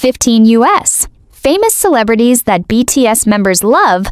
15 US. Famous celebrities that BTS members love.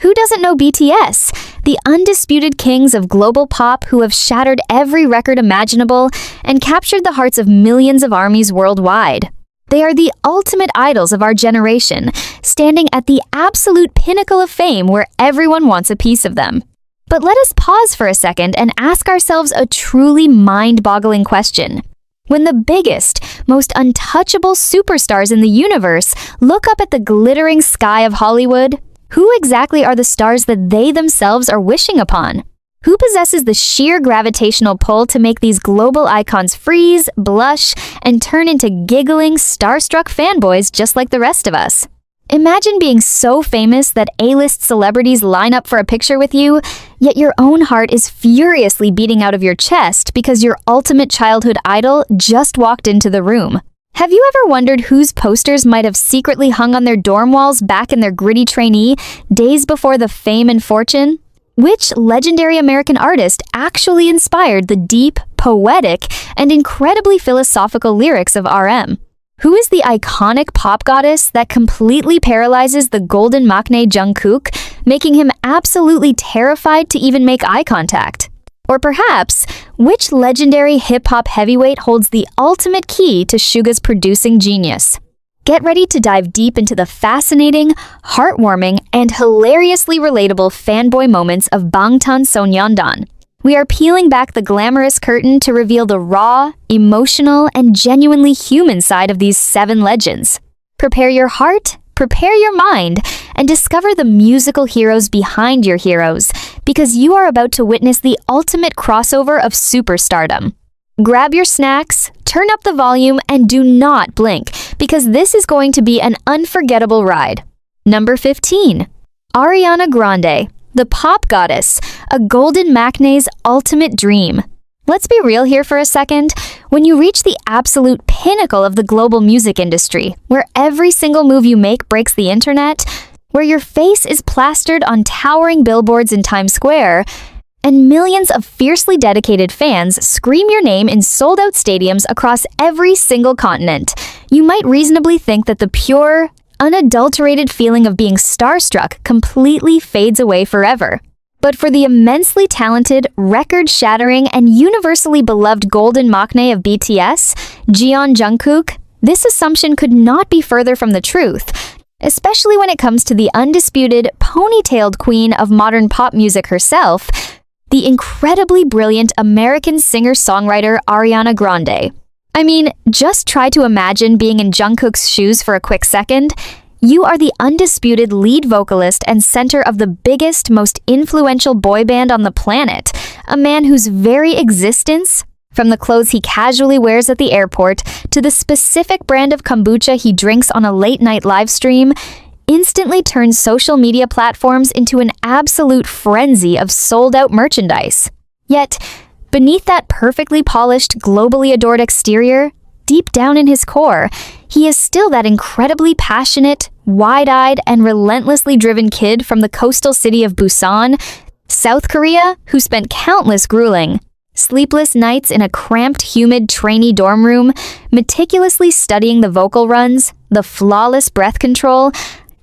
Who doesn't know BTS? The undisputed kings of global pop who have shattered every record imaginable and captured the hearts of millions of armies worldwide. They are the ultimate idols of our generation, standing at the absolute pinnacle of fame where everyone wants a piece of them. But let us pause for a second and ask ourselves a truly mind-boggling question. When the biggest, most untouchable superstars in the universe look up at the glittering sky of Hollywood, who exactly are the stars that they themselves are wishing upon? Who possesses the sheer gravitational pull to make these global icons freeze, blush, and turn into giggling, starstruck fanboys just like the rest of us? Imagine being so famous that A-list celebrities line up for a picture with you, yet your own heart is furiously beating out of your chest because your ultimate childhood idol just walked into the room. Have you ever wondered whose posters might have secretly hung on their dorm walls back in their gritty trainee days before the fame and fortune? Which legendary American artist actually inspired the deep, poetic, and incredibly philosophical lyrics of RM? Who is the iconic pop goddess that completely paralyzes the golden maknae Jungkook, making him absolutely terrified to even make eye contact? Or perhaps, which legendary hip-hop heavyweight holds the ultimate key to Suga's producing genius? Get ready to dive deep into the fascinating, heartwarming, and hilariously relatable fanboy moments of Bangtan Sonyeondan. We are peeling back the glamorous curtain to reveal the raw, emotional, and genuinely human side of these 7 legends. Prepare your heart, prepare your mind, and discover the musical heroes behind your heroes, because you are about to witness the ultimate crossover of superstardom. Grab your snacks, turn up the volume, and do not blink, because this is going to be an unforgettable ride. Number 15. Ariana Grande, the pop goddess, a golden maknae's ultimate dream. Let's be real here for a second. When you reach the absolute pinnacle of the global music industry, where every single move you make breaks the internet, where your face is plastered on towering billboards in Times Square, and millions of fiercely dedicated fans scream your name in sold-out stadiums across every single continent, you might reasonably think that the pure, unadulterated feeling of being starstruck completely fades away forever. But for the immensely talented, record-shattering, and universally beloved golden maknae of BTS, Jungkook, this assumption could not be further from the truth, especially when it comes to the undisputed, ponytailed queen of modern pop music herself, the incredibly brilliant American singer-songwriter Ariana Grande. I mean, just try to imagine being in Jungkook's shoes for a quick second. You are the undisputed lead vocalist and center of the biggest, most influential boy band on the planet, a man whose very existence, from the clothes he casually wears at the airport to the specific brand of kombucha he drinks on a late-night live stream, instantly turns social media platforms into an absolute frenzy of sold-out merchandise. Yet, beneath that perfectly polished, globally adored exterior, deep down in his core, he is still that incredibly passionate, wide-eyed, and relentlessly driven kid from the coastal city of Busan, South Korea, who spent countless grueling, sleepless nights in a cramped, humid trainee dorm room, meticulously studying the vocal runs, the flawless breath control,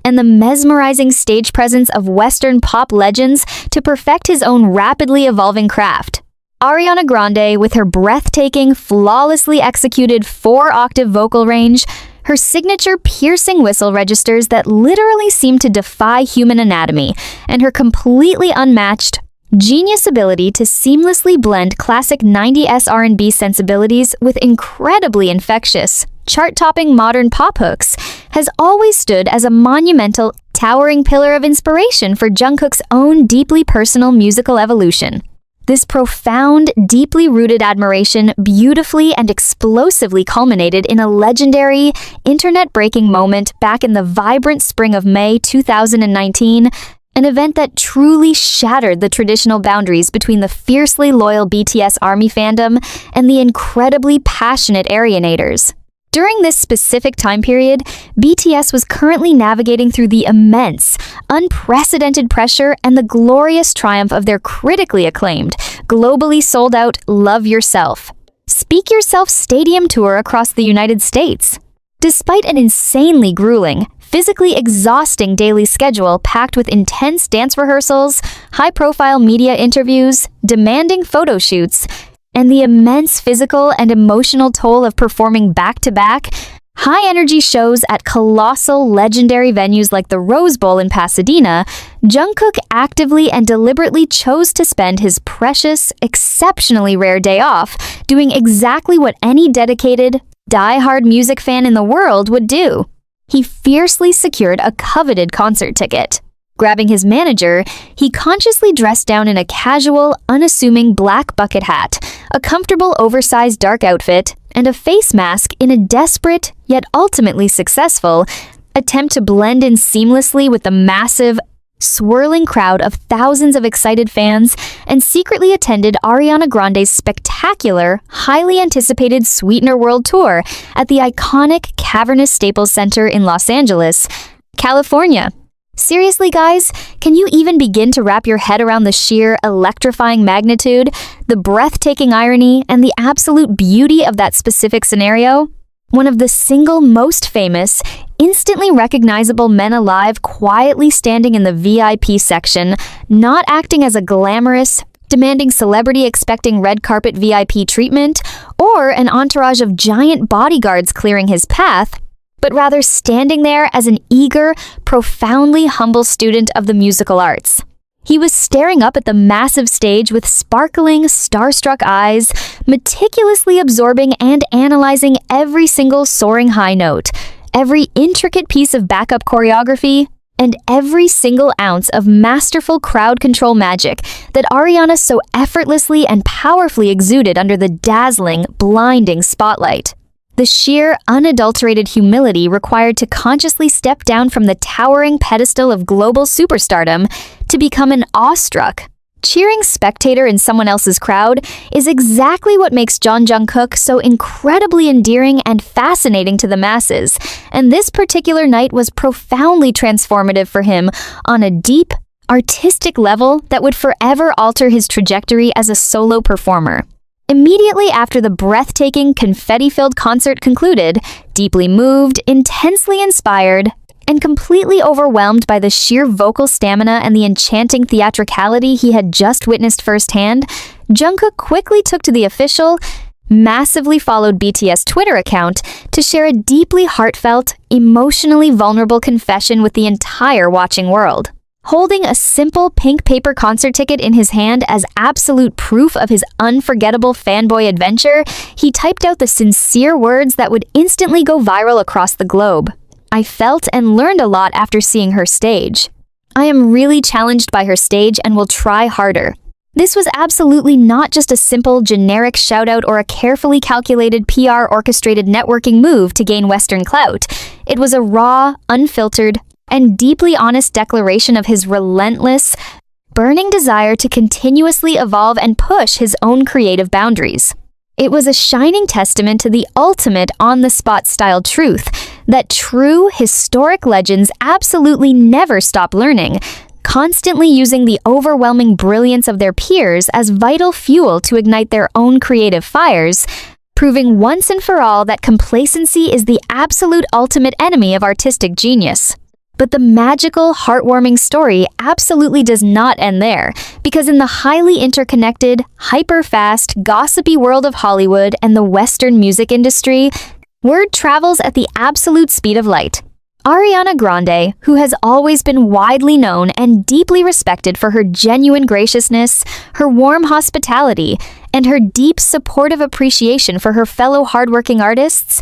and the mesmerizing stage presence of Western pop legends to perfect his own rapidly evolving craft. Ariana Grande, with her breathtaking, flawlessly executed 4-octave vocal range, her signature piercing whistle registers that literally seem to defy human anatomy, and her completely unmatched, genius ability to seamlessly blend classic 90s R&B sensibilities with incredibly infectious, chart-topping modern pop hooks, has always stood as a monumental, towering pillar of inspiration for Jungkook's own deeply personal musical evolution. This profound, deeply rooted admiration beautifully and explosively culminated in a legendary, internet-breaking moment back in the vibrant spring of May 2019, an event that truly shattered the traditional boundaries between the fiercely loyal BTS ARMY fandom and the incredibly passionate Arianators. During this specific time period, BTS was currently navigating through the immense, unprecedented pressure and the glorious triumph of their critically acclaimed, globally sold-out Love Yourself, Speak Yourself stadium tour across the United States. Despite an insanely grueling, physically exhausting daily schedule packed with intense dance rehearsals, high-profile media interviews, demanding photo shoots, and the immense physical and emotional toll of performing back-to-back, high-energy shows at colossal, legendary venues like the Rose Bowl in Pasadena, Jungkook actively and deliberately chose to spend his precious, exceptionally rare day off doing exactly what any dedicated, die-hard music fan in the world would do. He fiercely secured a coveted concert ticket. Grabbing his manager, he consciously dressed down in a casual, unassuming black bucket hat, a comfortable oversized dark outfit, and a face mask in a desperate, yet ultimately successful, attempt to blend in seamlessly with the massive, swirling crowd of thousands of excited fans, and secretly attended Ariana Grande's spectacular, highly anticipated Sweetener World Tour at the iconic cavernous Staples Center in Los Angeles, California. Seriously, guys, can you even begin to wrap your head around the sheer, electrifying magnitude, the breathtaking irony, and the absolute beauty of that specific scenario? One of the single most famous, instantly recognizable men alive quietly standing in the VIP section, not acting as a glamorous, demanding celebrity expecting red carpet VIP treatment, or an entourage of giant bodyguards clearing his path, but rather standing there as an eager, profoundly humble student of the musical arts. He was staring up at the massive stage with sparkling, starstruck eyes, meticulously absorbing and analyzing every single soaring high note, every intricate piece of backup choreography, and every single ounce of masterful crowd control magic that Ariana so effortlessly and powerfully exuded under the dazzling, blinding spotlight. The sheer, unadulterated humility required to consciously step down from the towering pedestal of global superstardom to become an awestruck, cheering spectator in someone else's crowd is exactly what makes Jungkook so incredibly endearing and fascinating to the masses, and this particular night was profoundly transformative for him on a deep, artistic level that would forever alter his trajectory as a solo performer. Immediately after the breathtaking, confetti-filled concert concluded, deeply moved, intensely inspired, and completely overwhelmed by the sheer vocal stamina and the enchanting theatricality he had just witnessed firsthand, Jungkook quickly took to the official, massively followed BTS Twitter account to share a deeply heartfelt, emotionally vulnerable confession with the entire watching world. Holding a simple pink paper concert ticket in his hand as absolute proof of his unforgettable fanboy adventure, he typed out the sincere words that would instantly go viral across the globe. "I felt and learned a lot after seeing her stage. I am really challenged by her stage and will try harder." This was absolutely not just a simple, generic shout-out or a carefully calculated PR-orchestrated networking move to gain Western clout. It was a raw, unfiltered, and deeply honest declaration of his relentless, burning desire to continuously evolve and push his own creative boundaries. It was a shining testament to the ultimate on-the-spot style truth that true, historic legends absolutely never stop learning, constantly using the overwhelming brilliance of their peers as vital fuel to ignite their own creative fires, proving once and for all that complacency is the absolute ultimate enemy of artistic genius. But the magical, heartwarming story absolutely does not end there, because in the highly interconnected, hyper-fast, gossipy world of Hollywood and the Western music industry, word travels at the absolute speed of light. Ariana Grande, who has always been widely known and deeply respected for her genuine graciousness, her warm hospitality, and her deep supportive appreciation for her fellow hardworking artists,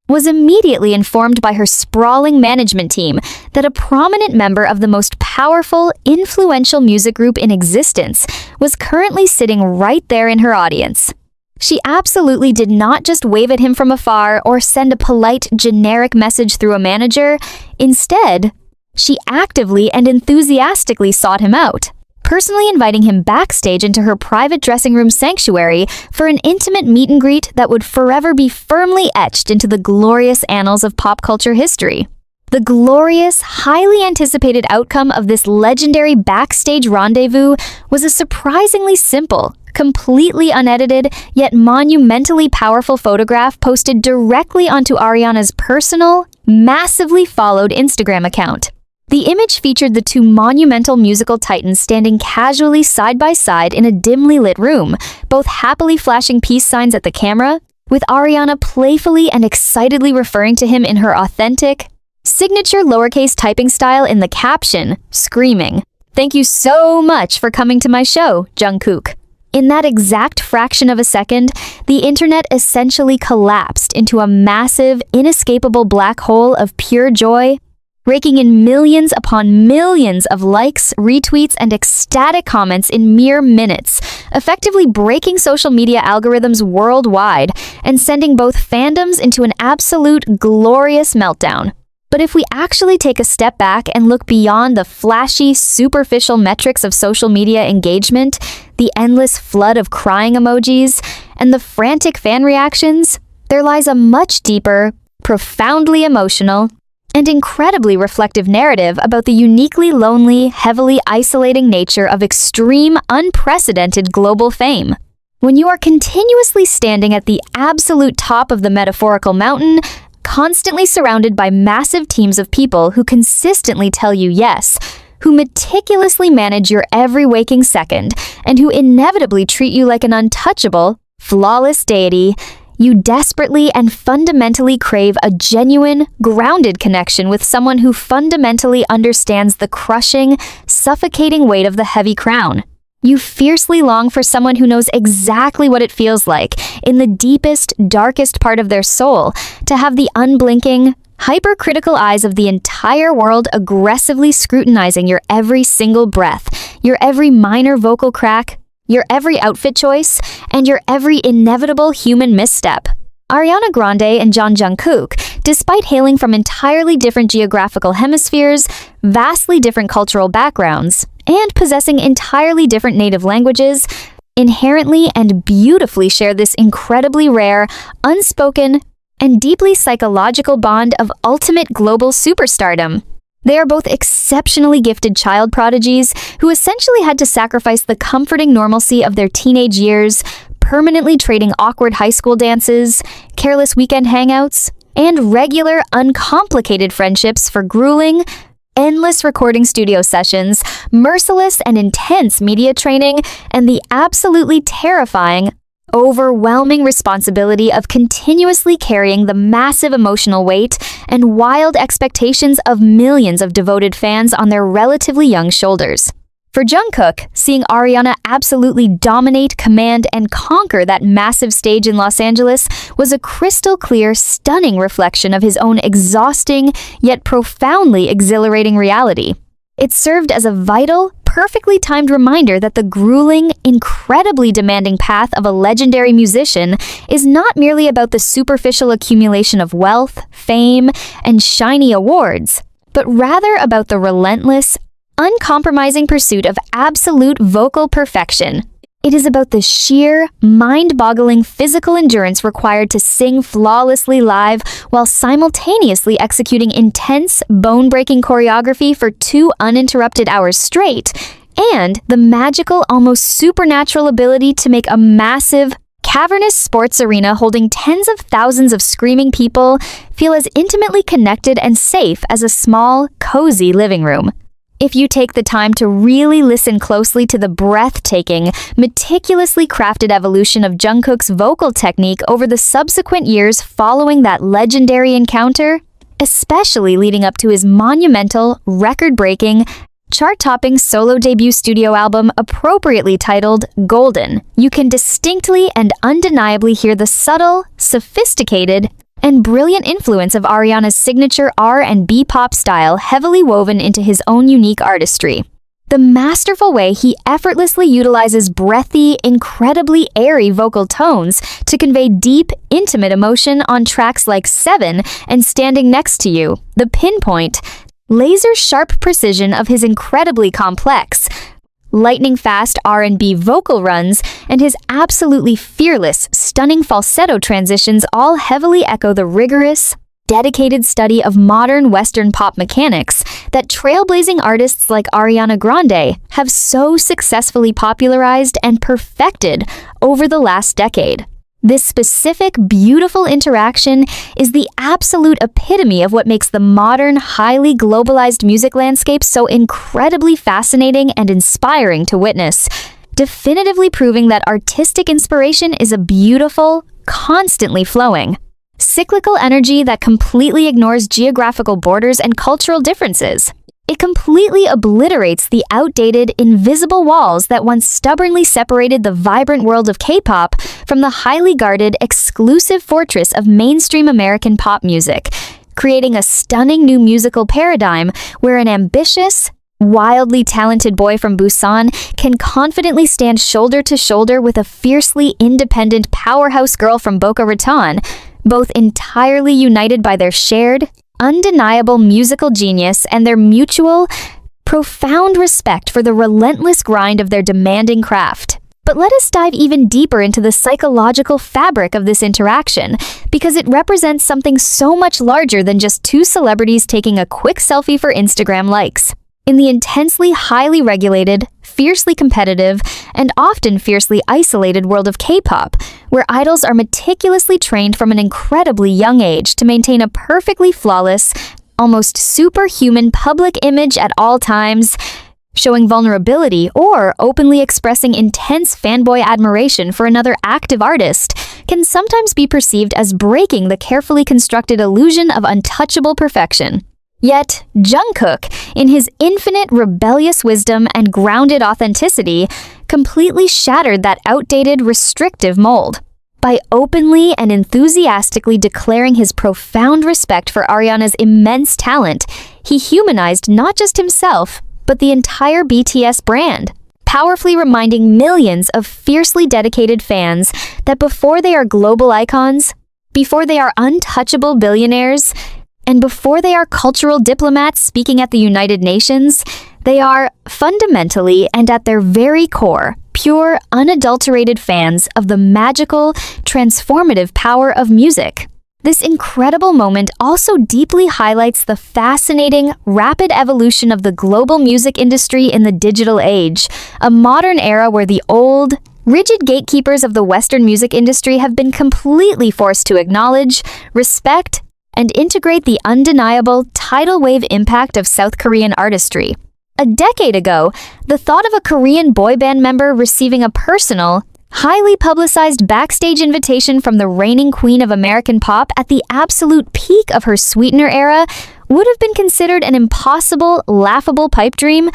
was immediately informed by her sprawling management team that a prominent member of the most powerful, influential music group in existence was currently sitting right there in her audience. She absolutely did not just wave at him from afar or send a polite, generic message through a manager. Instead, she actively and enthusiastically sought him out, personally inviting him backstage into her private dressing room sanctuary for an intimate meet and greet that would forever be firmly etched into the glorious annals of pop culture history. The glorious, highly anticipated outcome of this legendary backstage rendezvous was a surprisingly simple, completely unedited, yet monumentally powerful photograph posted directly onto Ariana's personal, massively followed Instagram account. The image featured the two monumental musical titans standing casually side by side in a dimly lit room, both happily flashing peace signs at the camera, with Ariana playfully and excitedly referring to him in her authentic, signature lowercase typing style in the caption, screaming, "Thank you so much for coming to my show, Jungkook." In that exact fraction of a second, the internet essentially collapsed into a massive, inescapable black hole of pure joy, raking in millions upon millions of likes, retweets, and ecstatic comments in mere minutes, effectively breaking social media algorithms worldwide and sending both fandoms into an absolute glorious meltdown. But if we actually take a step back and look beyond the flashy, superficial metrics of social media engagement, the endless flood of crying emojis, and the frantic fan reactions, there lies a much deeper, profoundly emotional, and incredibly reflective narrative about the uniquely lonely, heavily isolating nature of extreme, unprecedented global fame. When you are continuously standing at the absolute top of the metaphorical mountain, constantly surrounded by massive teams of people who consistently tell you yes, who meticulously manage your every waking second, and who inevitably treat you like an untouchable, flawless deity, you desperately and fundamentally crave a genuine, grounded connection with someone who fundamentally understands the crushing, suffocating weight of the heavy crown. You fiercely long for someone who knows exactly what it feels like, in the deepest, darkest part of their soul, to have the unblinking, hypercritical eyes of the entire world aggressively scrutinizing your every single breath, your every minor vocal crack, your every outfit choice, and your every inevitable human misstep. Ariana Grande and Jungkook, despite hailing from entirely different geographical hemispheres, vastly different cultural backgrounds, and possessing entirely different native languages, inherently and beautifully share this incredibly rare, unspoken, and deeply psychological bond of ultimate global superstardom. They are both exceptionally gifted child prodigies who essentially had to sacrifice the comforting normalcy of their teenage years, permanently trading awkward high school dances, careless weekend hangouts, and regular, uncomplicated friendships for grueling, endless recording studio sessions, merciless and intense media training, and the absolutely terrifying, overwhelming responsibility of continuously carrying the massive emotional weight and wild expectations of millions of devoted fans on their relatively young shoulders. For Jungkook, seeing Ariana absolutely dominate, command, and conquer that massive stage in Los Angeles was a crystal clear, stunning reflection of his own exhausting, yet profoundly exhilarating reality. It served as a vital, perfectly timed reminder that the grueling, incredibly demanding path of a legendary musician is not merely about the superficial accumulation of wealth, fame, and shiny awards, but rather about the relentless, uncompromising pursuit of absolute vocal perfection. It is about the sheer, mind-boggling physical endurance required to sing flawlessly live while simultaneously executing intense, bone-breaking choreography for 2 uninterrupted hours straight, and the magical, almost supernatural ability to make a massive, cavernous sports arena holding tens of thousands of screaming people feel as intimately connected and safe as a small, cozy living room. If you take the time to really listen closely to the breathtaking, meticulously crafted evolution of Jungkook's vocal technique over the subsequent years following that legendary encounter, especially leading up to his monumental, record-breaking, chart-topping solo debut studio album appropriately titled Golden, you can distinctly and undeniably hear the subtle, sophisticated, and brilliant influence of Ariana's signature R&B pop style heavily woven into his own unique artistry. The masterful way he effortlessly utilizes breathy, incredibly airy vocal tones to convey deep, intimate emotion on tracks like 7 and Standing Next to You, the pinpoint, laser-sharp precision of his incredibly complex, lightning-fast R&B vocal runs, and his absolutely fearless, stunning falsetto transitions all heavily echo the rigorous, dedicated study of modern Western pop mechanics that trailblazing artists like Ariana Grande have so successfully popularized and perfected over the last decade. This specific, beautiful interaction is the absolute epitome of what makes the modern, highly globalized music landscape so incredibly fascinating and inspiring to witness, definitively proving that artistic inspiration is a beautiful, constantly flowing, cyclical energy that completely ignores geographical borders and cultural differences. It completely obliterates the outdated, invisible walls that once stubbornly separated the vibrant world of K-pop from the highly guarded, exclusive fortress of mainstream American pop music, creating a stunning new musical paradigm where an ambitious, wildly talented boy from Busan can confidently stand shoulder to shoulder with a fiercely independent powerhouse girl from Boca Raton, both entirely united by their shared, undeniable musical genius and their mutual, profound respect for the relentless grind of their demanding craft. But let us dive even deeper into the psychological fabric of this interaction, because it represents something so much larger than just two celebrities taking a quick selfie for Instagram likes. In the intensely highly regulated, fiercely competitive, and often fiercely isolated world of K-pop, where idols are meticulously trained from an incredibly young age to maintain a perfectly flawless, almost superhuman public image at all times, showing vulnerability or openly expressing intense fanboy admiration for another active artist can sometimes be perceived as breaking the carefully constructed illusion of untouchable perfection. Yet, Jungkook, in his infinite rebellious wisdom and grounded authenticity, completely shattered that outdated, restrictive mold. By openly and enthusiastically declaring his profound respect for Ariana's immense talent, he humanized not just himself, but the entire BTS brand, powerfully reminding millions of fiercely dedicated fans that before they are global icons, before they are untouchable billionaires, and before they are cultural diplomats speaking at the United Nations, they are, fundamentally and at their very core, pure, unadulterated fans of the magical, transformative power of music. This incredible moment also deeply highlights the fascinating, rapid evolution of the global music industry in the digital age, a modern era where the old, rigid gatekeepers of the Western music industry have been completely forced to acknowledge, respect, and integrate the undeniable tidal wave impact of South Korean artistry. A decade ago, the thought of a Korean boy band member receiving a personal, highly publicized backstage invitation from the reigning queen of American pop at the absolute peak of her Sweetener era would have been considered an impossible, laughable pipe dream,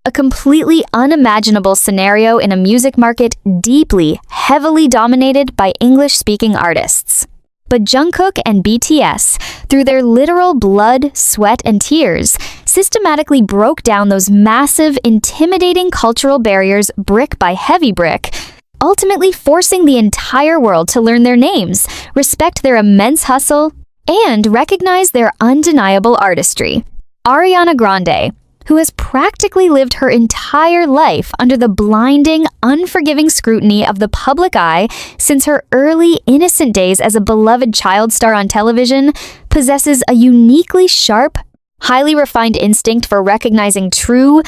a completely unimaginable scenario in a music market deeply, heavily dominated by English-speaking artists. But Jungkook and BTS, through their literal blood, sweat, and tears, systematically broke down those massive, intimidating cultural barriers brick by heavy brick, ultimately forcing the entire world to learn their names, respect their immense hustle, and recognize their undeniable artistry. Ariana Grande, who has practically lived her entire life under the blinding, unforgiving scrutiny of the public eye since her early, innocent days as a beloved child star on television, possesses a uniquely sharp, highly refined instinct for recognizing true,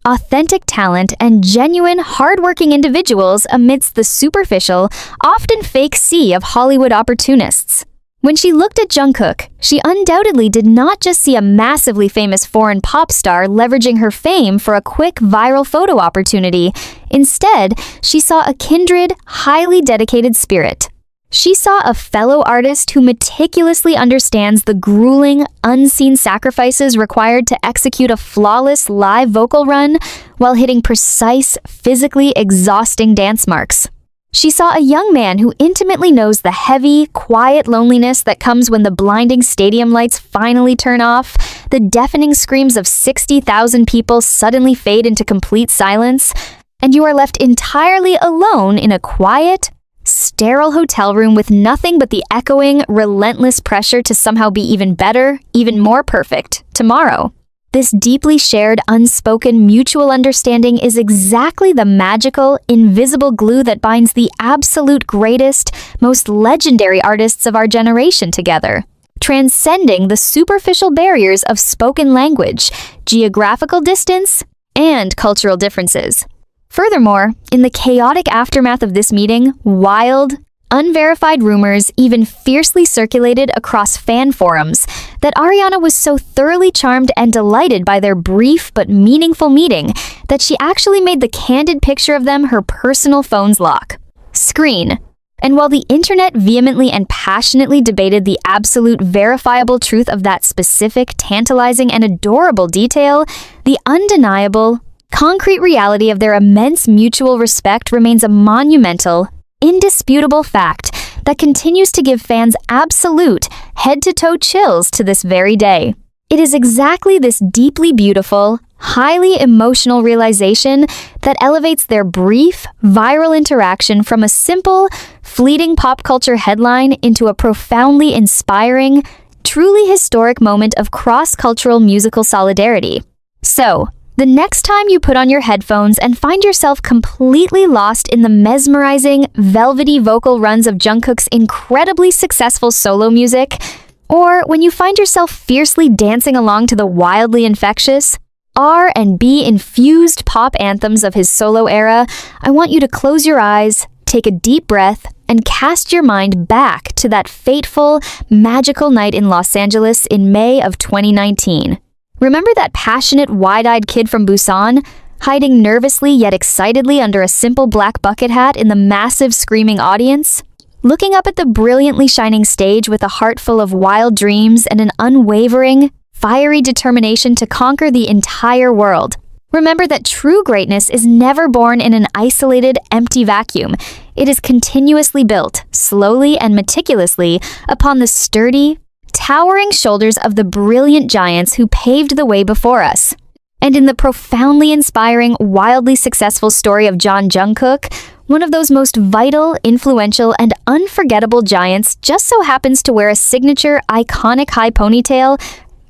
authentic talent and genuine, hardworking individuals amidst the superficial, often fake sea of Hollywood opportunists. When she looked at Jungkook, she undoubtedly did not just see a massively famous foreign pop star leveraging her fame for a quick viral photo opportunity. Instead, she saw a kindred, highly dedicated spirit. She saw a fellow artist who meticulously understands the grueling, unseen sacrifices required to execute a flawless live vocal run while hitting precise, physically exhausting dance marks. She saw a young man who intimately knows the heavy, quiet loneliness that comes when the blinding stadium lights finally turn off, the deafening screams of 60,000 people suddenly fade into complete silence, and you are left entirely alone in a quiet, sterile hotel room with nothing but the echoing, relentless pressure to somehow be even better, even more perfect, tomorrow. This deeply shared, unspoken, mutual understanding is exactly the magical, invisible glue that binds the absolute greatest, most legendary artists of our generation together, transcending the superficial barriers of spoken language, geographical distance, and cultural differences. Furthermore, in the chaotic aftermath of this meeting, wild, unverified rumors even fiercely circulated across fan forums that Ariana was so thoroughly charmed and delighted by their brief but meaningful meeting that she actually made the candid picture of them her personal phone's lock screen. And while the internet vehemently and passionately debated the absolute verifiable truth of that specific, tantalizing, and adorable detail, the undeniable, concrete reality of their immense mutual respect remains a monumental, indisputable fact that continues to give fans absolute, head-to-toe chills to this very day. It is exactly this deeply beautiful, highly emotional realization that elevates their brief, viral interaction from a simple, fleeting pop culture headline into a profoundly inspiring, truly historic moment of cross-cultural musical solidarity. So, the next time you put on your headphones and find yourself completely lost in the mesmerizing, velvety vocal runs of Jungkook's incredibly successful solo music, or when you find yourself fiercely dancing along to the wildly infectious, R&B infused pop anthems of his solo era, I want you to close your eyes, take a deep breath, and cast your mind back to that fateful, magical night in Los Angeles in May of 2019. Remember that passionate, wide-eyed kid from Busan, hiding nervously yet excitedly under a simple black bucket hat in the massive screaming audience? Looking up at the brilliantly shining stage with a heart full of wild dreams and an unwavering, fiery determination to conquer the entire world. Remember that true greatness is never born in an isolated, empty vacuum. It is continuously built, slowly and meticulously, upon the sturdy, towering shoulders of the brilliant giants who paved the way before us. And in the profoundly inspiring, wildly successful story of Jungkook, one of those most vital, influential, and unforgettable giants just so happens to wear a signature, iconic high ponytail,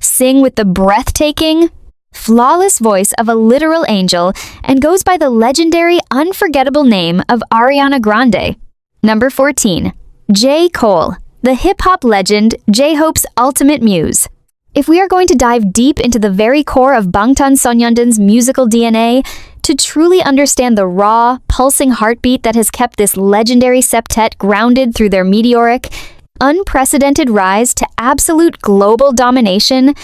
sing with the breathtaking, flawless voice of a literal angel, and goes by the legendary, unforgettable name of Ariana Grande. Number 14. J. Cole, the hip-hop legend, J-Hope's ultimate muse. If we are going to dive deep into the very core of Bangtan Sonyeondan's musical DNA, to truly understand the raw, pulsing heartbeat that has kept this legendary septet grounded through their meteoric, unprecedented rise to absolute global domination,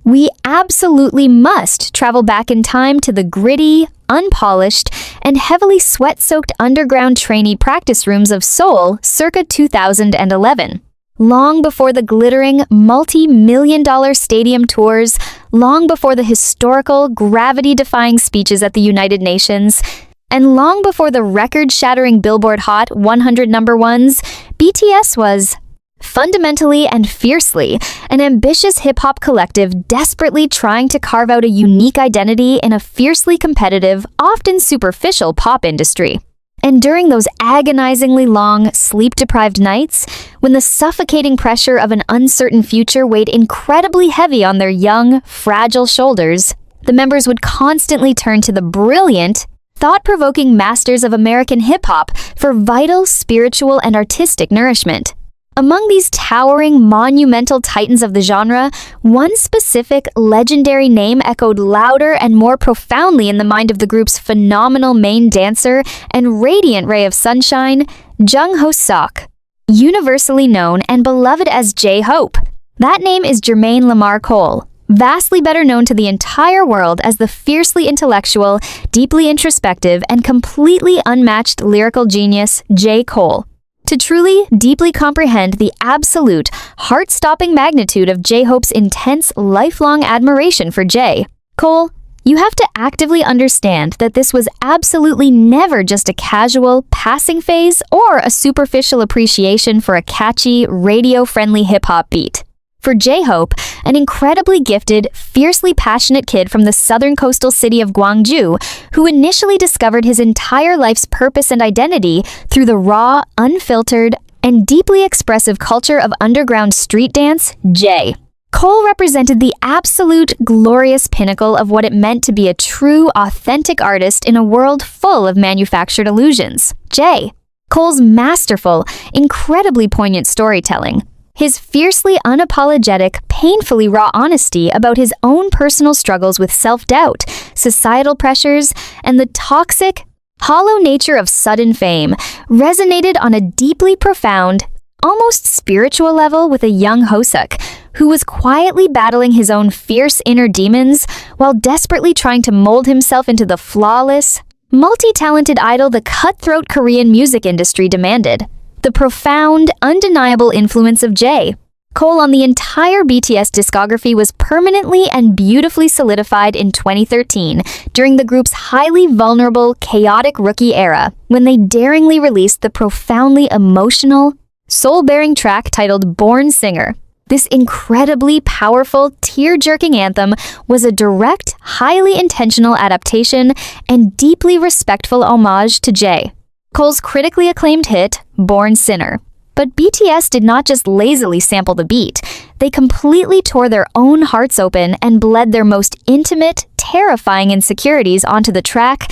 we absolutely must travel back in time to the gritty, unpolished, and heavily sweat-soaked underground trainee practice rooms of Seoul circa 2011. Long before the glittering, multi-million-dollar stadium tours, long before the historical, gravity-defying speeches at the United Nations, and long before the record-shattering Billboard Hot 100 number ones, BTS was, fundamentally and fiercely, an ambitious hip-hop collective desperately trying to carve out a unique identity in a fiercely competitive, often superficial pop industry. And during those agonizingly long, sleep-deprived nights, when the suffocating pressure of an uncertain future weighed incredibly heavy on their young, fragile shoulders, the members would constantly turn to the brilliant, thought-provoking masters of American hip-hop for vital, spiritual, and artistic nourishment. Among these towering, monumental titans of the genre, one specific, legendary name echoed louder and more profoundly in the mind of the group's phenomenal main dancer and radiant ray of sunshine, Jungkook, universally known and beloved as J-Hope. That name is Jermaine Lamar Cole, vastly better known to the entire world as the fiercely intellectual, deeply introspective, and completely unmatched lyrical genius, J. Cole. To truly, deeply comprehend the absolute, heart-stopping magnitude of J-Hope's intense, lifelong admiration for J. Cole, you have to actively understand that this was absolutely never just a casual, passing phase or a superficial appreciation for a catchy, radio-friendly hip-hop beat. For J-Hope, an incredibly gifted, fiercely passionate kid from the southern coastal city of Gwangju, who initially discovered his entire life's purpose and identity through the raw, unfiltered, and deeply expressive culture of underground street dance, J. Cole represented the absolute, glorious pinnacle of what it meant to be a true, authentic artist in a world full of manufactured illusions. J. Cole's masterful, incredibly poignant storytelling, His fiercely unapologetic, painfully raw honesty about his own personal struggles with self-doubt, societal pressures, and the toxic, hollow nature of sudden fame resonated on a deeply profound, almost spiritual level with a young Hoseok, who was quietly battling his own fierce inner demons while desperately trying to mold himself into the flawless, multi-talented idol the cutthroat Korean music industry demanded. The profound, undeniable influence of J. Cole on the entire BTS discography was permanently and beautifully solidified in 2013 during the group's highly vulnerable, chaotic rookie era, when they daringly released the profoundly emotional, soul-bearing track titled Born Singer. This incredibly powerful, tear-jerking anthem was a direct, highly intentional adaptation and deeply respectful homage to J. Cole's critically acclaimed hit, Born Sinner. But BTS did not just lazily sample the beat. They completely tore their own hearts open and bled their most intimate, terrifying insecurities onto the track,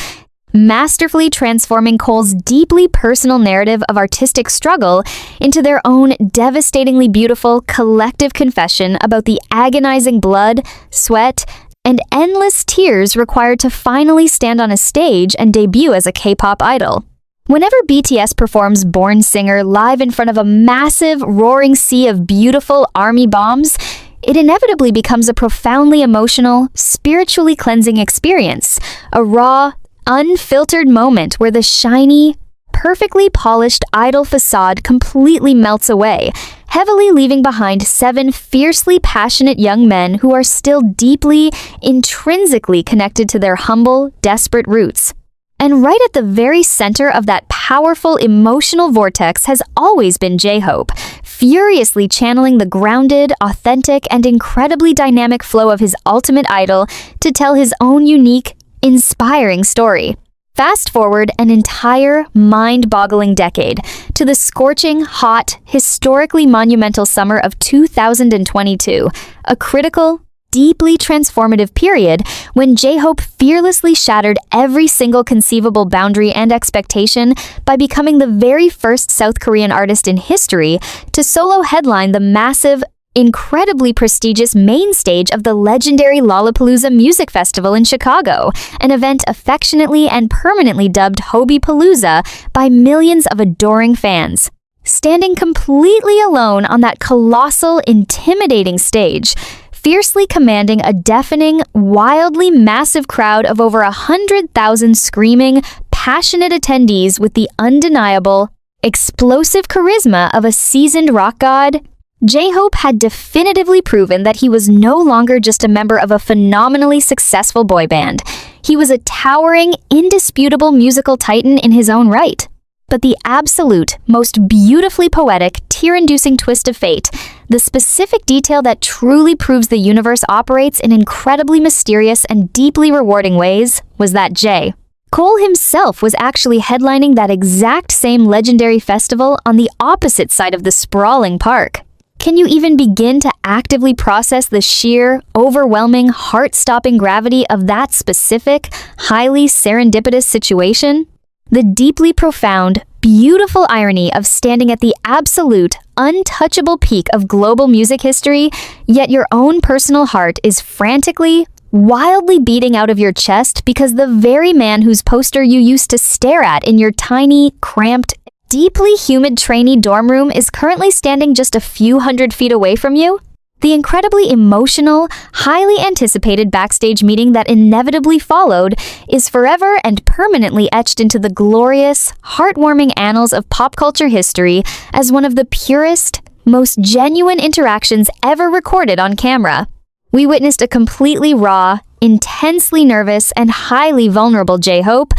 masterfully transforming Cole's deeply personal narrative of artistic struggle into their own devastatingly beautiful collective confession about the agonizing blood, sweat, and endless tears required to finally stand on a stage and debut as a K-pop idol. Whenever BTS performs Born Singer live in front of a massive, roaring sea of beautiful army bombs, it inevitably becomes a profoundly emotional, spiritually cleansing experience, a raw, unfiltered moment where the shiny, perfectly polished idol facade completely melts away, heavily leaving behind 7 fiercely passionate young men who are still deeply, intrinsically connected to their humble, desperate roots. And right at the very center of that powerful emotional vortex has always been J-Hope, furiously channeling the grounded, authentic, and incredibly dynamic flow of his ultimate idol to tell his own unique, inspiring story. Fast forward an entire, mind-boggling decade to the scorching, hot, historically monumental summer of 2022, a critical, deeply transformative period when J-Hope fearlessly shattered every single conceivable boundary and expectation by becoming the very first South Korean artist in history to solo headline the massive, incredibly prestigious main stage of the legendary Lollapalooza Music Festival in Chicago, an event affectionately and permanently dubbed Hobie-Palooza by millions of adoring fans. Standing completely alone on that colossal, intimidating stage, fiercely commanding a deafening, wildly massive crowd of over 100,000 screaming, passionate attendees with the undeniable, explosive charisma of a seasoned rock god, J-Hope had definitively proven that he was no longer just a member of a phenomenally successful boy band. He was a towering, indisputable musical titan in his own right. But the absolute, most beautifully poetic, tear-inducing twist of fate, the specific detail that truly proves the universe operates in incredibly mysterious and deeply rewarding ways, was that J. Cole himself was actually headlining that exact same legendary festival on the opposite side of the sprawling park. Can you even begin to actively process the sheer, overwhelming, heart-stopping gravity of that specific, highly serendipitous situation? The deeply profound, beautiful irony of standing at the absolute, untouchable peak of global music history, yet your own personal heart is frantically, wildly beating out of your chest because the very man whose poster you used to stare at in your tiny, cramped, deeply humid trainee dorm room is currently standing just a few hundred feet away from you? The incredibly emotional, highly anticipated backstage meeting that inevitably followed is forever and permanently etched into the glorious, heartwarming annals of pop culture history as one of the purest, most genuine interactions ever recorded on camera. We witnessed a completely raw, intensely nervous, and highly vulnerable J-Hope,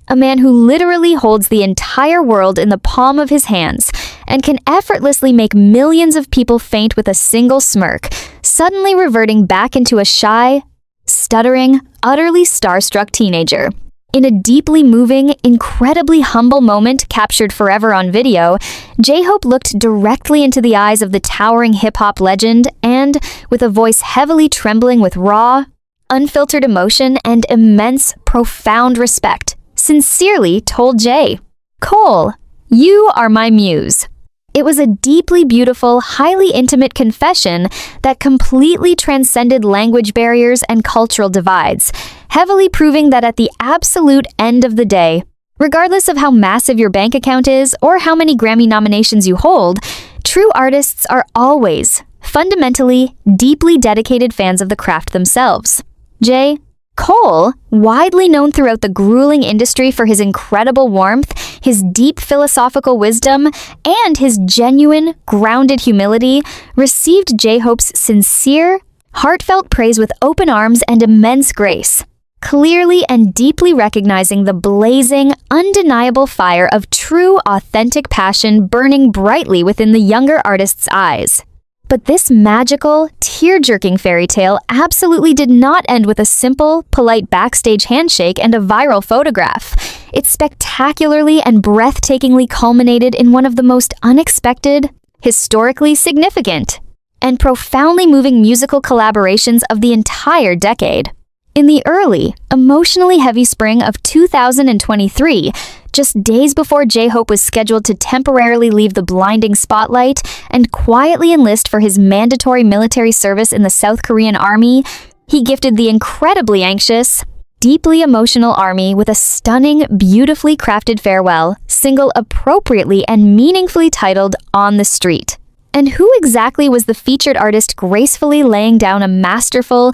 a man who literally holds the entire world in the palm of his hands and can effortlessly make millions of people faint with a single smirk, suddenly reverting back into a shy, stuttering, utterly starstruck teenager. In a deeply moving, incredibly humble moment captured forever on video, J-Hope looked directly into the eyes of the towering hip-hop legend and, with a voice heavily trembling with raw, unfiltered emotion and immense, profound respect, sincerely told J. Cole, you are my muse. It was a deeply beautiful, highly intimate confession that completely transcended language barriers and cultural divides, heavily proving that at the absolute end of the day, regardless of how massive your bank account is or how many Grammy nominations you hold, true artists are always, fundamentally, deeply dedicated fans of the craft themselves. J. Cole, widely known throughout the grueling industry for his incredible warmth, his deep philosophical wisdom, and his genuine, grounded humility, received J-Hope's sincere, heartfelt praise with open arms and immense grace, clearly and deeply recognizing the blazing, undeniable fire of true, authentic passion burning brightly within the younger artist's eyes. But this magical, tear-jerking fairy tale absolutely did not end with a simple, polite backstage handshake and a viral photograph. It spectacularly and breathtakingly culminated in one of the most unexpected, historically significant, and profoundly moving musical collaborations of the entire decade. In the early, emotionally heavy spring of 2023, just days before J-Hope was scheduled to temporarily leave the blinding spotlight and quietly enlist for his mandatory military service in the South Korean army, he gifted the incredibly anxious, deeply emotional army with a stunning, beautifully crafted farewell, single appropriately and meaningfully titled On the Street. And who exactly was the featured artist gracefully laying down a masterful,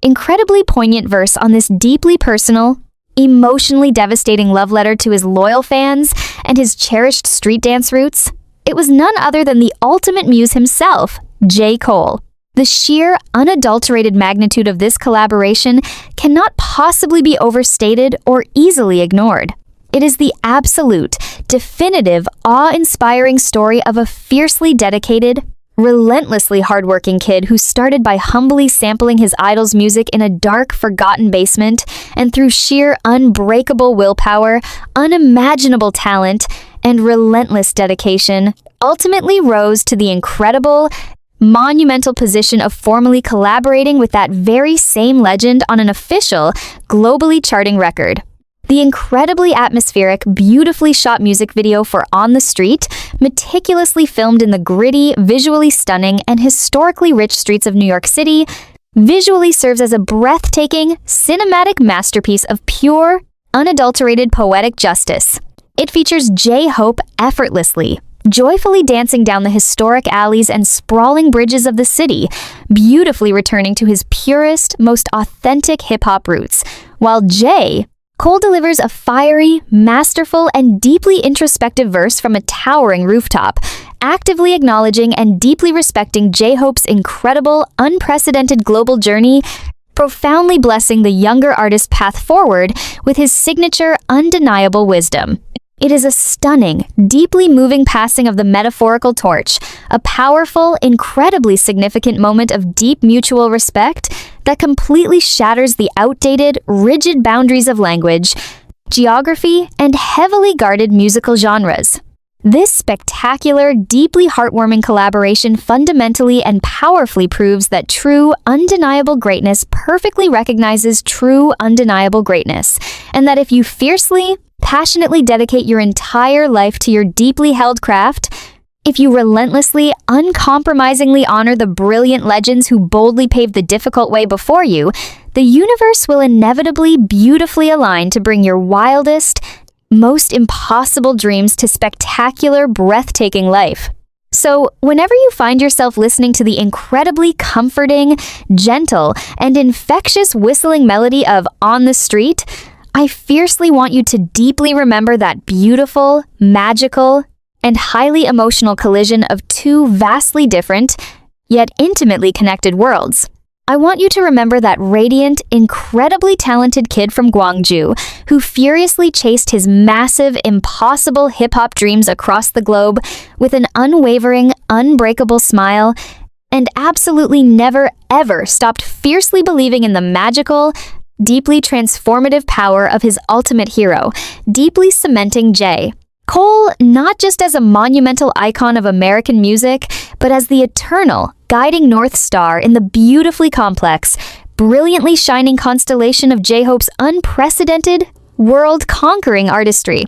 incredibly poignant verse on this deeply personal, emotionally devastating love letter to his loyal fans and his cherished street dance roots? It was none other than the ultimate muse himself, J. Cole. The sheer, unadulterated magnitude of this collaboration cannot possibly be overstated or easily ignored. It is the absolute, definitive, awe-inspiring story of a fiercely dedicated, relentlessly hardworking kid who started by humbly sampling his idol's music in a dark, forgotten basement, and through sheer, unbreakable willpower, unimaginable talent, and relentless dedication, ultimately rose to the incredible, monumental position of formally collaborating with that very same legend on an official, globally charting record. The incredibly atmospheric, beautifully shot music video for On the Street, meticulously filmed in the gritty, visually stunning, and historically rich streets of New York City, visually serves as a breathtaking, cinematic masterpiece of pure, unadulterated poetic justice. It features J-Hope effortlessly, joyfully dancing down the historic alleys and sprawling bridges of the city, beautifully returning to his purest, most authentic hip-hop roots, while Cole delivers a fiery, masterful, and deeply introspective verse from a towering rooftop, actively acknowledging and deeply respecting J-Hope's incredible, unprecedented global journey, profoundly blessing the younger artist's path forward with his signature, undeniable wisdom. It is a stunning, deeply moving passing of the metaphorical torch, a powerful, incredibly significant moment of deep mutual respect that completely shatters the outdated, rigid boundaries of language, geography, and heavily guarded musical genres. This spectacular, deeply heartwarming collaboration fundamentally and powerfully proves that true, undeniable greatness perfectly recognizes true, undeniable greatness, and that if you fiercely, passionately dedicate your entire life to your deeply held craft, if you relentlessly, uncompromisingly honor the brilliant legends who boldly paved the difficult way before you, the universe will inevitably beautifully align to bring your wildest, most impossible dreams to spectacular, breathtaking life. So, whenever you find yourself listening to the incredibly comforting, gentle, and infectious whistling melody of On the Street, I fiercely want you to deeply remember that beautiful, magical, and highly emotional collision of two vastly different, yet intimately connected worlds. I want you to remember that radiant, incredibly talented kid from Gwangju who furiously chased his massive, impossible hip-hop dreams across the globe with an unwavering, unbreakable smile, and absolutely never, ever stopped fiercely believing in the magical, deeply transformative power of his ultimate hero, deeply cementing Cole not just as a monumental icon of American music, but as the eternal, guiding North Star in the beautifully complex, brilliantly shining constellation of J-Hope's unprecedented, world-conquering artistry.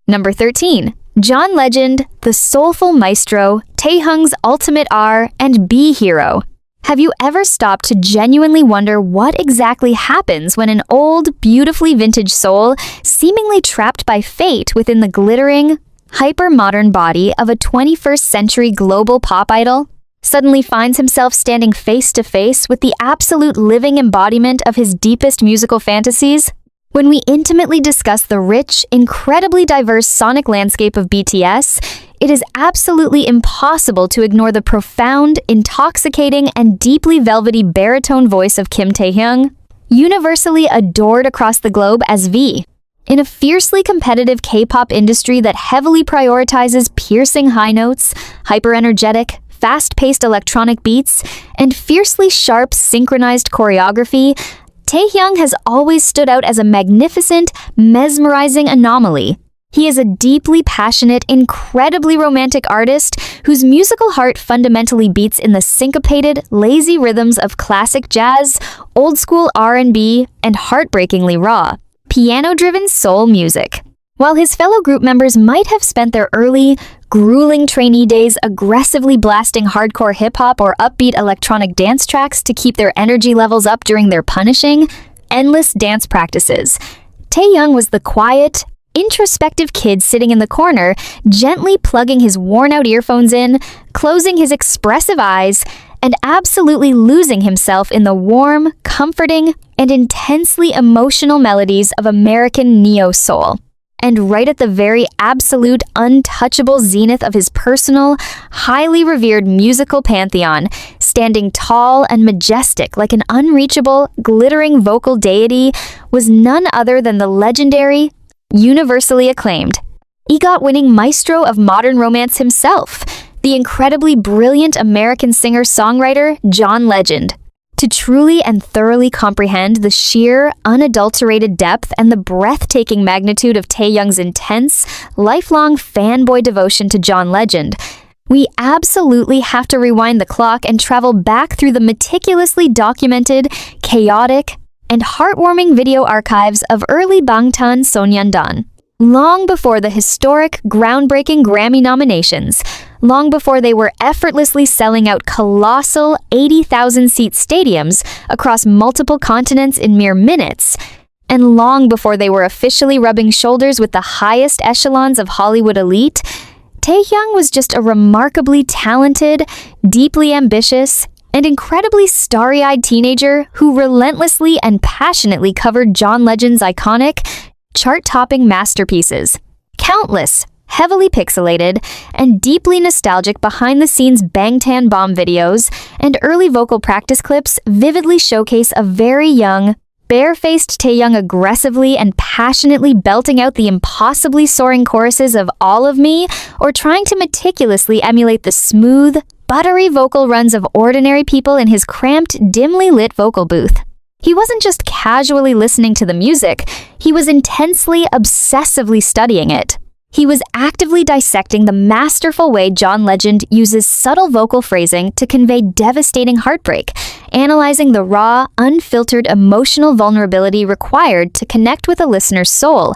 Number 13. John Legend, the soulful maestro, Taehyung's ultimate R and B hero. Have you ever stopped to genuinely wonder what exactly happens when an old, beautifully vintage soul, seemingly trapped by fate within the glittering, hyper-modern body of a 21st century global pop idol, suddenly finds himself standing face to face with the absolute living embodiment of his deepest musical fantasies? When we intimately discuss the rich, incredibly diverse sonic landscape of BTS, it is absolutely impossible to ignore the profound, intoxicating, and deeply velvety baritone voice of Kim Taehyung, universally adored across the globe as V. In a fiercely competitive K-pop industry that heavily prioritizes piercing high notes, hyper-energetic, fast-paced electronic beats, and fiercely sharp, synchronized choreography, Taehyung has always stood out as a magnificent, mesmerizing anomaly. He is a deeply passionate, incredibly romantic artist whose musical heart fundamentally beats in the syncopated, lazy rhythms of classic jazz, old-school R&B, and heartbreakingly raw, piano-driven soul music. While his fellow group members might have spent their early, grueling trainee days aggressively blasting hardcore hip-hop or upbeat electronic dance tracks to keep their energy levels up during their punishing, endless dance practices, Taehyung was the quiet, introspective kid sitting in the corner, gently plugging his worn-out earphones in, closing his expressive eyes, and absolutely losing himself in the warm, comforting, and intensely emotional melodies of American neo-soul. And right at the very absolute, untouchable zenith of his personal, highly revered musical pantheon, standing tall and majestic like an unreachable, glittering vocal deity, was none other than the legendary, universally acclaimed, EGOT-winning maestro of modern romance himself, the incredibly brilliant American singer-songwriter John Legend. To truly and thoroughly comprehend the sheer, unadulterated depth and the breathtaking magnitude of Taehyung's intense, lifelong fanboy devotion to John Legend, we absolutely have to rewind the clock and travel back through the meticulously documented, chaotic, and heartwarming video archives of early Bangtan Sonyeondan. Long before the historic, groundbreaking Grammy nominations, long before they were effortlessly selling out colossal 80,000-seat stadiums across multiple continents in mere minutes, and long before they were officially rubbing shoulders with the highest echelons of Hollywood elite, Taehyung was just a remarkably talented, deeply ambitious, and incredibly starry-eyed teenager who relentlessly and passionately covered John Legend's iconic, chart-topping masterpieces. Countless, heavily pixelated, and deeply nostalgic behind-the-scenes Bangtan Bomb videos and early vocal practice clips vividly showcase a very young, bare-faced Taehyung aggressively and passionately belting out the impossibly soaring choruses of All of Me, or trying to meticulously emulate the smooth, buttery vocal runs of ordinary people in his cramped, dimly lit vocal booth. He wasn't just casually listening to the music, he was intensely, obsessively studying it. He was actively dissecting the masterful way John Legend uses subtle vocal phrasing to convey devastating heartbreak, analyzing the raw, unfiltered emotional vulnerability required to connect with a listener's soul,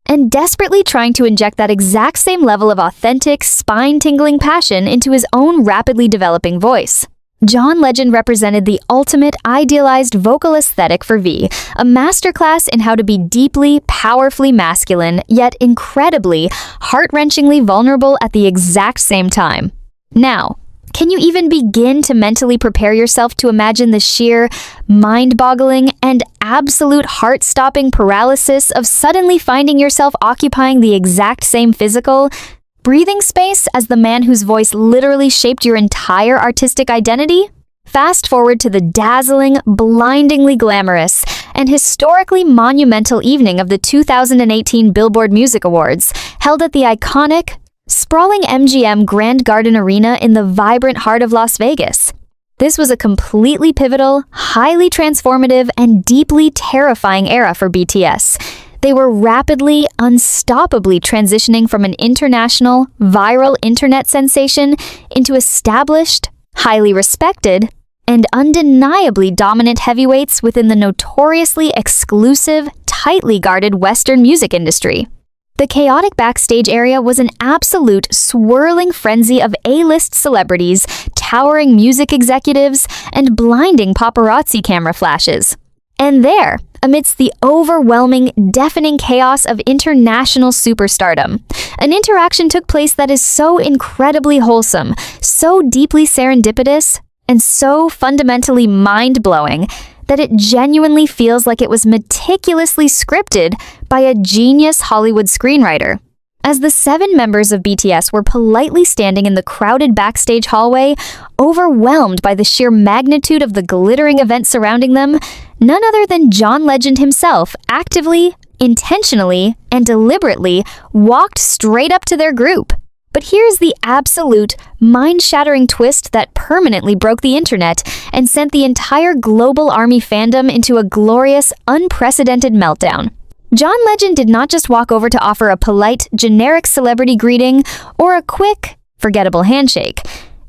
and desperately trying to inject that exact same level of authentic, spine-tingling passion into his own rapidly developing voice. John Legend represented the ultimate idealized vocal aesthetic for V, a masterclass in how to be deeply, powerfully masculine, yet incredibly, heart-wrenchingly vulnerable at the exact same time. Now, can you even begin to mentally prepare yourself to imagine the sheer, mind-boggling, and absolute heart-stopping paralysis of suddenly finding yourself occupying the exact same physical, breathing space as the man whose voice literally shaped your entire artistic identity? Fast forward to the dazzling, blindingly glamorous, and historically monumental evening of the 2018 Billboard Music Awards, held at the iconic, sprawling MGM Grand Garden Arena in the vibrant heart of Las Vegas. This was a completely pivotal, highly transformative, and deeply terrifying era for BTS. They were rapidly, unstoppably transitioning from an international, viral internet sensation into established, highly respected, and undeniably dominant heavyweights within the notoriously exclusive, tightly guarded Western music industry. The chaotic backstage area was an absolute swirling frenzy of A-list celebrities, towering music executives, and blinding paparazzi camera flashes. And there, amidst the overwhelming, deafening chaos of international superstardom, an interaction took place that is so incredibly wholesome, so deeply serendipitous, and so fundamentally mind-blowing that it genuinely feels like it was meticulously scripted by a genius Hollywood screenwriter. As the 7 members of BTS were politely standing in the crowded backstage hallway, overwhelmed by the sheer magnitude of the glittering event surrounding them, none other than John Legend himself actively, intentionally, and deliberately walked straight up to their group. But here's the absolute, mind-shattering twist that permanently broke the internet and sent the entire global ARMY fandom into a glorious, unprecedented meltdown. John Legend did not just walk over to offer a polite, generic celebrity greeting or a quick, forgettable handshake.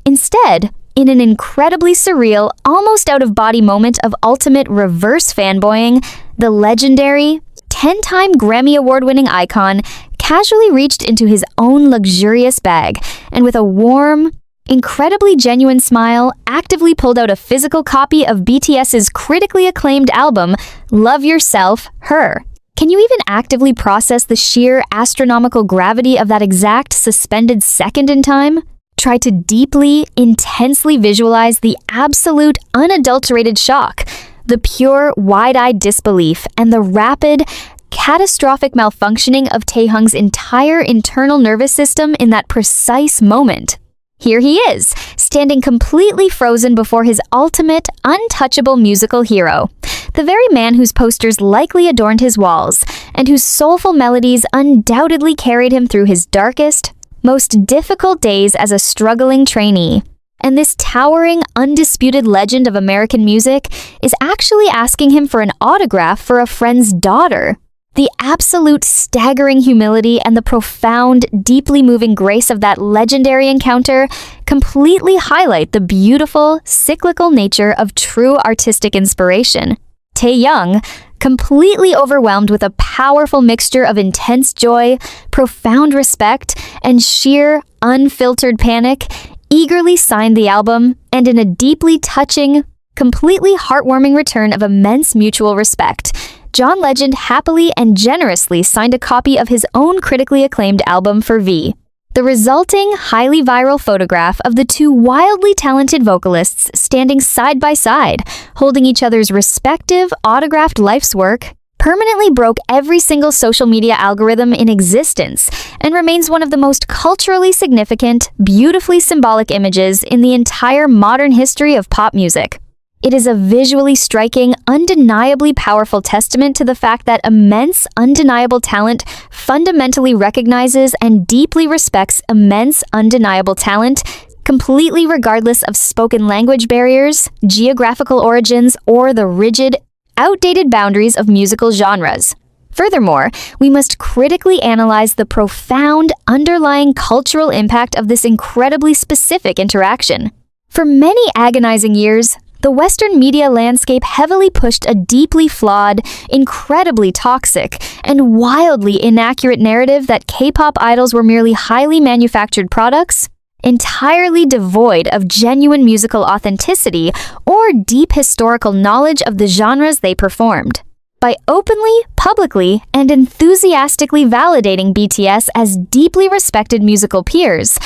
Instead, in an incredibly surreal, almost out-of-body moment of ultimate reverse fanboying, the legendary, 10-time Grammy Award-winning icon casually reached into his own luxurious bag and with a warm, incredibly genuine smile, actively pulled out a physical copy of BTS's critically acclaimed album, Love Yourself, Her. Can you even actively process the sheer astronomical gravity of that exact suspended second in time? Try to deeply, intensely visualize the absolute, unadulterated shock, the pure, wide-eyed disbelief, and the rapid, catastrophic malfunctioning of Taehyung's entire internal nervous system in that precise moment. Here he is, standing completely frozen before his ultimate, untouchable musical hero, the very man whose posters likely adorned his walls, and whose soulful melodies undoubtedly carried him through his darkest, most difficult days as a struggling trainee. And this towering, undisputed legend of American music is actually asking him for an autograph for a friend's daughter. The absolute staggering humility and the profound, deeply moving grace of that legendary encounter completely highlight the beautiful, cyclical nature of true artistic inspiration. Taehyung, completely overwhelmed with a powerful mixture of intense joy, profound respect, and sheer, unfiltered panic, eagerly signed the album, and in a deeply touching, completely heartwarming return of immense mutual respect, John Legend happily and generously signed a copy of his own critically acclaimed album for V. The resulting, highly viral photograph of the two wildly talented vocalists standing side by side, holding each other's respective, autographed life's work, permanently broke every single social media algorithm in existence and remains one of the most culturally significant, beautifully symbolic images in the entire modern history of pop music. It is a visually striking, undeniably powerful testament to the fact that immense, undeniable talent fundamentally recognizes and deeply respects immense, undeniable talent, completely regardless of spoken language barriers, geographical origins, or the rigid, outdated boundaries of musical genres. Furthermore, we must critically analyze the profound, underlying cultural impact of this incredibly specific interaction. For many agonizing years, the Western media landscape heavily pushed a deeply flawed, incredibly toxic, and wildly inaccurate narrative that K-pop idols were merely highly manufactured products, entirely devoid of genuine musical authenticity or deep historical knowledge of the genres they performed. By openly, publicly, and enthusiastically validating BTS as deeply respected musical peers,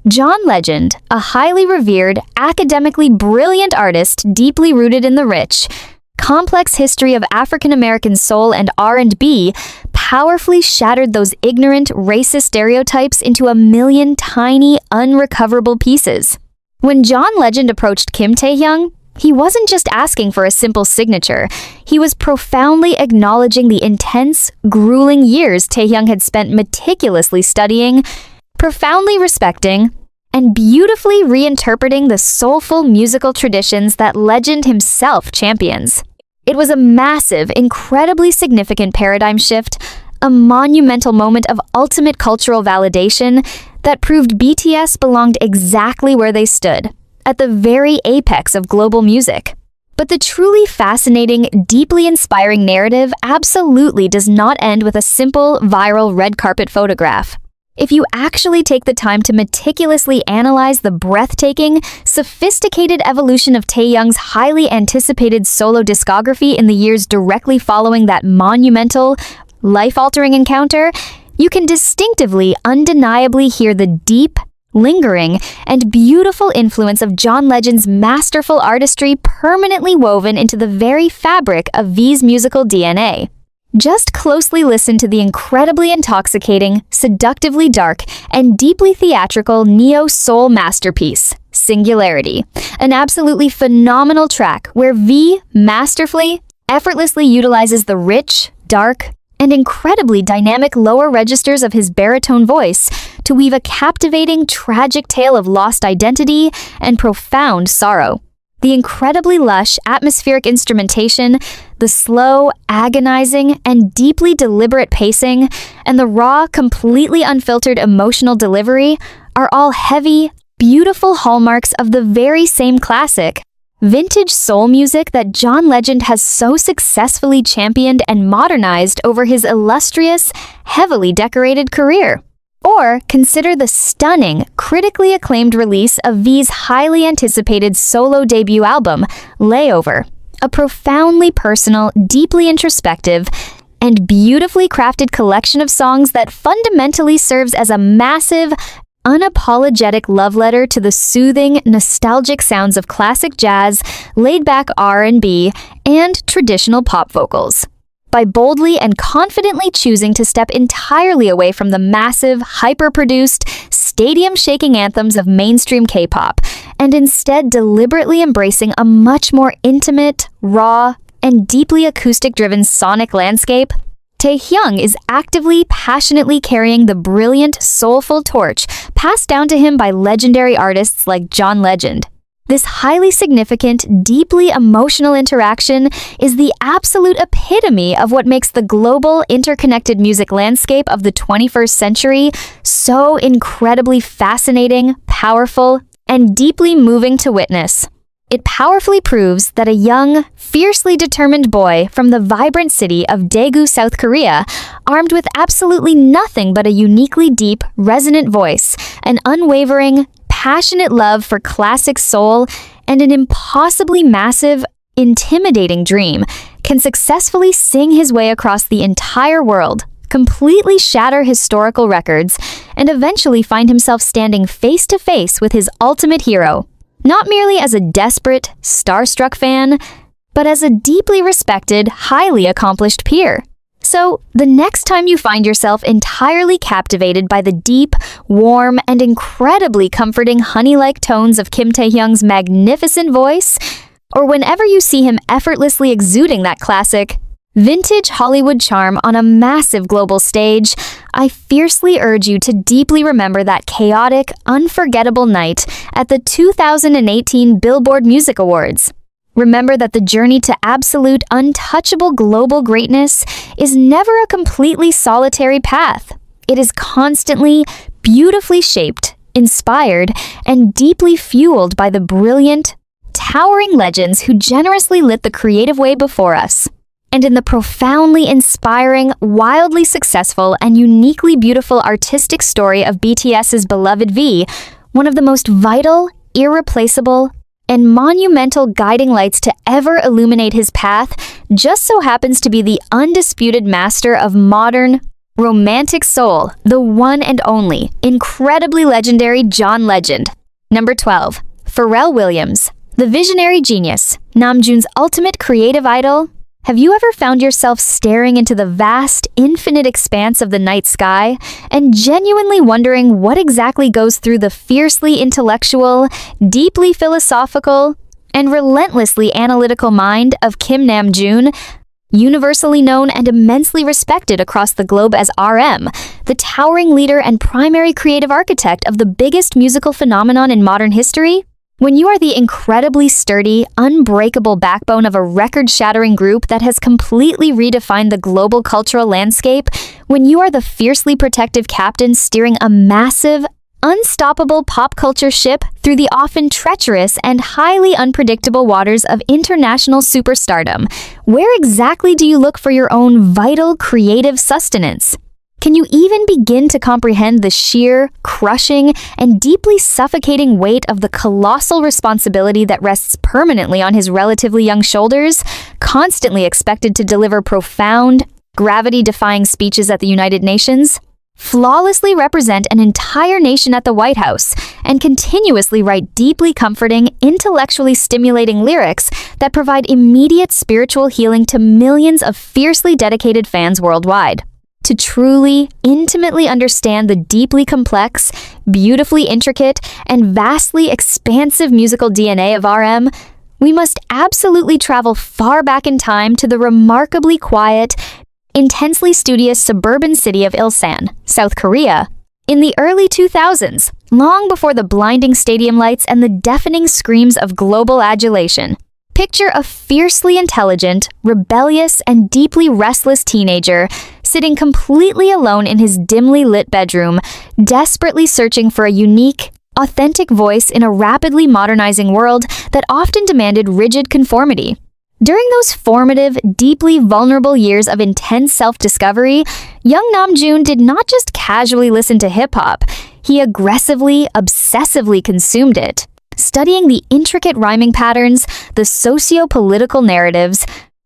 John Legend, a highly revered, academically brilliant artist deeply rooted in the rich, complex history of African American soul and R&B, powerfully shattered those ignorant, racist stereotypes into a million tiny, unrecoverable pieces. When John Legend approached Kim Taehyung, he wasn't just asking for a simple signature. He was profoundly acknowledging the intense, grueling years Taehyung had spent meticulously studying, profoundly respecting, and beautifully reinterpreting the soulful musical traditions that Legend himself champions. It was a massive, incredibly significant paradigm shift, a monumental moment of ultimate cultural validation that proved BTS belonged exactly where they stood, at the very apex of global music. But the truly fascinating, deeply inspiring narrative absolutely does not end with a simple, viral red carpet photograph. If you actually take the time to meticulously analyze the breathtaking, sophisticated evolution of Taehyung's highly anticipated solo discography in the years directly following that monumental, life-altering encounter, you can distinctively, undeniably hear the deep, lingering, and beautiful influence of John Legend's masterful artistry permanently woven into the very fabric of V's musical DNA. Just closely listen to the incredibly intoxicating, seductively dark, and deeply theatrical neo-soul masterpiece, Singularity, an absolutely phenomenal track where V masterfully, effortlessly utilizes the rich, dark, and incredibly dynamic lower registers of his baritone voice to weave a captivating, tragic tale of lost identity and profound sorrow. The incredibly lush, atmospheric instrumentation, the slow, agonizing, and deeply deliberate pacing, and the raw, completely unfiltered emotional delivery are all heavy, beautiful hallmarks of the very same classic, vintage soul music that John Legend has so successfully championed and modernized over his illustrious, heavily decorated career. Or consider the stunning, critically acclaimed release of V's highly anticipated solo debut album, Layover, a profoundly personal, deeply introspective, and beautifully crafted collection of songs that fundamentally serves as a massive, unapologetic love letter to the soothing, nostalgic sounds of classic jazz, laid-back R&B, and traditional pop vocals. By boldly and confidently choosing to step entirely away from the massive, hyper-produced, stadium-shaking anthems of mainstream K-pop, and instead deliberately embracing a much more intimate, raw, and deeply acoustic-driven sonic landscape, Taehyung is actively, passionately carrying the brilliant, soulful torch passed down to him by legendary artists like John Legend. This highly significant, deeply emotional interaction is the absolute epitome of what makes the global, interconnected music landscape of the 21st century so incredibly fascinating, powerful, and deeply moving to witness. It powerfully proves that a young, fiercely determined boy from the vibrant city of Daegu, South Korea, armed with absolutely nothing but a uniquely deep, resonant voice, an unwavering, passionate love for classic soul, and an impossibly massive, intimidating dream, can successfully sing his way across the entire world, completely shatter historical records, and eventually find himself standing face to face with his ultimate hero, not merely as a desperate, starstruck fan, but as a deeply respected, highly accomplished peer. So, the next time you find yourself entirely captivated by the deep, warm, and incredibly comforting honey-like tones of Kim Taehyung's magnificent voice, or whenever you see him effortlessly exuding that classic, vintage Hollywood charm on a massive global stage, I fiercely urge you to deeply remember that chaotic, unforgettable night at the 2018 Billboard Music Awards. Remember that the journey to absolute, untouchable global greatness is never a completely solitary path. It is constantly, beautifully shaped, inspired, and deeply fueled by the brilliant, towering legends who generously lit the creative way before us. And in the profoundly inspiring, wildly successful, and uniquely beautiful artistic story of BTS's beloved V, one of the most vital, irreplaceable, and monumental guiding lights to ever illuminate his path just so happens to be the undisputed master of modern, romantic soul, the one and only, incredibly legendary John Legend. Number 12. Pharrell Williams, the visionary genius, Namjoon's ultimate creative idol. Have you ever found yourself staring into the vast, infinite expanse of the night sky and genuinely wondering what exactly goes through the fiercely intellectual, deeply philosophical, and relentlessly analytical mind of Kim Namjoon, universally known and immensely respected across the globe as RM, the towering leader and primary creative architect of the biggest musical phenomenon in modern history? When you are the incredibly sturdy, unbreakable backbone of a record-shattering group that has completely redefined the global cultural landscape, when you are the fiercely protective captain steering a massive, unstoppable pop culture ship through the often treacherous and highly unpredictable waters of international superstardom. Where exactly do you look for your own vital creative sustenance? Can you even begin to comprehend the sheer, crushing, and deeply suffocating weight of the colossal responsibility that rests permanently on his relatively young shoulders, constantly expected to deliver profound, gravity-defying speeches at the United Nations, flawlessly represent an entire nation at the White House, and continuously write deeply comforting, intellectually stimulating lyrics that provide immediate spiritual healing to millions of fiercely dedicated fans worldwide? To truly, intimately understand the deeply complex, beautifully intricate, and vastly expansive musical DNA of RM, we must absolutely travel far back in time to the remarkably quiet, intensely studious suburban city of Ilsan, South Korea, in the early 2000s, long before the blinding stadium lights and the deafening screams of global adulation. Picture a fiercely intelligent, rebellious, and deeply restless teenager sitting completely alone in his dimly lit bedroom, desperately searching for a unique, authentic voice in a rapidly modernizing world that often demanded rigid conformity. During those formative, deeply vulnerable years of intense self-discovery, young Namjoon did not just casually listen to hip-hop, he aggressively, obsessively consumed it, studying the intricate rhyming patterns, the socio-political narratives,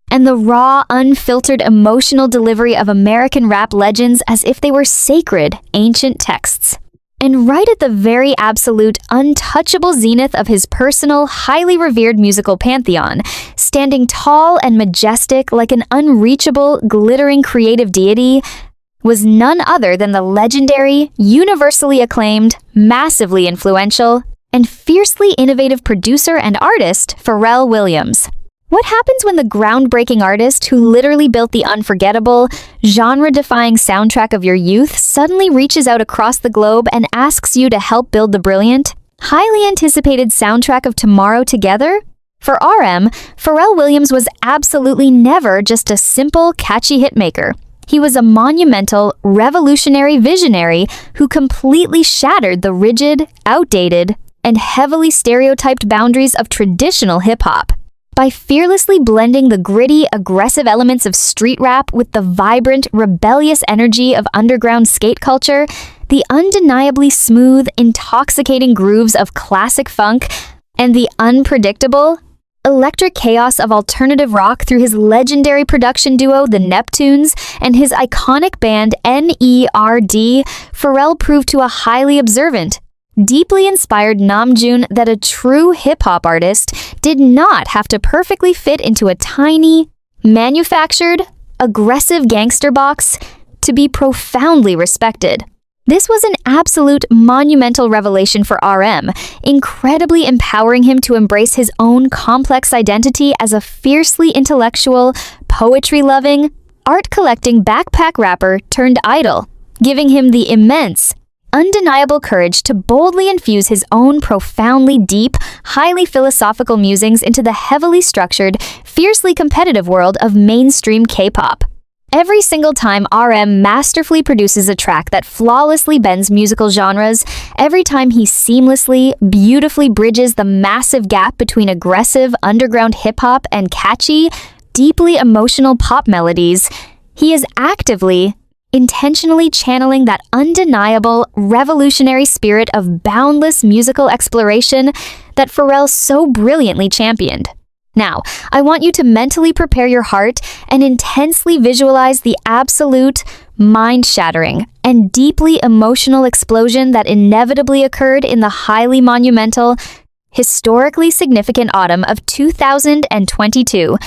and the raw, unfiltered emotional delivery of American rap legends as if they were sacred, ancient texts. And right at the very absolute, untouchable zenith of his personal, highly revered musical pantheon, standing tall and majestic like an unreachable, glittering creative deity, was none other than the legendary, universally acclaimed, massively influential, and fiercely innovative producer and artist Pharrell Williams. What happens when the groundbreaking artist who literally built the unforgettable, genre-defying soundtrack of your youth suddenly reaches out across the globe and asks you to help build the brilliant, highly anticipated soundtrack of tomorrow together? For RM, Pharrell Williams was absolutely never just a simple, catchy hitmaker. He was a monumental, revolutionary visionary who completely shattered the rigid, outdated, and heavily stereotyped boundaries of traditional hip-hop. By fearlessly blending the gritty, aggressive elements of street rap with the vibrant, rebellious energy of underground skate culture, the undeniably smooth, intoxicating grooves of classic funk, and the unpredictable, electric chaos of alternative rock through his legendary production duo, the Neptunes, and his iconic band N.E.R.D., Pharrell proved to a highly observant, deeply inspired Namjoon that a true hip-hop artist did not have to perfectly fit into a tiny, manufactured, aggressive gangster box to be profoundly respected. This was an absolute monumental revelation for RM, incredibly empowering him to embrace his own complex identity as a fiercely intellectual, poetry-loving, art-collecting backpack rapper turned idol, giving him the immense, undeniable courage to boldly infuse his own profoundly deep, highly philosophical musings into the heavily structured, fiercely competitive world of mainstream K-pop. Every single time RM masterfully produces a track that flawlessly bends musical genres, every time he seamlessly, beautifully bridges the massive gap between aggressive underground hip-hop and catchy, deeply emotional pop melodies, he is actively, intentionally channeling that undeniable, revolutionary spirit of boundless musical exploration that Pharrell so brilliantly championed. Now, I want you to mentally prepare your heart and intensely visualize the absolute, mind-shattering, and deeply emotional explosion that inevitably occurred in the highly monumental, historically significant autumn of 2022,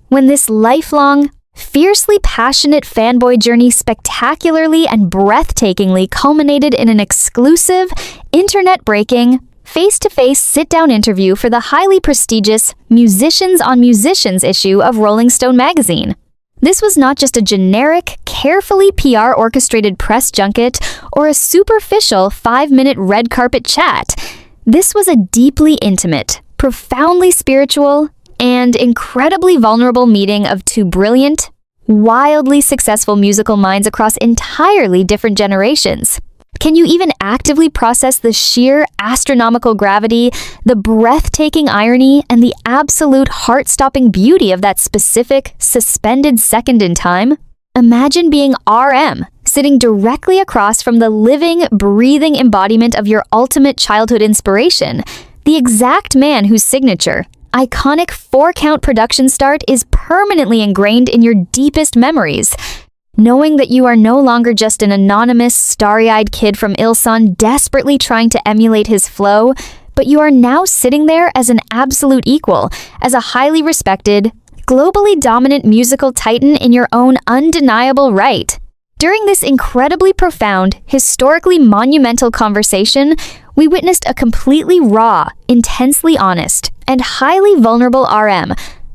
when this lifelong, fiercely passionate fanboy journey spectacularly and breathtakingly culminated in an exclusive, internet-breaking, face-to-face sit-down interview for the highly prestigious Musicians on Musicians issue of Rolling Stone magazine. This was not just a generic, carefully PR-orchestrated press junket or a superficial 5-minute red carpet chat. This was a deeply intimate, profoundly spiritual, and incredibly vulnerable meeting of two brilliant, wildly successful musical minds across entirely different generations. Can you even actively process the sheer astronomical gravity, the breathtaking irony, and the absolute heart-stopping beauty of that specific, suspended second in time? Imagine being RM, sitting directly across from the living, breathing embodiment of your ultimate childhood inspiration, the exact man whose signature, iconic 4-count production start is permanently ingrained in your deepest memories. Knowing that you are no longer just an anonymous, starry-eyed kid from Ilsan desperately trying to emulate his flow, but you are now sitting there as an absolute equal, as a highly respected, globally dominant musical titan in your own undeniable right. During this incredibly profound, historically monumental conversation, we witnessed a completely raw, intensely honest, and highly vulnerable RM,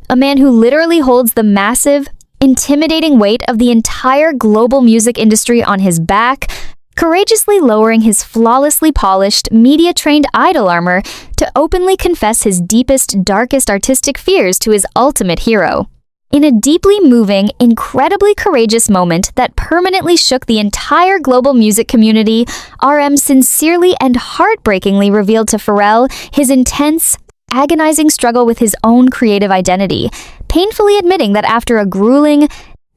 a man who literally holds the massive, intimidating weight of the entire global music industry on his back, courageously lowering his flawlessly polished, media-trained idol armor to openly confess his deepest, darkest artistic fears to his ultimate hero. In a deeply moving, incredibly courageous moment that permanently shook the entire global music community, RM sincerely and heartbreakingly revealed to Pharrell his intense, agonizing struggle with his own creative identity, painfully admitting that after a grueling,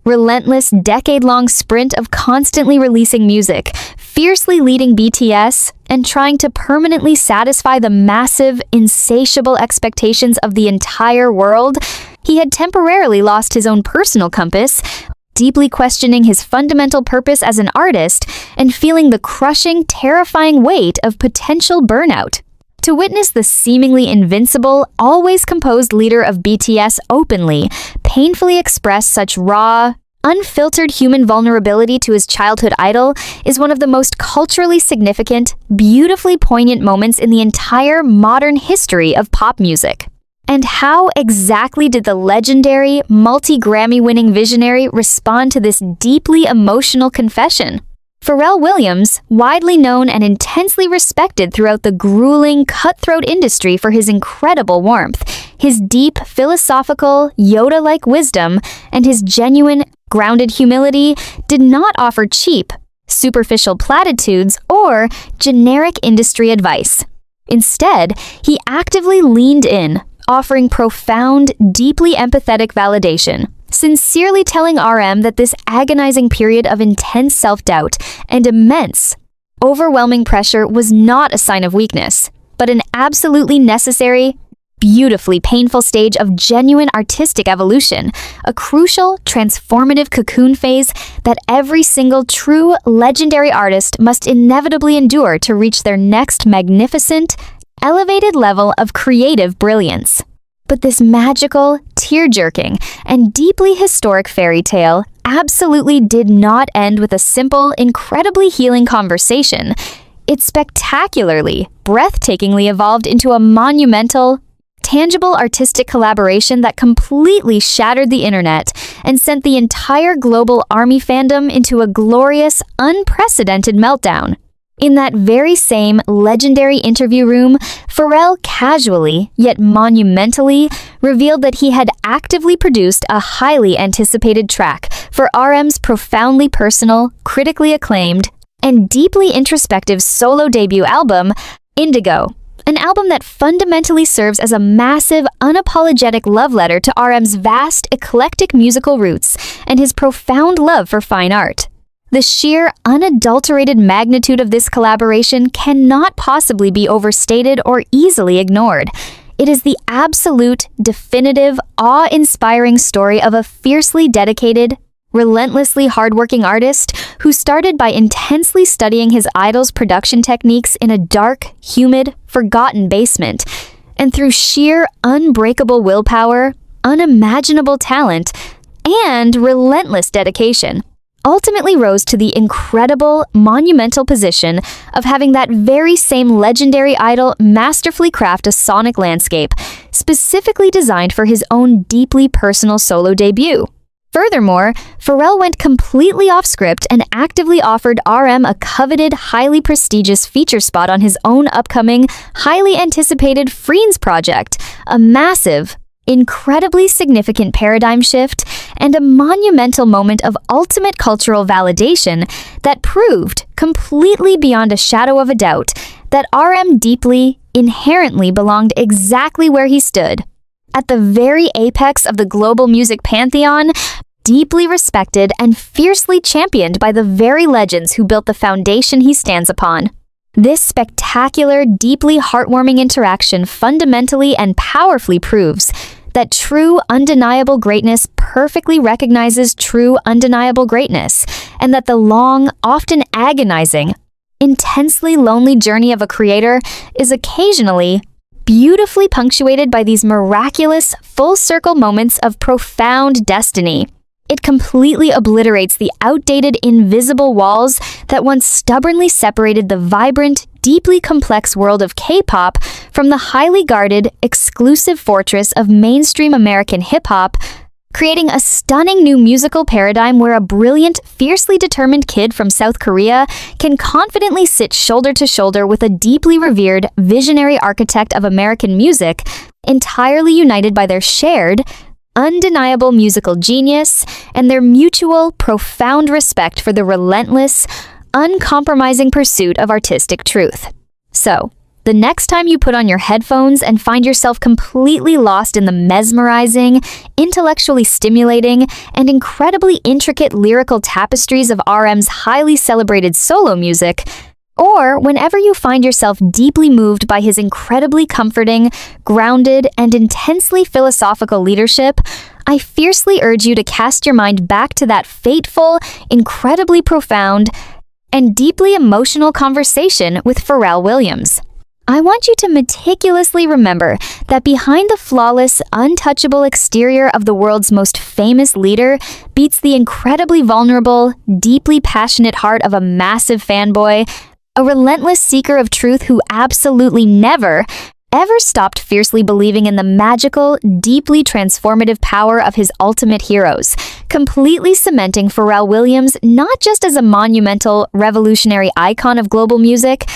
relentless, decade-long sprint of constantly releasing music, fiercely leading BTS, and trying to permanently satisfy the massive, insatiable expectations of the entire world, he had temporarily lost his own personal compass, deeply questioning his fundamental purpose as an artist and feeling the crushing, terrifying weight of potential burnout. To witness the seemingly invincible, always composed leader of BTS openly, painfully express such raw, unfiltered human vulnerability to his childhood idol is one of the most culturally significant, beautifully poignant moments in the entire modern history of pop music. And how exactly did the legendary, multi-Grammy-winning visionary respond to this deeply emotional confession? Pharrell Williams, widely known and intensely respected throughout the grueling, cutthroat industry for his incredible warmth, his deep, philosophical, Yoda-like wisdom, and his genuine, grounded humility, did not offer cheap, superficial platitudes or generic industry advice. Instead, he actively leaned in, offering profound, deeply empathetic validation, sincerely telling RM that this agonizing period of intense self-doubt and immense, overwhelming pressure was not a sign of weakness, but an absolutely necessary, beautifully painful stage of genuine artistic evolution, a crucial, transformative cocoon phase that every single true, legendary artist must inevitably endure to reach their next magnificent, elevated level of creative brilliance. But this magical, tear-jerking, and deeply historic fairy tale absolutely did not end with a simple, incredibly healing conversation. It spectacularly, breathtakingly evolved into a monumental, tangible artistic collaboration that completely shattered the internet and sent the entire global ARMY fandom into a glorious, unprecedented meltdown. In that very same legendary interview room, Pharrell casually, yet monumentally, revealed that he had actively produced a highly anticipated track for RM's profoundly personal, critically acclaimed, and deeply introspective solo debut album, Indigo, an album that fundamentally serves as a massive, unapologetic love letter to RM's vast, eclectic musical roots and his profound love for fine art. The sheer, unadulterated magnitude of this collaboration cannot possibly be overstated or easily ignored. It is the absolute, definitive, awe-inspiring story of a fiercely dedicated, relentlessly hardworking artist who started by intensely studying his idol's production techniques in a dark, humid, forgotten basement, and through sheer, unbreakable willpower, unimaginable talent, and relentless dedication, ultimately rose to the incredible, monumental position of having that very same legendary idol masterfully craft a sonic landscape, specifically designed for his own deeply personal solo debut. Furthermore, Pharrell went completely off-script and actively offered RM a coveted, highly prestigious feature spot on his own upcoming, highly anticipated Friends project, a massive, incredibly significant paradigm shift, and a monumental moment of ultimate cultural validation that proved, completely beyond a shadow of a doubt, that RM deeply, inherently belonged exactly where he stood, at the very apex of the global music pantheon, deeply respected and fiercely championed by the very legends who built the foundation he stands upon. This spectacular, deeply heartwarming interaction fundamentally and powerfully proves that true, undeniable greatness perfectly recognizes true, undeniable greatness, and that the long, often agonizing, intensely lonely journey of a creator is occasionally beautifully punctuated by these miraculous, full-circle moments of profound destiny. It completely obliterates the outdated, invisible walls that once stubbornly separated the vibrant, deeply complex world of K-pop from the highly guarded, exclusive fortress of mainstream American hip-hop, creating a stunning new musical paradigm where a brilliant, fiercely determined kid from South Korea can confidently sit shoulder to shoulder with a deeply revered, visionary architect of American music, entirely united by their shared, undeniable musical genius and their mutual, profound respect for the relentless, uncompromising pursuit of artistic truth. So, the next time you put on your headphones and find yourself completely lost in the mesmerizing, intellectually stimulating, and incredibly intricate lyrical tapestries of RM's highly celebrated solo music, or whenever you find yourself deeply moved by his incredibly comforting, grounded, and intensely philosophical leadership, I fiercely urge you to cast your mind back to that fateful, incredibly profound, and deeply emotional conversation with Pharrell Williams. I want you to meticulously remember that behind the flawless, untouchable exterior of the world's most famous leader beats the incredibly vulnerable, deeply passionate heart of a massive fanboy, a relentless seeker of truth who absolutely never, ever stopped fiercely believing in the magical, deeply transformative power of his ultimate heroes, completely cementing Pharrell Williams not just as a monumental, revolutionary icon of global music,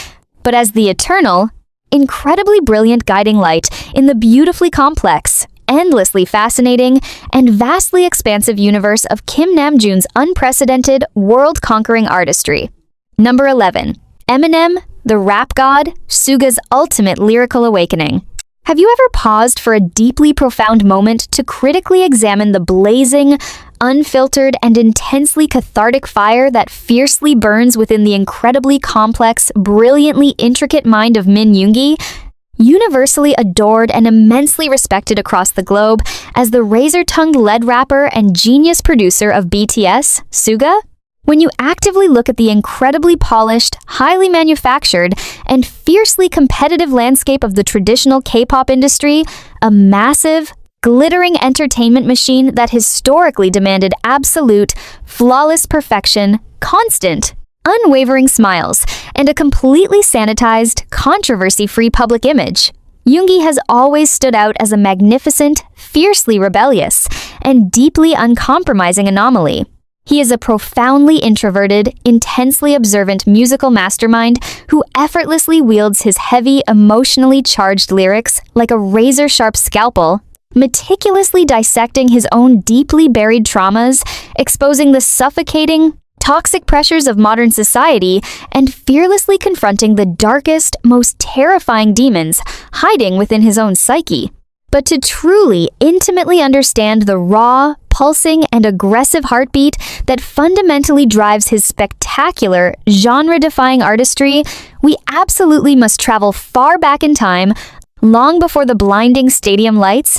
but as the eternal, incredibly brilliant guiding light in the beautifully complex, endlessly fascinating, and vastly expansive universe of Kim Namjoon's unprecedented, world-conquering artistry. Number 11. Eminem, the rap god, Suga's ultimate lyrical awakening. Have you ever paused for a deeply profound moment to critically examine the blazing, unfiltered, and intensely cathartic fire that fiercely burns within the incredibly complex, brilliantly intricate mind of Min Yoongi? Universally adored and immensely respected across the globe as the razor-tongued lead rapper and genius producer of BTS, Suga? When you actively look at the incredibly polished, highly manufactured, and fiercely competitive landscape of the traditional K-pop industry, a massive, glittering entertainment machine that historically demanded absolute, flawless perfection, constant, unwavering smiles, and a completely sanitized, controversy-free public image, Yoongi has always stood out as a magnificent, fiercely rebellious, and deeply uncompromising anomaly. He is a profoundly introverted, intensely observant musical mastermind who effortlessly wields his heavy, emotionally charged lyrics like a razor-sharp scalpel, meticulously dissecting his own deeply buried traumas, exposing the suffocating, toxic pressures of modern society, and fearlessly confronting the darkest, most terrifying demons hiding within his own psyche. But to truly, intimately understand the raw, pulsing, and aggressive heartbeat that fundamentally drives his spectacular, genre-defying artistry, we absolutely must travel far back in time, long before the blinding stadium lights,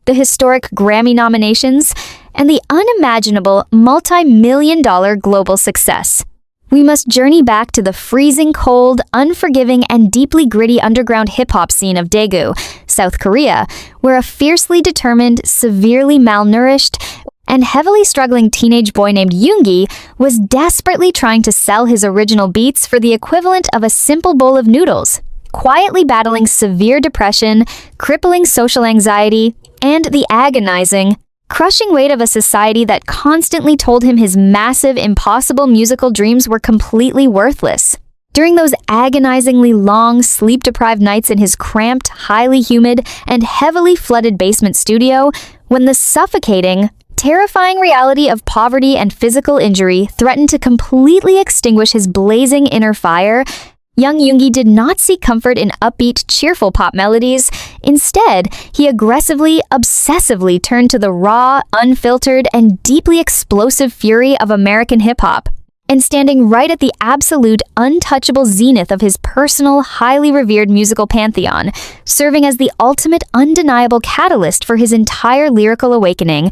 the historic Grammy nominations, and the unimaginable multi-million-dollar global success. We must journey back to the freezing cold, unforgiving, and deeply gritty underground hip-hop scene of Daegu, South Korea, where a fiercely determined, severely malnourished, and heavily struggling teenage boy named Yoongi was desperately trying to sell his original beats for the equivalent of a simple bowl of noodles, quietly battling severe depression, crippling social anxiety, and the agonizing, crushing weight of a society that constantly told him his massive, impossible musical dreams were completely worthless. During those agonizingly long, sleep-deprived nights in his cramped, highly humid, and heavily flooded basement studio, when the suffocating, terrifying reality of poverty and physical injury threatened to completely extinguish his blazing inner fire, young Yoongi did not seek comfort in upbeat, cheerful pop melodies. Instead, he aggressively, obsessively turned to the raw, unfiltered, and deeply explosive fury of American hip-hop. And standing right at the absolute, untouchable zenith of his personal, highly revered musical pantheon, serving as the ultimate undeniable catalyst for his entire lyrical awakening,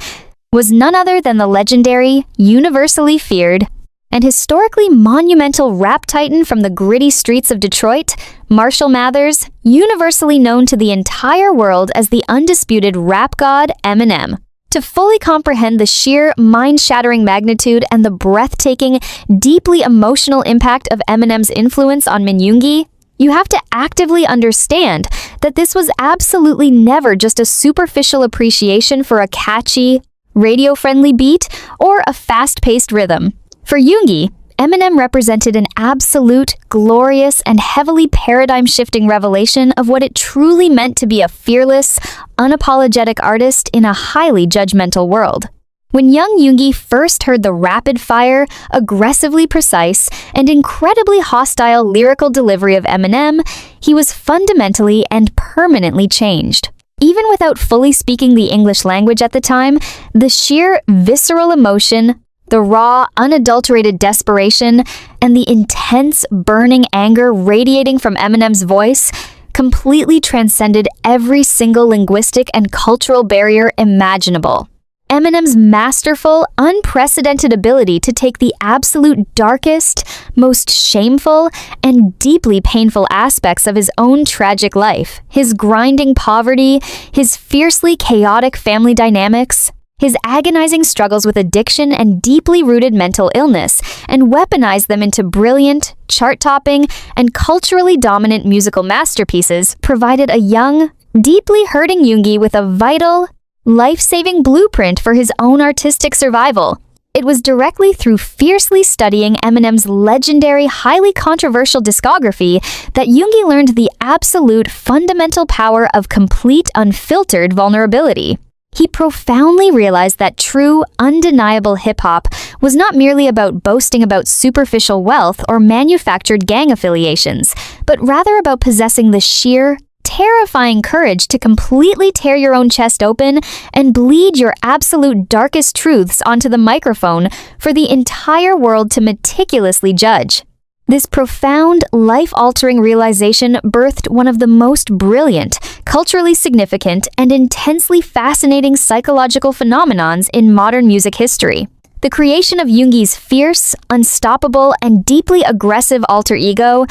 was none other than the legendary, universally feared, and historically monumental rap titan from the gritty streets of Detroit, Marshall Mathers, universally known to the entire world as the undisputed rap god Eminem. To fully comprehend the sheer, mind-shattering magnitude and the breathtaking, deeply emotional impact of Eminem's influence on Min Yoongi, you have to actively understand that this was absolutely never just a superficial appreciation for a catchy, radio-friendly beat or a fast-paced rhythm. For Yoongi, Eminem represented an absolute, glorious, and heavily paradigm-shifting revelation of what it truly meant to be a fearless, unapologetic artist in a highly judgmental world. When young Yoongi first heard the rapid-fire, aggressively precise, and incredibly hostile lyrical delivery of Eminem, he was fundamentally and permanently changed. Even without fully speaking the English language at the time, the sheer visceral emotion, the raw, unadulterated desperation, and the intense, burning anger radiating from Eminem's voice completely transcended every single linguistic and cultural barrier imaginable. Eminem's masterful, unprecedented ability to take the absolute darkest, most shameful, and deeply painful aspects of his own tragic life, his grinding poverty, his fiercely chaotic family dynamics, his agonizing struggles with addiction and deeply rooted mental illness, and weaponize them into brilliant, chart-topping, and culturally dominant musical masterpieces, provided a young, deeply hurting Yoongi with a vital, life-saving blueprint for his own artistic survival. It was directly through fiercely studying Eminem's legendary, highly controversial discography that Yoongi learned the absolute fundamental power of complete, unfiltered vulnerability. He profoundly realized that true, undeniable hip-hop was not merely about boasting about superficial wealth or manufactured gang affiliations, but rather about possessing the sheer, terrifying courage to completely tear your own chest open and bleed your absolute darkest truths onto the microphone for the entire world to meticulously judge. This profound, life-altering realization birthed one of the most brilliant, culturally significant, and intensely fascinating psychological phenomenons in modern music history: the creation of Yoongi's fierce, unstoppable, and deeply aggressive alter ego,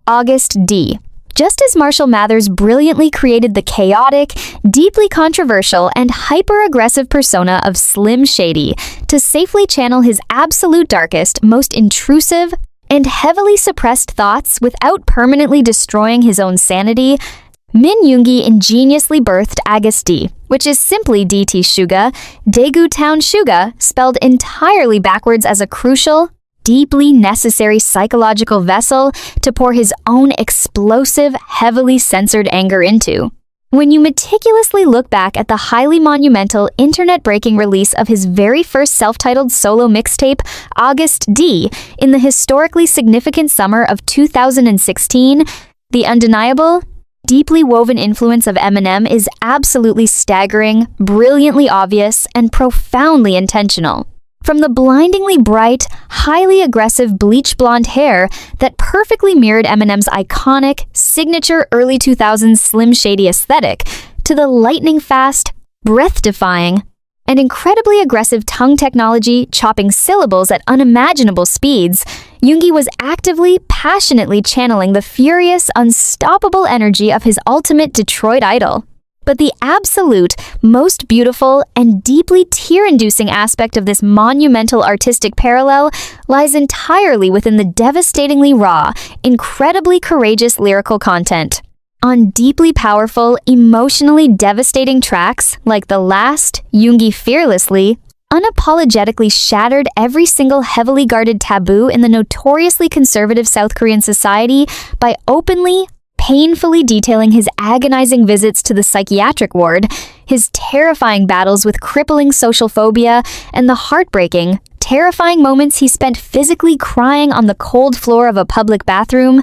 August D. Just as Marshall Mathers brilliantly created the chaotic, deeply controversial, and hyper-aggressive persona of Slim Shady to safely channel his absolute darkest, most intrusive, and heavily suppressed thoughts without permanently destroying his own sanity, Min Yoongi ingeniously birthed August D, which is simply DT Suga, Daegu Town Suga, spelled entirely backwards as a crucial, deeply necessary psychological vessel to pour his own explosive, heavily censored anger into. When you meticulously look back at the highly monumental, internet-breaking release of his very first self-titled solo mixtape, August D, in the historically significant summer of 2016, the undeniable, deeply woven influence of Eminem is absolutely staggering, brilliantly obvious, and profoundly intentional. From the blindingly bright, highly aggressive bleach blonde hair that perfectly mirrored Eminem's iconic, signature early 2000s Slim Shady aesthetic, to the lightning-fast, breath-defying, and incredibly aggressive tongue technology chopping syllables at unimaginable speeds, Yoongi was actively, passionately channeling the furious, unstoppable energy of his ultimate Detroit idol. But the absolute, most beautiful, and deeply tear-inducing aspect of this monumental artistic parallel lies entirely within the devastatingly raw, incredibly courageous lyrical content. On deeply powerful, emotionally devastating tracks like The Last, Yoongi Fearlessly, unapologetically shattered every single heavily guarded taboo in the notoriously conservative South Korean society by openly, painfully detailing his agonizing visits to the psychiatric ward, his terrifying battles with crippling social phobia, and the heartbreaking, terrifying moments he spent physically crying on the cold floor of a public bathroom,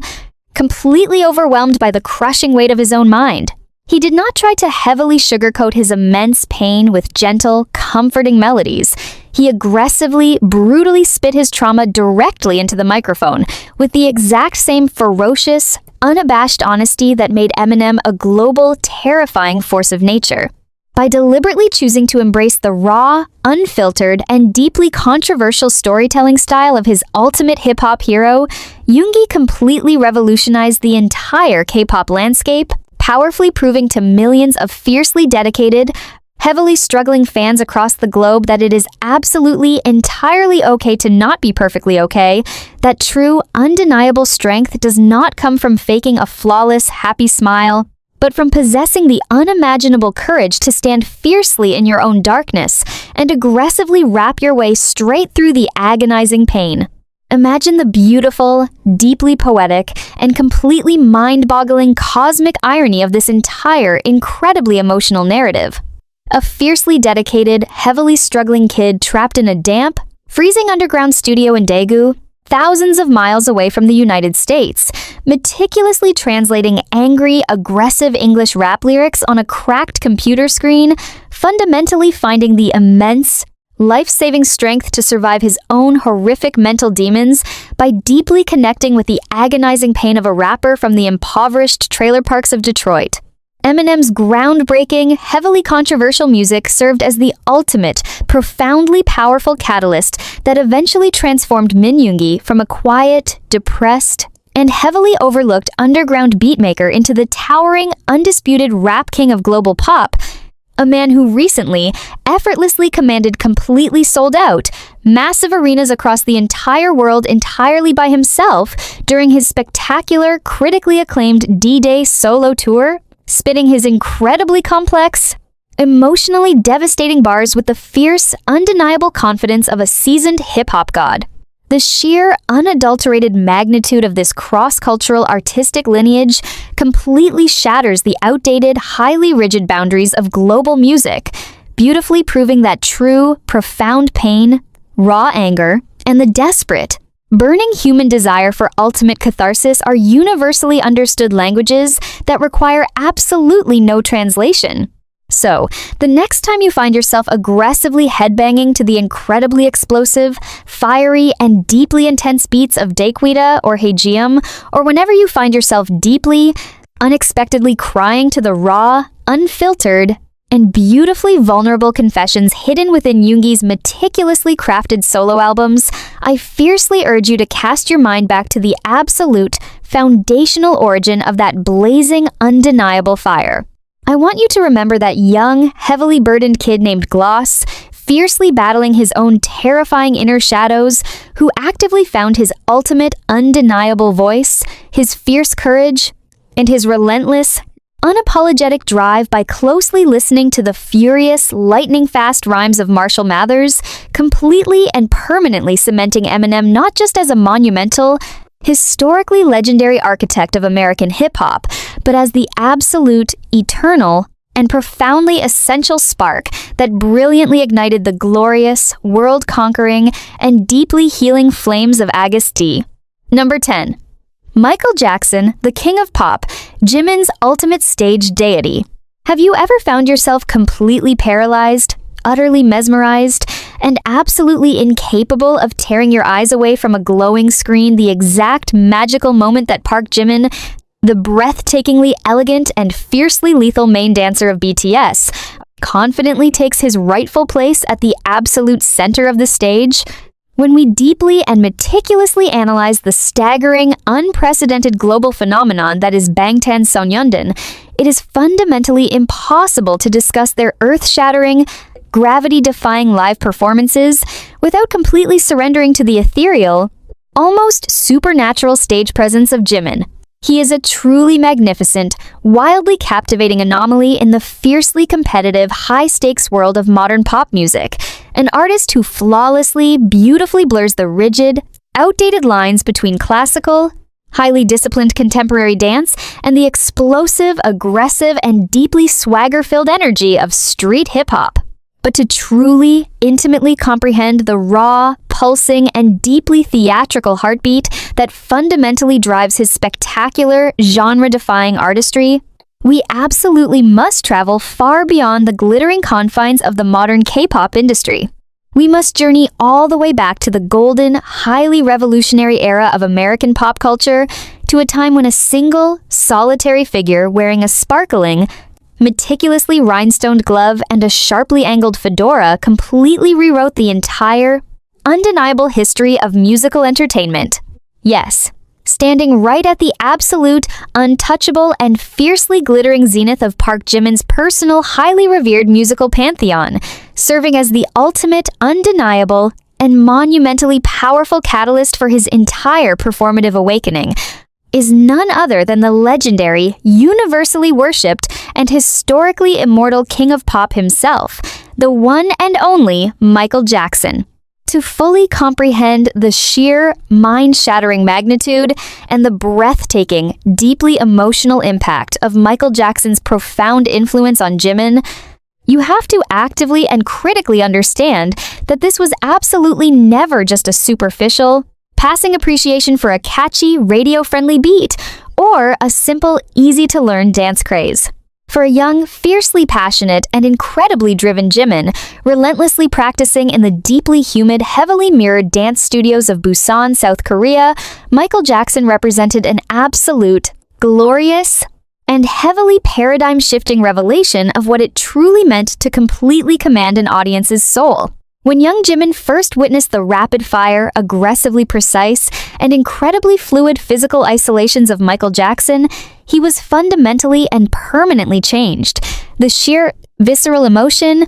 completely overwhelmed by the crushing weight of his own mind. He did not try to heavily sugarcoat his immense pain with gentle, comforting melodies. He aggressively, brutally spit his trauma directly into the microphone, with the exact same ferocious, unabashed honesty that made Eminem a global, terrifying force of nature. By deliberately choosing to embrace the raw, unfiltered, and deeply controversial storytelling style of his ultimate hip-hop hero, Yoongi completely revolutionized the entire K-pop landscape, powerfully proving to millions of fiercely dedicated, heavily struggling fans across the globe that it is absolutely, entirely okay to not be perfectly okay, that true, undeniable strength does not come from faking a flawless, happy smile, but from possessing the unimaginable courage to stand fiercely in your own darkness and aggressively wrap your way straight through the agonizing pain. Imagine the beautiful, deeply poetic, and completely mind-boggling cosmic irony of this entire, incredibly emotional narrative. A fiercely dedicated, heavily struggling kid trapped in a damp, freezing underground studio in Daegu, thousands of miles away from the United States, meticulously translating angry, aggressive English rap lyrics on a cracked computer screen, fundamentally finding the immense, life-saving strength to survive his own horrific mental demons by deeply connecting with the agonizing pain of a rapper from the impoverished trailer parks of Detroit. Eminem's groundbreaking, heavily controversial music served as the ultimate, profoundly powerful catalyst that eventually transformed Min Yoongi from a quiet, depressed, and heavily overlooked underground beatmaker into the towering, undisputed rap king of global pop, a man who recently, effortlessly commanded completely sold-out, massive arenas across the entire world entirely by himself during his spectacular, critically acclaimed D-Day solo tour, spitting his incredibly complex, emotionally devastating bars with the fierce, undeniable confidence of a seasoned hip-hop god. The sheer, unadulterated magnitude of this cross-cultural artistic lineage completely shatters the outdated, highly rigid boundaries of global music, beautifully proving that true, profound pain, raw anger, and the desperate, burning human desire for ultimate catharsis are universally understood languages that require absolutely no translation. So, the next time you find yourself aggressively headbanging to the incredibly explosive, fiery, and deeply intense beats of Daekwita or Haejeum, or whenever you find yourself deeply, unexpectedly crying to the raw, unfiltered, and beautifully vulnerable confessions hidden within Yoongi's meticulously crafted solo albums, I fiercely urge you to cast your mind back to the absolute, foundational origin of that blazing, undeniable fire. I want you to remember that young, heavily burdened kid named Gloss, fiercely battling his own terrifying inner shadows, who actively found his ultimate, undeniable voice, his fierce courage, and his relentless, unapologetic drive by closely listening to the furious, lightning-fast rhymes of Marshall Mathers, completely and permanently cementing Eminem not just as a monumental, historically legendary architect of American hip-hop, but as the absolute, eternal, and profoundly essential spark that brilliantly ignited the glorious, world-conquering, and deeply healing flames of Agust D. Number 10. Michael Jackson, the king of pop, Jimin's ultimate stage deity. Have you ever found yourself completely paralyzed, utterly mesmerized, and absolutely incapable of tearing your eyes away from a glowing screen the exact magical moment that Park Jimin, the breathtakingly elegant and fiercely lethal main dancer of BTS, confidently takes his rightful place at the absolute center of the stage? When we deeply and meticulously analyze the staggering, unprecedented global phenomenon that is Bangtan Sonyeondan, it is fundamentally impossible to discuss their earth-shattering, gravity-defying live performances without completely surrendering to the ethereal, almost supernatural stage presence of Jimin. He is a truly magnificent, wildly captivating anomaly in the fiercely competitive, high-stakes world of modern pop music, an artist who flawlessly, beautifully blurs the rigid, outdated lines between classical, highly disciplined contemporary dance and the explosive, aggressive, and deeply swagger-filled energy of street hip-hop. But to truly, intimately comprehend the raw, pulsing, and deeply theatrical heartbeat that fundamentally drives his spectacular, genre-defying artistry, we absolutely must travel far beyond the glittering confines of the modern K-pop industry. We must journey all the way back to the golden, highly revolutionary era of American pop culture, to a time when a single, solitary figure wearing a sparkling, meticulously rhinestoned glove and a sharply angled fedora completely rewrote the entire, undeniable history of musical entertainment. Yes, standing right at the absolute, untouchable, and fiercely glittering zenith of Park Jimin's personal, highly revered musical pantheon, serving as the ultimate, undeniable, and monumentally powerful catalyst for his entire performative awakening, is none other than the legendary, universally worshipped, and historically immortal king of pop himself, the one and only Michael Jackson. To fully comprehend the sheer, mind-shattering magnitude and the breathtaking, deeply emotional impact of Michael Jackson's profound influence on Jimin, you have to actively and critically understand that this was absolutely never just a superficial, passing appreciation for a catchy, radio-friendly beat, or a simple, easy-to-learn dance craze. For a young, fiercely passionate, and incredibly driven Jimin, relentlessly practicing in the deeply humid, heavily mirrored dance studios of Busan, South Korea, Michael Jackson represented an absolute, glorious, and heavily paradigm-shifting revelation of what it truly meant to completely command an audience's soul. When young Jimin first witnessed the rapid-fire, aggressively precise, and incredibly fluid physical isolations of Michael Jackson, he was fundamentally and permanently changed. The sheer, visceral emotion,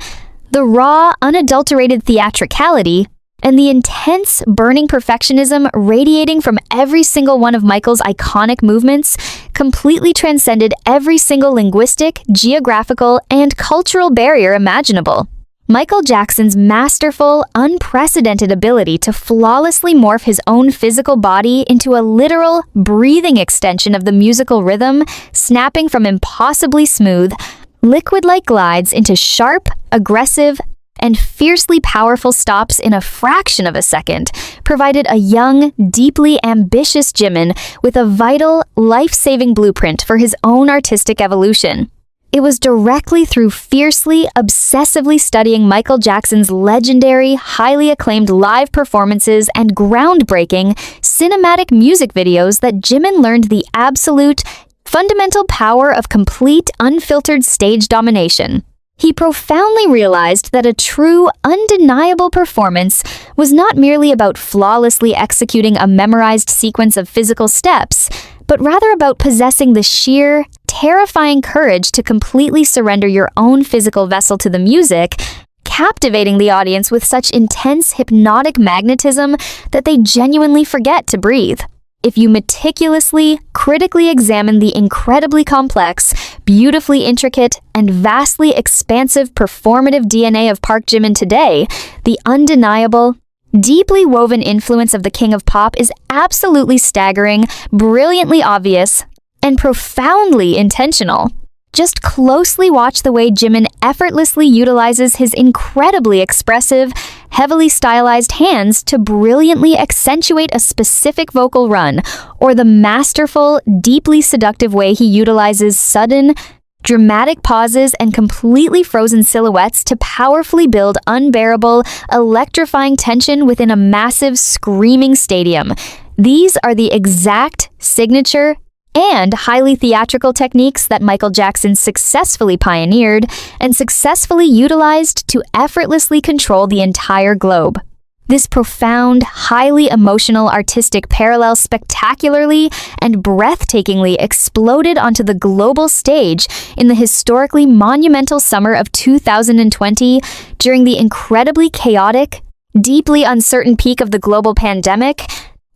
the raw, unadulterated theatricality, and the intense, burning perfectionism radiating from every single one of Michael's iconic movements completely transcended every single linguistic, geographical, and cultural barrier imaginable. Michael Jackson's masterful, unprecedented ability to flawlessly morph his own physical body into a literal, breathing extension of the musical rhythm, snapping from impossibly smooth, liquid-like glides into sharp, aggressive, and fiercely powerful stops in a fraction of a second, provided a young, deeply ambitious Jimin with a vital, life-saving blueprint for his own artistic evolution. It was directly through fiercely, obsessively studying Michael Jackson's legendary, highly acclaimed live performances and groundbreaking, cinematic music videos that Jimin learned the absolute, fundamental power of complete, unfiltered stage domination. He profoundly realized that a true, undeniable performance was not merely about flawlessly executing a memorized sequence of physical steps, but rather about possessing the sheer, terrifying courage to completely surrender your own physical vessel to the music, captivating the audience with such intense hypnotic magnetism that they genuinely forget to breathe. If you meticulously, critically examine the incredibly complex, beautifully intricate, and vastly expansive performative DNA of Park Jimin today, the undeniable, deeply woven influence of the King of Pop is absolutely staggering, brilliantly obvious, and profoundly intentional. Just closely watch the way Jimin effortlessly utilizes his incredibly expressive, heavily stylized hands to brilliantly accentuate a specific vocal run, or the masterful, deeply seductive way he utilizes sudden, dramatic pauses and completely frozen silhouettes to powerfully build unbearable, electrifying tension within a massive, screaming stadium. These are the exact signature and highly theatrical techniques that Michael Jackson successfully pioneered and successfully utilized to effortlessly control the entire globe. This profound, highly emotional artistic parallel spectacularly and breathtakingly exploded onto the global stage in the historically monumental summer of 2020 during the incredibly chaotic, deeply uncertain peak of the global pandemic,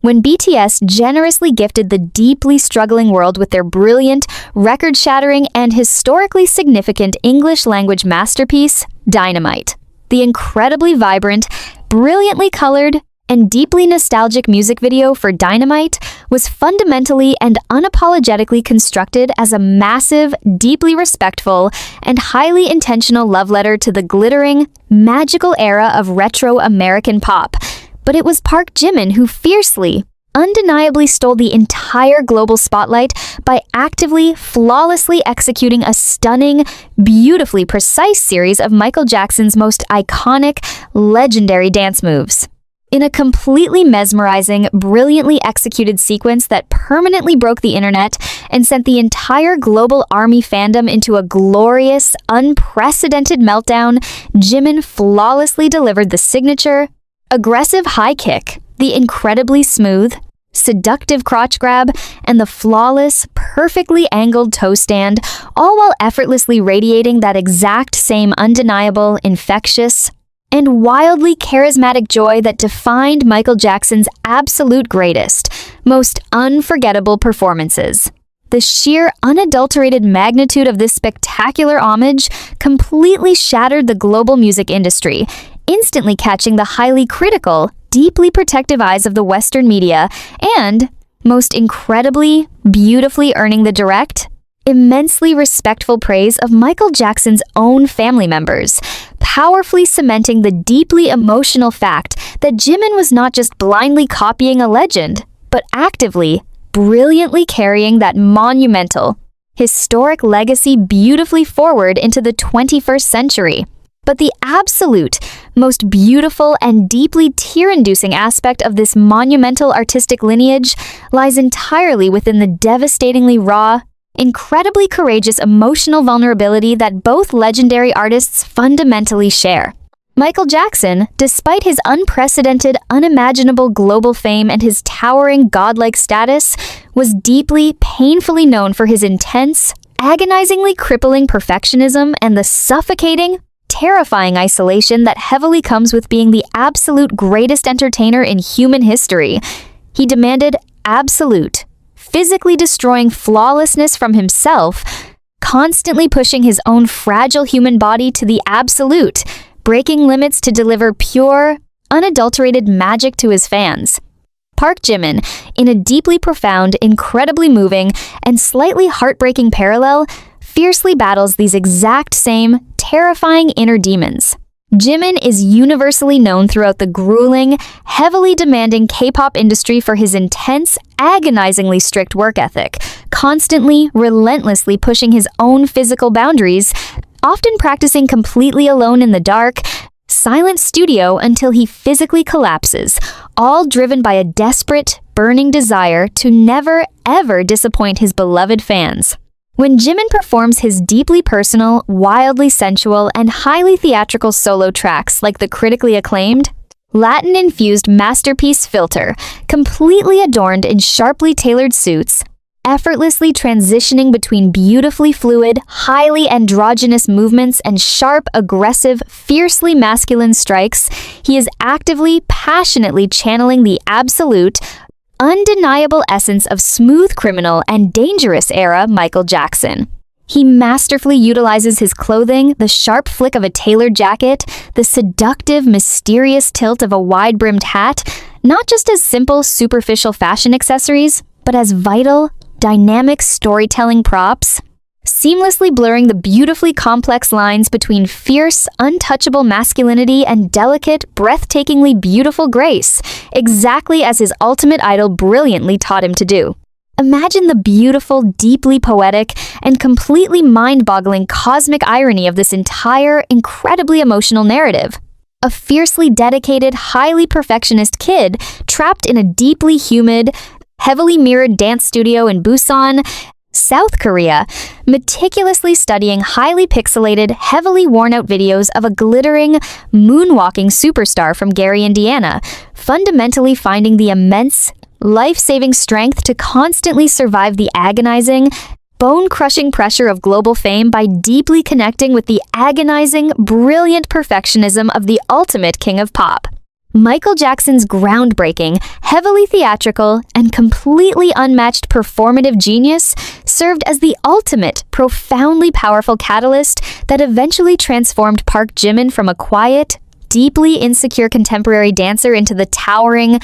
when BTS generously gifted the deeply struggling world with their brilliant, record-shattering, and historically significant English-language masterpiece, Dynamite. The incredibly vibrant, brilliantly colored, and deeply nostalgic music video for Dynamite was fundamentally and unapologetically constructed as a massive, deeply respectful, and highly intentional love letter to the glittering, magical era of retro American pop. But it was Park Jimin who fiercely, undeniably stole the entire global spotlight by actively, flawlessly executing a stunning, beautifully precise series of Michael Jackson's most iconic, legendary dance moves. In a completely mesmerizing, brilliantly executed sequence that permanently broke the internet and sent the entire global ARMY fandom into a glorious, unprecedented meltdown, Jimin flawlessly delivered the signature, aggressive high kick, the incredibly smooth, seductive crotch grab, and the flawless, perfectly angled toe stand, all while effortlessly radiating that exact same undeniable, infectious, and wildly charismatic joy that defined Michael Jackson's absolute greatest, most unforgettable performances. The sheer, unadulterated magnitude of this spectacular homage completely shattered the global music industry, instantly catching the highly critical, deeply protective eyes of the Western media, and, most incredibly, beautifully earning the direct, immensely respectful praise of Michael Jackson's own family members, powerfully cementing the deeply emotional fact that Jimin was not just blindly copying a legend, but actively, brilliantly carrying that monumental, historic legacy beautifully forward into the 21st century. But the absolute, most beautiful and deeply tear-inducing aspect of this monumental artistic lineage lies entirely within the devastatingly raw, incredibly courageous emotional vulnerability that both legendary artists fundamentally share. Michael Jackson, despite his unprecedented, unimaginable global fame and his towering godlike status, was deeply, painfully known for his intense, agonizingly crippling perfectionism and the suffocating, terrifying isolation that heavily comes with being the absolute greatest entertainer in human history. He demanded absolute, physically destroying flawlessness from himself, constantly pushing his own fragile human body to the absolute, breaking limits to deliver pure, unadulterated magic to his fans. Park Jimin, in a deeply profound, incredibly moving, and slightly heartbreaking parallel, fiercely battles these exact same, terrifying inner demons. Jimin is universally known throughout the grueling, heavily demanding K-pop industry for his intense, agonizingly strict work ethic, constantly, relentlessly pushing his own physical boundaries, often practicing completely alone in the dark, silent studio until he physically collapses, all driven by a desperate, burning desire to never, ever disappoint his beloved fans. When Jimin performs his deeply personal, wildly sensual, and highly theatrical solo tracks like the critically acclaimed, Latin-infused masterpiece Filter, completely adorned in sharply tailored suits, effortlessly transitioning between beautifully fluid, highly androgynous movements and sharp, aggressive, fiercely masculine strikes, he is actively, passionately channeling the absolute, undeniable essence of smooth criminal and dangerous era Michael Jackson. He masterfully utilizes his clothing, the sharp flick of a tailored jacket, the seductive, mysterious tilt of a wide-brimmed hat, not just as simple, superficial fashion accessories, but as vital, dynamic storytelling props, seamlessly blurring the beautifully complex lines between fierce, untouchable masculinity and delicate, breathtakingly beautiful grace, exactly as his ultimate idol brilliantly taught him to do. Imagine the beautiful, deeply poetic, and completely mind-boggling cosmic irony of this entire, incredibly emotional narrative. A fiercely dedicated, highly perfectionist kid trapped in a deeply humid, heavily mirrored dance studio in Busan, South Korea, meticulously studying highly pixelated, heavily worn-out videos of a glittering, moonwalking superstar from Gary, Indiana, fundamentally finding the immense, life-saving strength to constantly survive the agonizing, bone-crushing pressure of global fame by deeply connecting with the agonizing, brilliant perfectionism of the ultimate king of pop. Michael Jackson's groundbreaking, heavily theatrical, and completely unmatched performative genius served as the ultimate, profoundly powerful catalyst that eventually transformed Park Jimin from a quiet, deeply insecure contemporary dancer into the towering,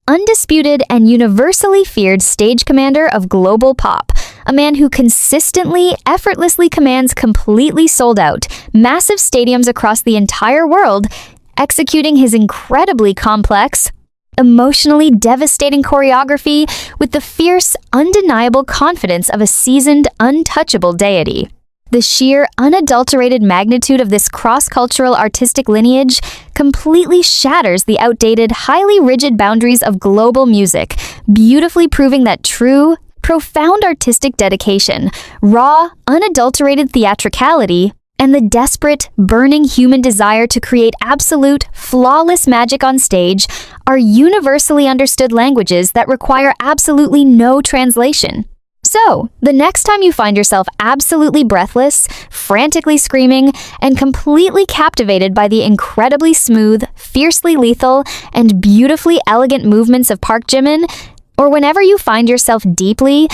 undisputed, and universally feared stage commander of global pop, a man who consistently, effortlessly commands completely sold-out, massive stadiums across the entire world, executing his incredibly complex, emotionally devastating choreography with the fierce, undeniable confidence of a seasoned, untouchable deity. The sheer, unadulterated magnitude of this cross-cultural artistic lineage completely shatters the outdated, highly rigid boundaries of global music, beautifully proving that true, profound artistic dedication, raw, unadulterated theatricality, and the desperate, burning human desire to create absolute, flawless magic on stage are universally understood languages that require absolutely no translation. So, the next time you find yourself absolutely breathless, frantically screaming, and completely captivated by the incredibly smooth, fiercely lethal, and beautifully elegant movements of Park Jimin, or whenever you find yourself deeply,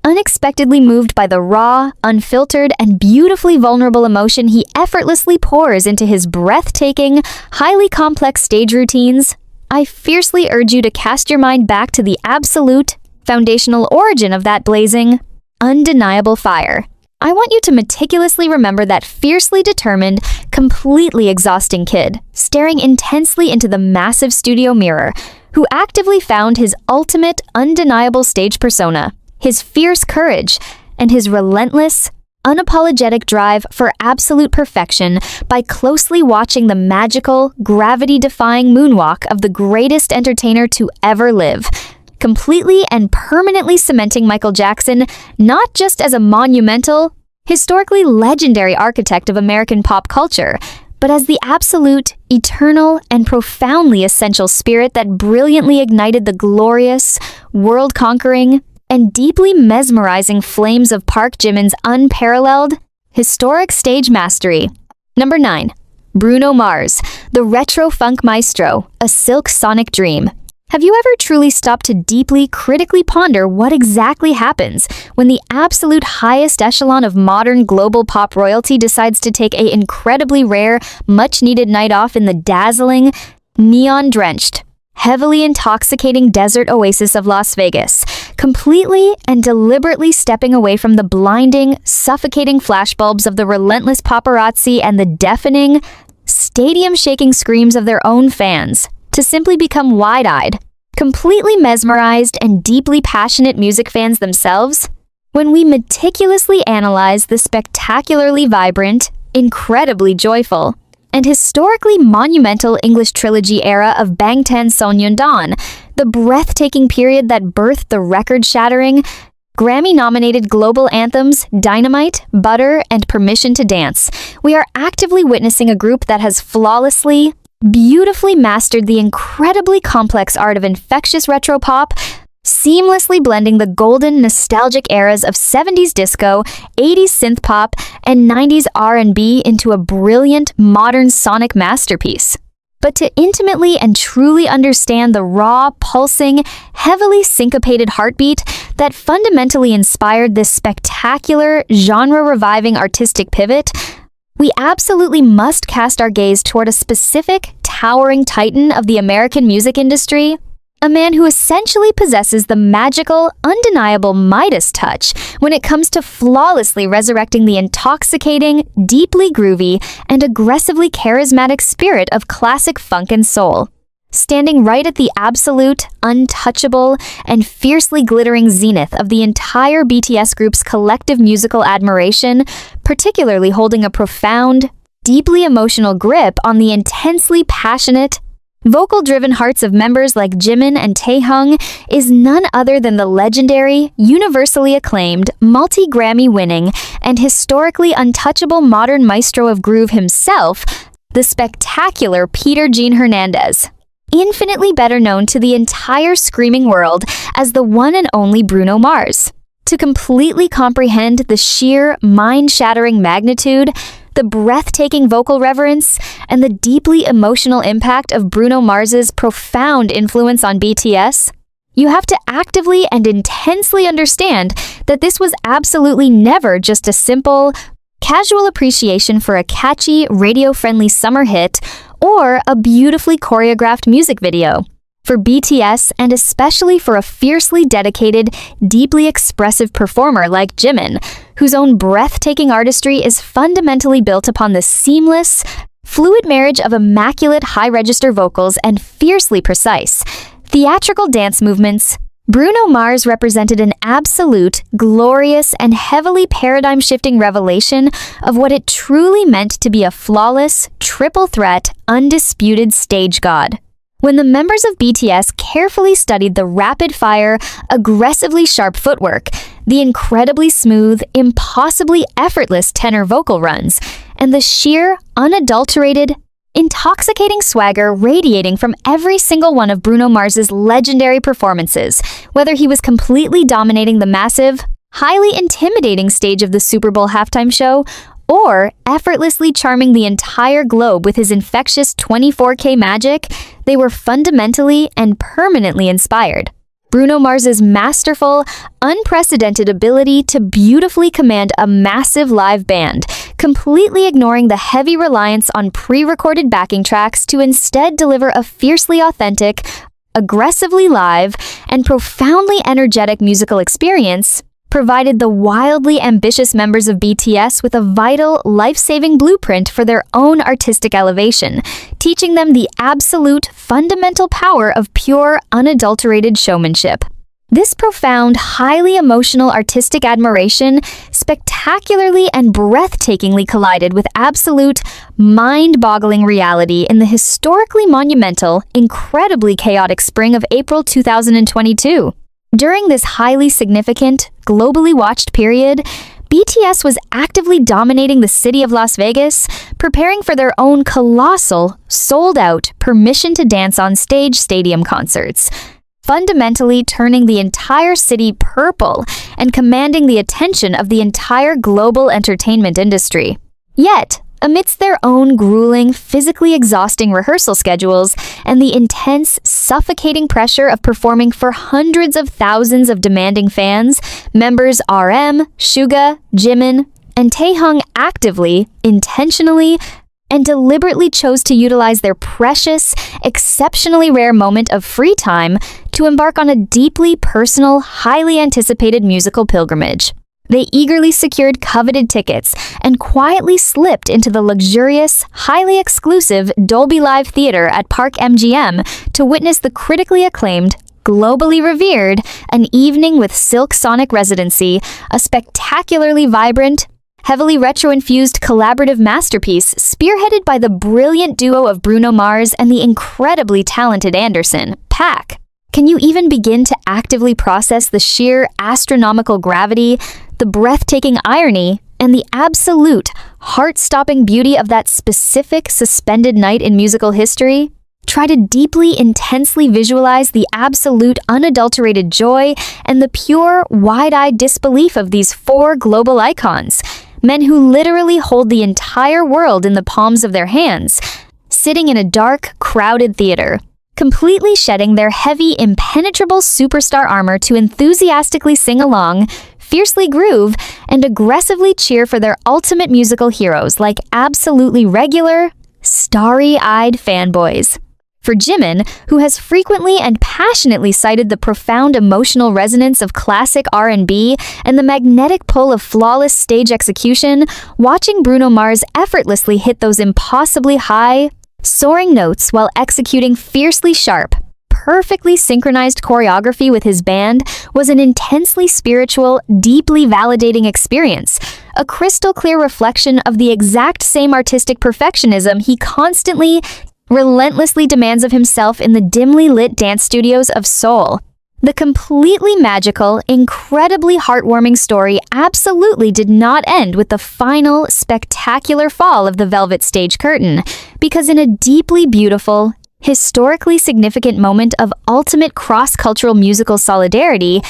unexpectedly moved by the raw, unfiltered, and beautifully vulnerable emotion he effortlessly pours into his breathtaking, highly complex stage routines, I fiercely urge you to cast your mind back to the absolute, foundational origin of that blazing, undeniable fire. I want you to meticulously remember that fiercely determined, completely exhausting kid, staring intensely into the massive studio mirror, who actively found his ultimate, undeniable stage persona, his fierce courage, and his relentless, unapologetic drive for absolute perfection by closely watching the magical, gravity-defying moonwalk of the greatest entertainer to ever live, completely and permanently cementing Michael Jackson not just as a monumental, historically legendary architect of American pop culture, but as the absolute, eternal, and profoundly essential spirit that brilliantly ignited the glorious, world-conquering, and deeply mesmerizing flames of Park Jimin's unparalleled, historic stage mastery. Number 9. Bruno Mars, the retro funk maestro, a silk sonic dream. Have you ever truly stopped to deeply, critically ponder what exactly happens when the absolute highest echelon of modern global pop royalty decides to take an incredibly rare, much-needed night off in the dazzling, neon-drenched, heavily intoxicating desert oasis of Las Vegas, completely and deliberately stepping away from the blinding, suffocating flashbulbs of the relentless paparazzi and the deafening, stadium-shaking screams of their own fans, to simply become wide-eyed, completely mesmerized, and deeply passionate music fans themselves? When we meticulously analyze the spectacularly vibrant, incredibly joyful, and historically monumental English trilogy era of Bangtan Sonyeondan, the breathtaking period that birthed the record-shattering, Grammy-nominated global anthems Dynamite, Butter, and Permission to Dance, we are actively witnessing a group that has flawlessly, beautifully mastered the incredibly complex art of infectious retro pop, seamlessly blending the golden, nostalgic eras of 70s disco, 80s synth pop, and 90s R&B into a brilliant, modern sonic masterpiece. But to intimately and truly understand the raw, pulsing, heavily syncopated heartbeat that fundamentally inspired this spectacular, genre-reviving artistic pivot, we absolutely must cast our gaze toward a specific, towering titan of the American music industry, a man who essentially possesses the magical, undeniable Midas touch when it comes to flawlessly resurrecting the intoxicating, deeply groovy, and aggressively charismatic spirit of classic funk and soul. Standing right at the absolute, untouchable, and fiercely glittering zenith of the entire BTS group's collective musical admiration, particularly holding a profound, deeply emotional grip on the intensely passionate, vocal-driven hearts of members like Jimin and Taehyung, is none other than the legendary, universally acclaimed, multi-Grammy-winning, and historically untouchable modern maestro of groove himself, the spectacular Peter Jean Hernandez, infinitely better known to the entire screaming world as the one and only Bruno Mars. To completely comprehend the sheer, mind-shattering magnitude, the breathtaking vocal reverence, and the deeply emotional impact of Bruno Mars's profound influence on BTS, you have to actively and intensely understand that this was absolutely never just a simple, casual appreciation for a catchy, radio-friendly summer hit or a beautifully choreographed music video. For BTS, and especially for a fiercely dedicated, deeply expressive performer like Jimin, whose own breathtaking artistry is fundamentally built upon the seamless, fluid marriage of immaculate high-register vocals and fiercely precise, theatrical dance movements, Bruno Mars represented an absolute, glorious, and heavily paradigm-shifting revelation of what it truly meant to be a flawless, triple-threat, undisputed stage god. When the members of BTS carefully studied the rapid-fire, aggressively sharp footwork, the incredibly smooth, impossibly effortless tenor vocal runs, and the sheer, unadulterated, intoxicating swagger radiating from every single one of Bruno Mars's legendary performances, whether he was completely dominating the massive, highly intimidating stage of the Super Bowl halftime show, or effortlessly charming the entire globe with his infectious 24K magic, they were fundamentally and permanently inspired. Bruno Mars's masterful, unprecedented ability to beautifully command a massive live band, completely ignoring the heavy reliance on pre-recorded backing tracks to instead deliver a fiercely authentic, aggressively live, and profoundly energetic musical experience, provided the wildly ambitious members of BTS with a vital, life-saving blueprint for their own artistic elevation, teaching them the absolute, fundamental power of pure, unadulterated showmanship. This profound, highly emotional artistic admiration spectacularly and breathtakingly collided with absolute, mind-boggling reality in the historically monumental, incredibly chaotic spring of April 2022. During this highly significant, globally watched period, BTS was actively dominating the city of Las Vegas, preparing for their own colossal, sold-out, permission-to-dance-on-stage stadium concerts, fundamentally turning the entire city purple and commanding the attention of the entire global entertainment industry. Yet, amidst their own grueling, physically exhausting rehearsal schedules and the intense, suffocating pressure of performing for hundreds of thousands of demanding fans, members RM, Suga, Jimin, and Taehyung actively, intentionally, and deliberately chose to utilize their precious, exceptionally rare moment of free time to embark on a deeply personal, highly anticipated musical pilgrimage. They eagerly secured coveted tickets and quietly slipped into the luxurious, highly exclusive Dolby Live Theater at Park MGM to witness the critically acclaimed, globally revered, An Evening with Silk Sonic Residency, a spectacularly vibrant, heavily retro-infused collaborative masterpiece spearheaded by the brilliant duo of Bruno Mars and the incredibly talented Anderson, .Paak. Can you even begin to actively process the sheer astronomical gravity, the breathtaking irony, and the absolute, heart-stopping beauty of that specific suspended night in musical history? Try to deeply, intensely visualize the absolute, unadulterated joy and the pure, wide-eyed disbelief of these four global icons, men who literally hold the entire world in the palms of their hands, sitting in a dark, crowded theater, completely shedding their heavy, impenetrable superstar armor to enthusiastically sing along, fiercely groove, and aggressively cheer for their ultimate musical heroes like absolutely regular, starry-eyed fanboys. For Jimin, who has frequently and passionately cited the profound emotional resonance of classic R&B and the magnetic pull of flawless stage execution, watching Bruno Mars effortlessly hit those impossibly high, soaring notes while executing fiercely sharp, perfectly synchronized choreography with his band was an intensely spiritual, deeply validating experience, a crystal-clear reflection of the exact same artistic perfectionism he constantly, relentlessly demands of himself in the dimly lit dance studios of Seoul. The completely magical, incredibly heartwarming story absolutely did not end with the final, spectacular fall of the velvet stage curtain, because in a deeply beautiful, historically significant moment of ultimate cross-cultural musical solidarity,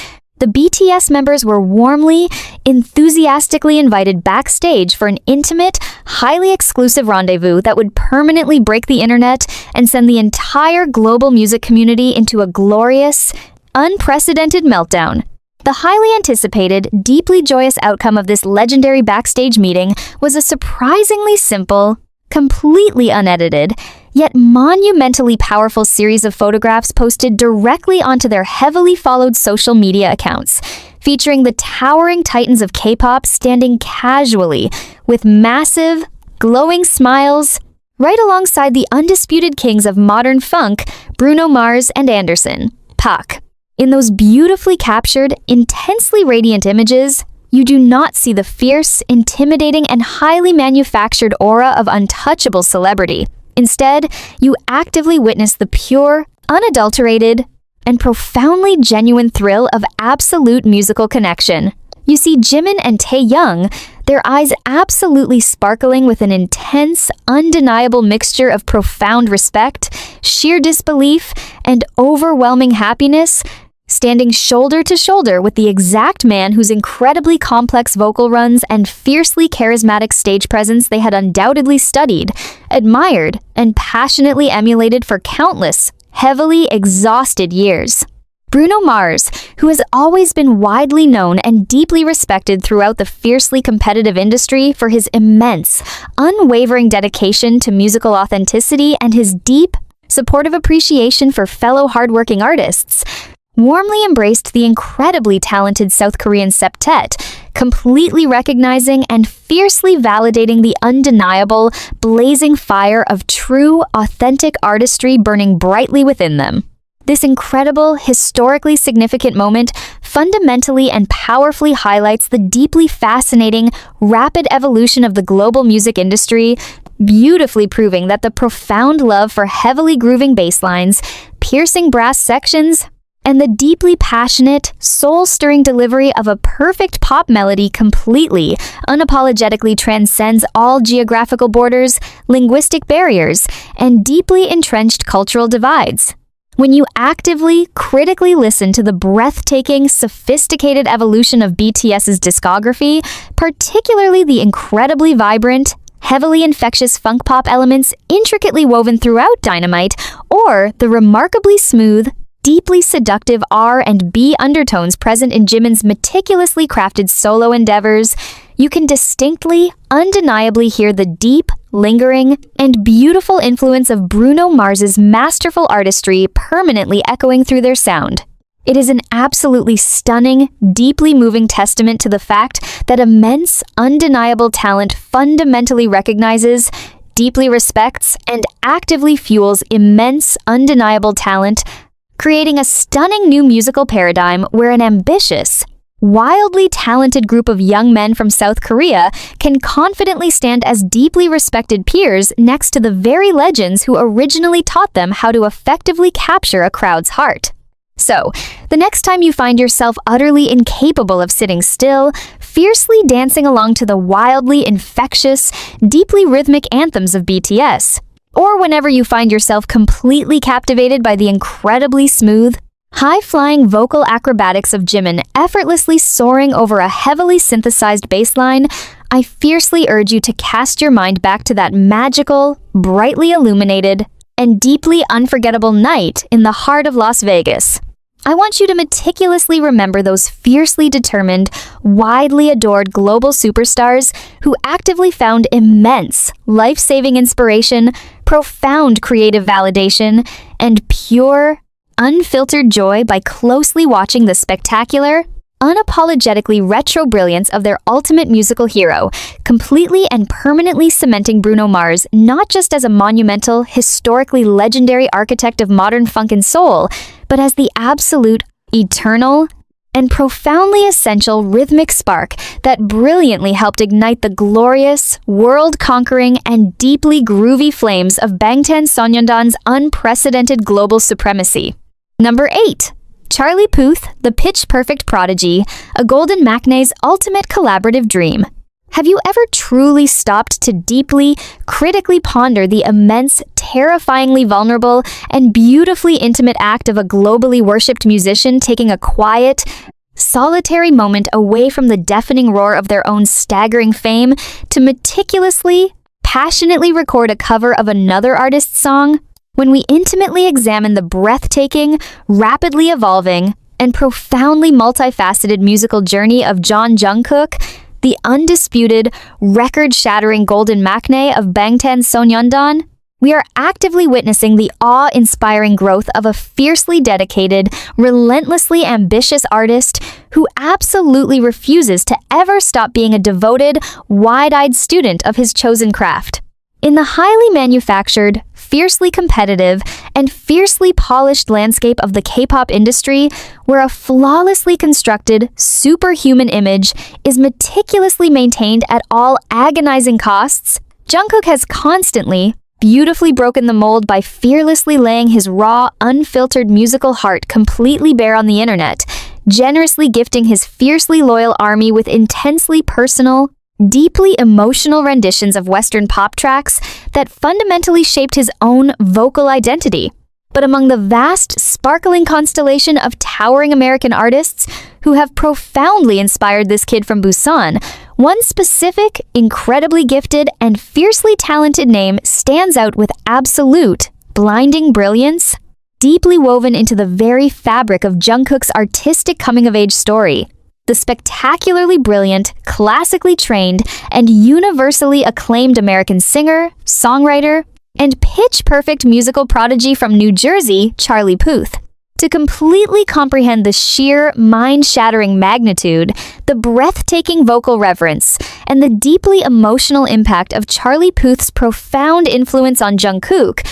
the BTS members were warmly, enthusiastically invited backstage for an intimate, highly exclusive rendezvous that would permanently break the internet and send the entire global music community into a glorious, unprecedented meltdown. The highly anticipated, deeply joyous outcome of this legendary backstage meeting was a surprisingly simple, completely unedited, yet monumentally powerful series of photographs posted directly onto their heavily followed social media accounts, featuring the towering titans of K-pop standing casually, with massive, glowing smiles, right alongside the undisputed kings of modern funk, Bruno Mars and Anderson, .Pac. In those beautifully captured, intensely radiant images, you do not see the fierce, intimidating, and highly manufactured aura of untouchable celebrity. Instead, you actively witness the pure, unadulterated, and profoundly genuine thrill of absolute musical connection. You see Jimin and Taehyung, their eyes absolutely sparkling with an intense, undeniable mixture of profound respect, sheer disbelief, and overwhelming happiness, standing shoulder to shoulder with the exact man whose incredibly complex vocal runs and fiercely charismatic stage presence they had undoubtedly studied, admired, and passionately emulated for countless, heavily exhausted years. Bruno Mars, who has always been widely known and deeply respected throughout the fiercely competitive industry for his immense, unwavering dedication to musical authenticity and his deep, supportive appreciation for fellow hardworking artists, warmly embraced the incredibly talented South Korean septet, completely recognizing and fiercely validating the undeniable, blazing fire of true, authentic artistry burning brightly within them. This incredible, historically significant moment fundamentally and powerfully highlights the deeply fascinating, rapid evolution of the global music industry, beautifully proving that the profound love for heavily grooving bass lines, piercing brass sections, and the deeply passionate, soul-stirring delivery of a perfect pop melody completely, unapologetically transcends all geographical borders, linguistic barriers, and deeply entrenched cultural divides. When you actively, critically listen to the breathtaking, sophisticated evolution of BTS's discography, particularly the incredibly vibrant, heavily infectious funk pop elements intricately woven throughout Dynamite, or the remarkably smooth, deeply seductive R&B undertones present in Jimin's meticulously crafted solo endeavors, you can distinctly, undeniably hear the deep, lingering, and beautiful influence of Bruno Mars's masterful artistry permanently echoing through their sound. It is an absolutely stunning, deeply moving testament to the fact that immense, undeniable talent fundamentally recognizes, deeply respects, and actively fuels immense, undeniable talent, creating a stunning new musical paradigm where an ambitious, wildly talented group of young men from South Korea can confidently stand as deeply respected peers next to the very legends who originally taught them how to effectively capture a crowd's heart. So, the next time you find yourself utterly incapable of sitting still, fiercely dancing along to the wildly infectious, deeply rhythmic anthems of BTS, or whenever you find yourself completely captivated by the incredibly smooth, high-flying vocal acrobatics of Jimin effortlessly soaring over a heavily synthesized bass line, I fiercely urge you to cast your mind back to that magical, brightly illuminated, and deeply unforgettable night in the heart of Las Vegas. I want you to meticulously remember those fiercely determined, widely adored global superstars who actively found immense, life-saving inspiration, profound creative validation, and pure, unfiltered joy by closely watching the spectacular, unapologetically retro brilliance of their ultimate musical hero, completely and permanently cementing Bruno Mars not just as a monumental, historically legendary architect of modern funk and soul, but as the absolute, eternal, and profoundly essential rhythmic spark that brilliantly helped ignite the glorious, world-conquering, and deeply groovy flames of Bangtan Sonyeondan's unprecedented global supremacy. Number 8. Charlie Puth, the pitch-perfect prodigy, a golden matiné's ultimate collaborative dream. Have you ever truly stopped to deeply, critically ponder the immense, terrifyingly vulnerable, and beautifully intimate act of a globally worshipped musician taking a quiet, solitary moment away from the deafening roar of their own staggering fame to meticulously, passionately record a cover of another artist's song, when we intimately examine the breathtaking, rapidly evolving, and profoundly multifaceted musical journey of Jungkook, the undisputed, record-shattering golden maknae of Bangtan Sonyeondan, we are actively witnessing the awe-inspiring growth of a fiercely dedicated, relentlessly ambitious artist who absolutely refuses to ever stop being a devoted, wide-eyed student of his chosen craft. In the highly manufactured, fiercely competitive, and fiercely polished landscape of the K-pop industry, where a flawlessly constructed, superhuman image is meticulously maintained at all agonizing costs, Jungkook has constantly, beautifully broken the mold by fearlessly laying his raw, unfiltered musical heart completely bare on the internet, generously gifting his fiercely loyal army with intensely personal, deeply emotional renditions of Western pop tracks that fundamentally shaped his own vocal identity. But among the vast, sparkling constellation of towering American artists who have profoundly inspired this kid from Busan, one specific, incredibly gifted, and fiercely talented name stands out with absolute, blinding brilliance, deeply woven into the very fabric of Jungkook's artistic coming-of-age story. The spectacularly brilliant, classically trained, and universally acclaimed American singer, songwriter, and pitch-perfect musical prodigy from New Jersey, Charlie Puth. To completely comprehend the sheer, mind-shattering magnitude, the breathtaking vocal reverence, and the deeply emotional impact of Charlie Puth's profound influence on Jungkook,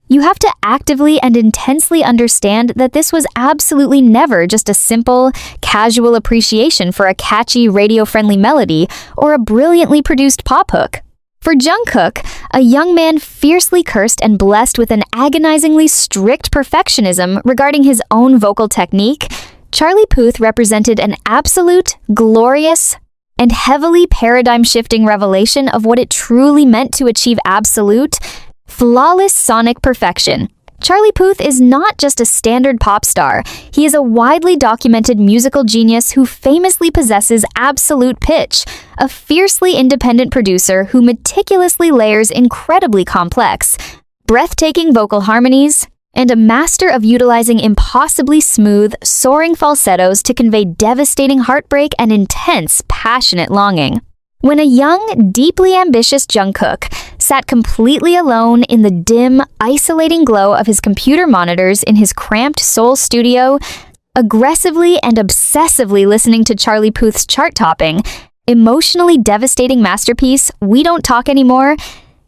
you have to actively and intensely understand that this was absolutely never just a simple, casual appreciation for a catchy, radio-friendly melody or a brilliantly produced pop hook. For Jungkook, a young man fiercely cursed and blessed with an agonizingly strict perfectionism regarding his own vocal technique, Charlie Puth represented an absolute, glorious, and heavily paradigm-shifting revelation of what it truly meant to achieve absolute, flawless sonic perfection. Charlie Puth is not just a standard pop star, he is a widely documented musical genius who famously possesses absolute pitch, a fiercely independent producer who meticulously layers incredibly complex, breathtaking vocal harmonies, and a master of utilizing impossibly smooth, soaring falsettos to convey devastating heartbreak and intense, passionate longing. When a young, deeply ambitious Jungkook sat completely alone in the dim, isolating glow of his computer monitors in his cramped Seoul studio, aggressively and obsessively listening to Charlie Puth's chart-topping, emotionally devastating masterpiece, We Don't Talk Anymore,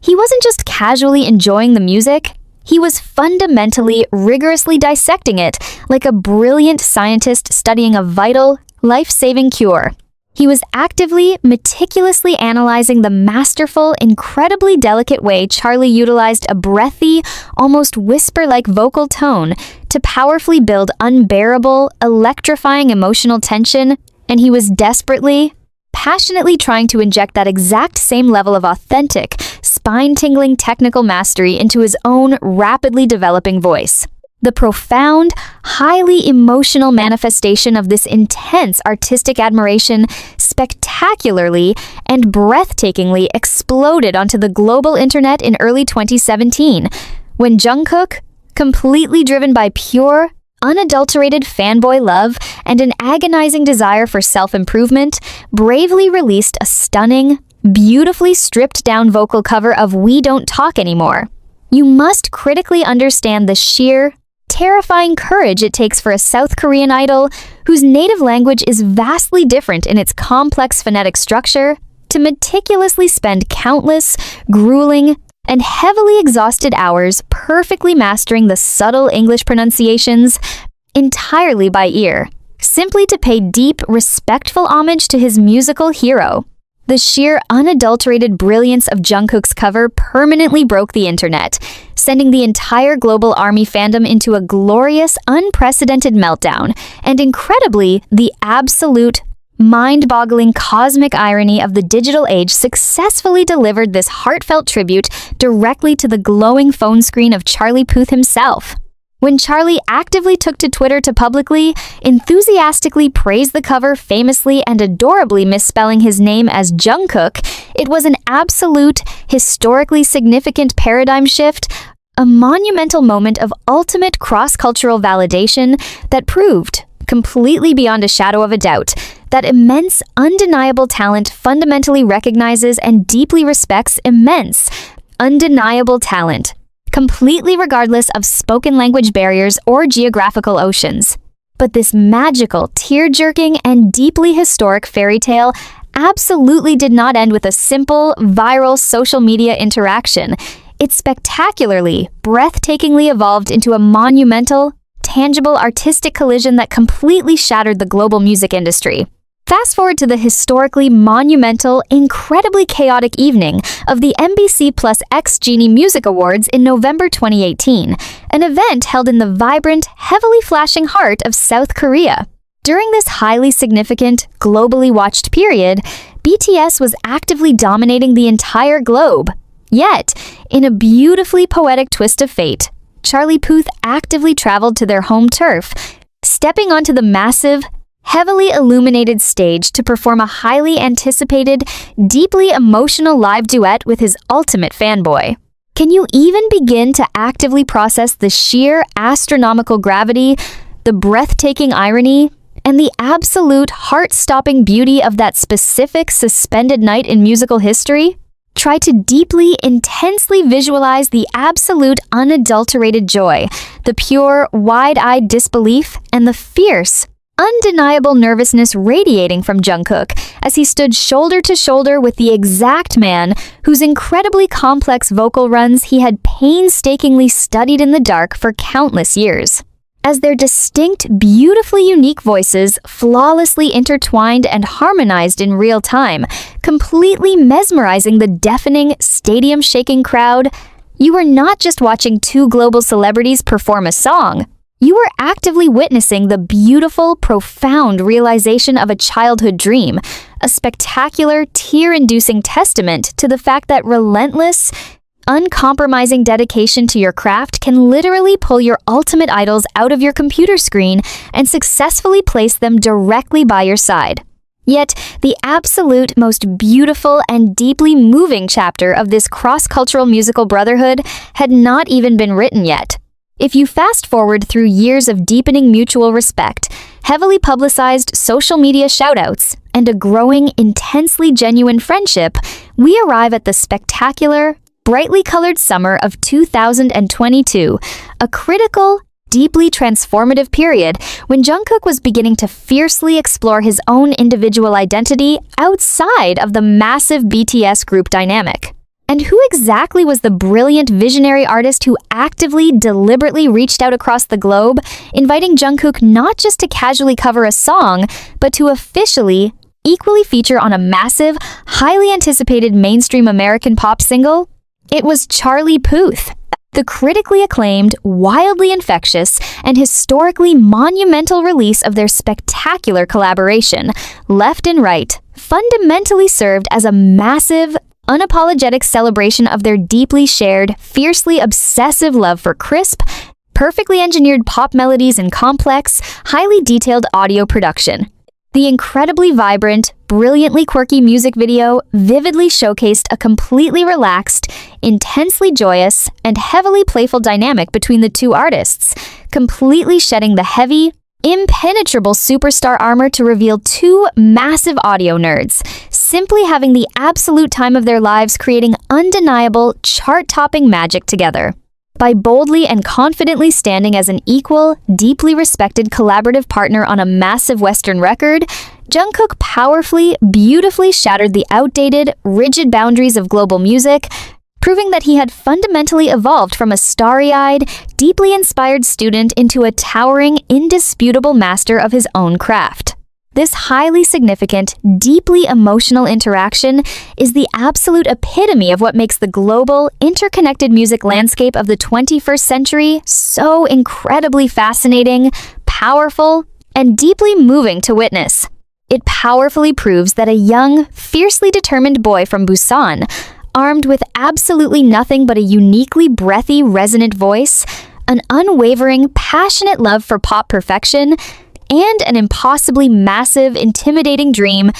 he wasn't just casually enjoying the music, he was fundamentally, rigorously dissecting it like a brilliant scientist studying a vital, life-saving cure. He was actively, meticulously analyzing the masterful, incredibly delicate way Charlie utilized a breathy, almost whisper-like vocal tone to powerfully build unbearable, electrifying emotional tension, and he was desperately, passionately trying to inject that exact same level of authentic, spine-tingling technical mastery into his own rapidly developing voice. The profound, highly emotional manifestation of this intense artistic admiration spectacularly and breathtakingly exploded onto the global internet in early 2017, when Jungkook, completely driven by pure, unadulterated fanboy love and an agonizing desire for self-improvement, bravely released a stunning, beautifully stripped-down vocal cover of We Don't Talk Anymore. You must critically understand the sheer, terrifying courage it takes for a South Korean idol whose native language is vastly different in its complex phonetic structure to meticulously spend countless, grueling, and heavily exhausted hours perfectly mastering the subtle English pronunciations entirely by ear, simply to pay deep, respectful homage to his musical hero. The sheer, unadulterated brilliance of Jungkook's cover permanently broke the internet, sending the entire global ARMY fandom into a glorious, unprecedented meltdown, and incredibly, the absolute, mind-boggling cosmic irony of the digital age successfully delivered this heartfelt tribute directly to the glowing phone screen of Charlie Puth himself. When Charlie actively took to Twitter to publicly, enthusiastically praise the cover, famously and adorably misspelling his name as Jungkook, it was an absolute, historically significant paradigm shift, a monumental moment of ultimate cross-cultural validation that proved, completely beyond a shadow of a doubt, that immense, undeniable talent fundamentally recognizes and deeply respects immense, undeniable talent, completely regardless of spoken language barriers or geographical oceans. But this magical, tear-jerking, and deeply historic fairy tale absolutely did not end with a simple, viral social media interaction. It spectacularly, breathtakingly evolved into a monumental, tangible artistic collision that completely shattered the global music industry. Fast forward to the historically monumental, incredibly chaotic evening of the MBC Plus X Genie Music Awards in November 2018, an event held in the vibrant, heavily flashing heart of South Korea. During this highly significant, globally watched period, BTS was actively dominating the entire globe. Yet, in a beautifully poetic twist of fate, Charlie Puth actively traveled to their home turf, stepping onto the massive, heavily illuminated stage to perform a highly anticipated, deeply emotional live duet with his ultimate fanboy. Can you even begin to actively process the sheer astronomical gravity, the breathtaking irony, and the absolute heart-stopping beauty of that specific suspended night in musical history? Try to deeply, intensely visualize the absolute unadulterated joy, the pure, wide-eyed disbelief, and the fierce, undeniable nervousness radiating from Jungkook as he stood shoulder to shoulder with the exact man whose incredibly complex vocal runs he had painstakingly studied in the dark for countless years. As their distinct, beautifully unique voices flawlessly intertwined and harmonized in real time, completely mesmerizing the deafening, stadium-shaking crowd, you were not just watching two global celebrities perform a song. You were actively witnessing the beautiful, profound realization of a childhood dream, a spectacular, tear-inducing testament to the fact that relentless, uncompromising dedication to your craft can literally pull your ultimate idols out of your computer screen and successfully place them directly by your side. Yet, the absolute most beautiful and deeply moving chapter of this cross-cultural musical brotherhood had not even been written yet. If you fast forward through years of deepening mutual respect, heavily publicized social media shoutouts, and a growing, intensely genuine friendship, we arrive at the spectacular, brightly colored summer of 2022, a critical, deeply transformative period when Jungkook was beginning to fiercely explore his own individual identity outside of the massive BTS group dynamic. And who exactly was the brilliant visionary artist who actively, deliberately reached out across the globe, inviting Jungkook not just to casually cover a song, but to officially, equally feature on a massive, highly anticipated mainstream American pop single? It was Charlie Puth, the critically acclaimed, wildly infectious, and historically monumental release of their spectacular collaboration, Left and Right, fundamentally served as a massive, unapologetic celebration of their deeply shared, fiercely obsessive love for crisp, perfectly engineered pop melodies and complex, highly detailed audio production. The incredibly vibrant, brilliantly quirky music video vividly showcased a completely relaxed, intensely joyous, and heavily playful dynamic between the two artists, completely shedding the heavy, impenetrable superstar armor to reveal two massive audio nerds, simply having the absolute time of their lives creating undeniable, chart-topping magic together. By boldly and confidently standing as an equal, deeply respected collaborative partner on a massive Western record, Jungkook powerfully, beautifully shattered the outdated, rigid boundaries of global music, proving that he had fundamentally evolved from a starry-eyed, deeply inspired student into a towering, indisputable master of his own craft. This highly significant, deeply emotional interaction is the absolute epitome of what makes the global, interconnected music landscape of the 21st century so incredibly fascinating, powerful, and deeply moving to witness. It powerfully proves that a young, fiercely determined boy from Busan, armed with absolutely nothing but a uniquely breathy, resonant voice, an unwavering, passionate love for pop perfection, and an impossibly massive, intimidating dream,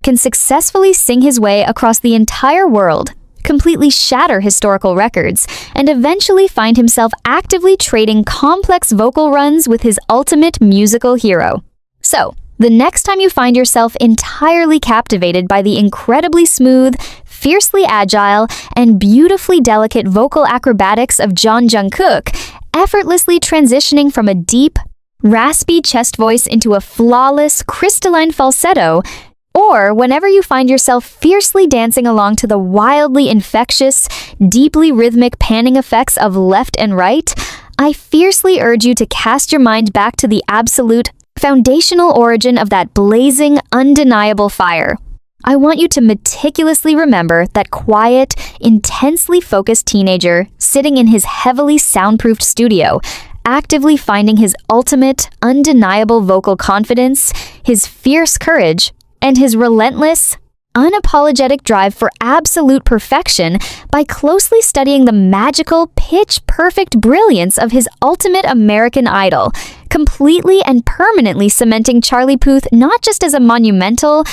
can successfully sing his way across the entire world, completely shatter historical records, and eventually find himself actively trading complex vocal runs with his ultimate musical hero. So, the next time you find yourself entirely captivated by the incredibly smooth, fiercely agile, and beautifully delicate vocal acrobatics of Jungkook, effortlessly transitioning from a deep, raspy chest voice into a flawless, crystalline falsetto, or whenever you find yourself fiercely dancing along to the wildly infectious, deeply rhythmic panning effects of left and right, I fiercely urge you to cast your mind back to the absolute, foundational origin of that blazing, undeniable fire. I want you to meticulously remember that quiet, intensely focused teenager sitting in his heavily soundproofed studio, actively finding his ultimate, undeniable vocal confidence, his fierce courage, and his relentless, unapologetic drive for absolute perfection by closely studying the magical, pitch-perfect brilliance of his ultimate American idol, completely and permanently cementing Charlie Puth not just as a monumental,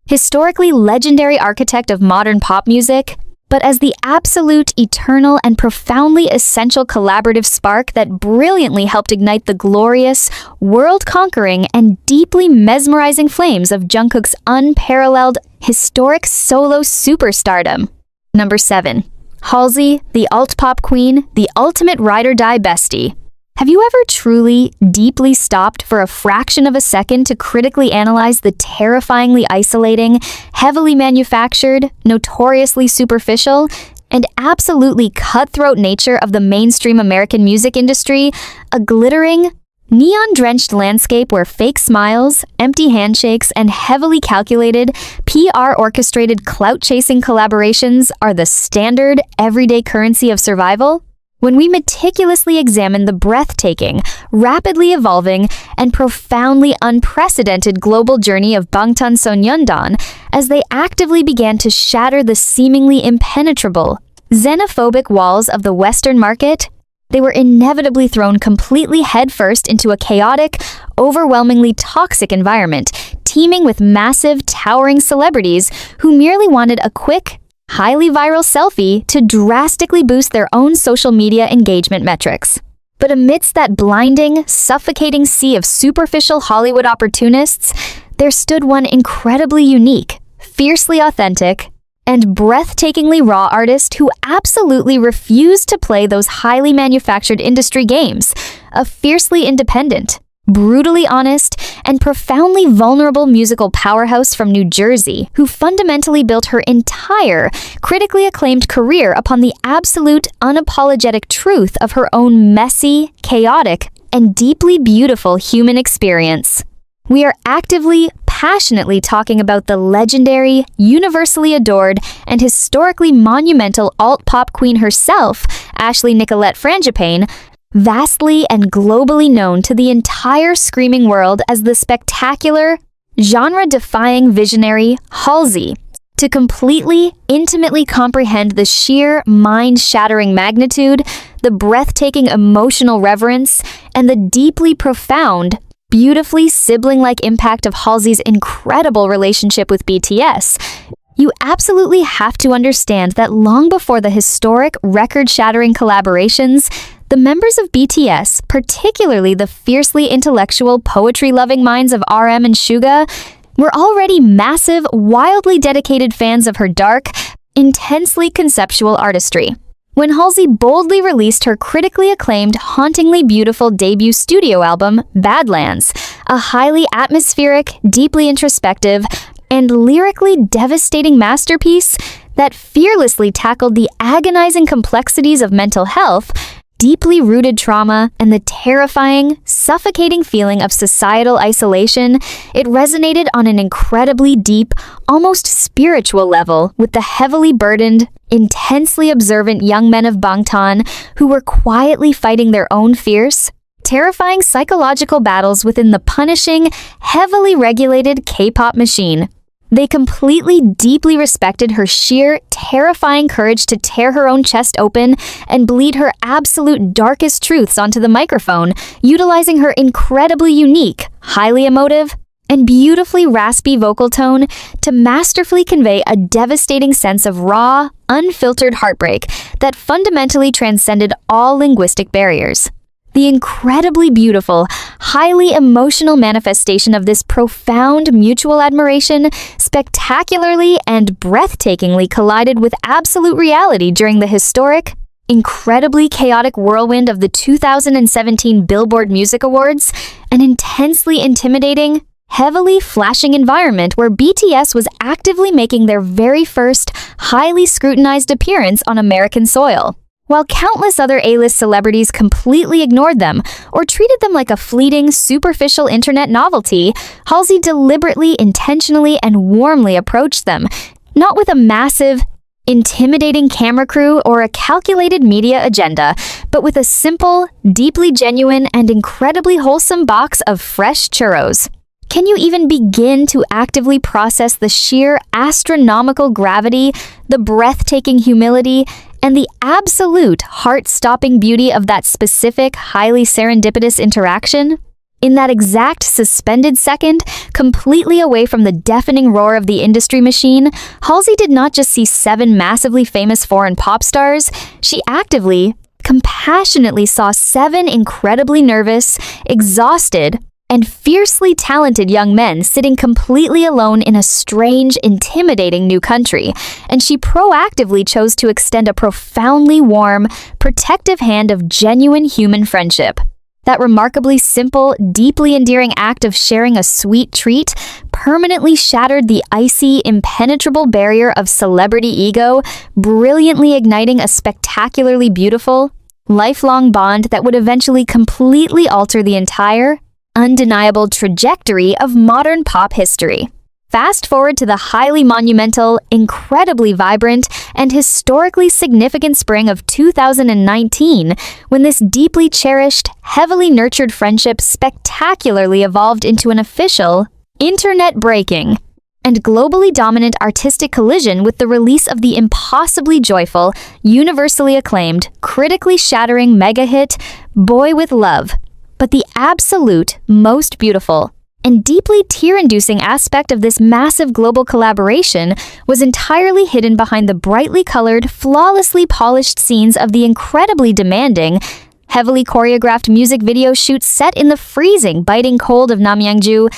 historically legendary architect of modern pop music, but as the absolute, eternal, and profoundly essential collaborative spark that brilliantly helped ignite the glorious, world-conquering, and deeply mesmerizing flames of Jungkook's unparalleled, historic solo superstardom. Number 7. Halsey, the alt-pop queen, the ultimate ride-or-die bestie. Have you ever truly, deeply stopped for a fraction of a second to critically analyze the terrifyingly isolating, heavily manufactured, notoriously superficial, and absolutely cutthroat nature of the mainstream American music industry, a glittering, neon-drenched landscape where fake smiles, empty handshakes, and heavily calculated, PR-orchestrated clout-chasing collaborations are the standard, everyday currency of survival? When we meticulously examine the breathtaking, rapidly evolving, and profoundly unprecedented global journey of Bangtan Sonyeondan as they actively began to shatter the seemingly impenetrable, xenophobic walls of the Western market, they were inevitably thrown completely headfirst into a chaotic, overwhelmingly toxic environment, teeming with massive, towering celebrities who merely wanted a quick, highly viral selfie to drastically boost their own social media engagement metrics. But amidst that blinding, suffocating sea of superficial Hollywood opportunists, there stood one incredibly unique, fiercely authentic, and breathtakingly raw artist who absolutely refused to play those highly manufactured industry games, a fiercely independent, brutally honest, and profoundly vulnerable musical powerhouse from New Jersey who fundamentally built her entire, critically acclaimed career upon the absolute, unapologetic truth of her own messy, chaotic, and deeply beautiful human experience. We are actively, passionately talking about the legendary, universally adored, and historically monumental alt-pop queen herself, Ashley Nicolette Frangipane, vastly and globally known to the entire screaming world as the spectacular, genre-defying visionary Halsey. To completely, intimately comprehend the sheer, mind-shattering magnitude, the breathtaking emotional reverence, and the deeply profound, beautifully sibling-like impact of Halsey's incredible relationship with BTS, you absolutely have to understand that long before the historic, record-shattering collaborations, the members of BTS, particularly the fiercely intellectual, poetry-loving minds of RM and Suga, were already massive, wildly dedicated fans of her dark, intensely conceptual artistry. When Halsey boldly released her critically acclaimed, hauntingly beautiful debut studio album, Badlands, a highly atmospheric, deeply introspective, and lyrically devastating masterpiece that fearlessly tackled the agonizing complexities of mental health, deeply rooted trauma, and the terrifying, suffocating feeling of societal isolation, it resonated on an incredibly deep, almost spiritual level with the heavily burdened, intensely observant young men of Bangtan who were quietly fighting their own fierce, terrifying psychological battles within the punishing, heavily regulated K-pop machine. They completely, deeply respected her sheer, terrifying courage to tear her own chest open and bleed her absolute darkest truths onto the microphone, utilizing her incredibly unique, highly emotive, and beautifully raspy vocal tone to masterfully convey a devastating sense of raw, unfiltered heartbreak that fundamentally transcended all linguistic barriers. The incredibly beautiful, highly emotional manifestation of this profound mutual admiration spectacularly and breathtakingly collided with absolute reality during the historic, incredibly chaotic whirlwind of the 2017 Billboard Music Awards, an intensely intimidating, heavily flashing environment where BTS was actively making their very first, highly scrutinized appearance on American soil. While countless other A-list celebrities completely ignored them or treated them like a fleeting, superficial internet novelty, Halsey deliberately, intentionally, and warmly approached them, not with a massive, intimidating camera crew or a calculated media agenda, but with a simple, deeply genuine, and incredibly wholesome box of fresh churros. Can you even begin to actively process the sheer astronomical gravity, the breathtaking humility, and the absolute heart-stopping beauty of that specific, highly serendipitous interaction? In that exact suspended second, completely away from the deafening roar of the industry machine, Halsey did not just see 7 massively famous foreign pop stars, she actively, compassionately saw 7 incredibly nervous, exhausted, and fiercely talented young men sitting completely alone in a strange, intimidating new country, and she proactively chose to extend a profoundly warm, protective hand of genuine human friendship. That remarkably simple, deeply endearing act of sharing a sweet treat permanently shattered the icy, impenetrable barrier of celebrity ego, brilliantly igniting a spectacularly beautiful, lifelong bond that would eventually completely alter the entire, undeniable trajectory of modern pop history. Fast forward to the highly monumental, incredibly vibrant, and historically significant spring of 2019, when this deeply cherished, heavily nurtured friendship spectacularly evolved into an official, internet-breaking, and globally dominant artistic collision with the release of the impossibly joyful, universally acclaimed, critically shattering mega hit, Boy with Love. But the absolute most beautiful and deeply tear-inducing aspect of this massive global collaboration was entirely hidden behind the brightly colored, flawlessly polished scenes of the incredibly demanding, heavily choreographed music video shoot set in the freezing, biting cold of Namjoon,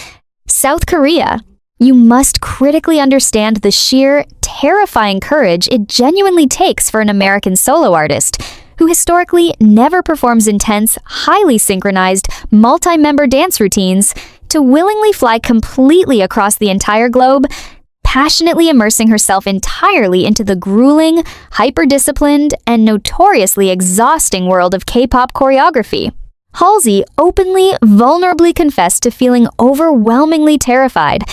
South Korea. You must critically understand the sheer, terrifying courage it genuinely takes for an American solo artist, who historically never performs intense, highly synchronized, multi-member dance routines, to willingly fly completely across the entire globe, passionately immersing herself entirely into the grueling, hyper-disciplined, and notoriously exhausting world of K-pop choreography. Halsey openly, vulnerably confessed to feeling overwhelmingly terrified,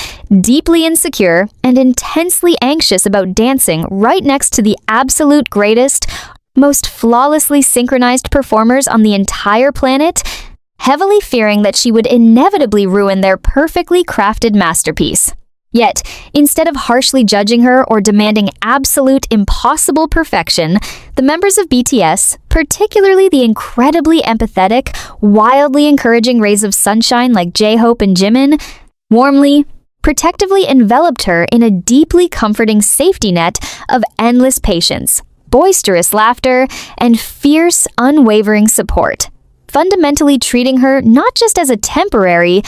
deeply insecure, and intensely anxious about dancing right next to the absolute greatest, most flawlessly synchronized performers on the entire planet, heavily fearing that she would inevitably ruin their perfectly crafted masterpiece. Yet, instead of harshly judging her or demanding absolute impossible perfection, the members of BTS, particularly the incredibly empathetic, wildly encouraging rays of sunshine like J-Hope and Jimin, warmly, protectively enveloped her in a deeply comforting safety net of endless patience, boisterous laughter, and fierce, unwavering support, fundamentally treating her not just as a temporary,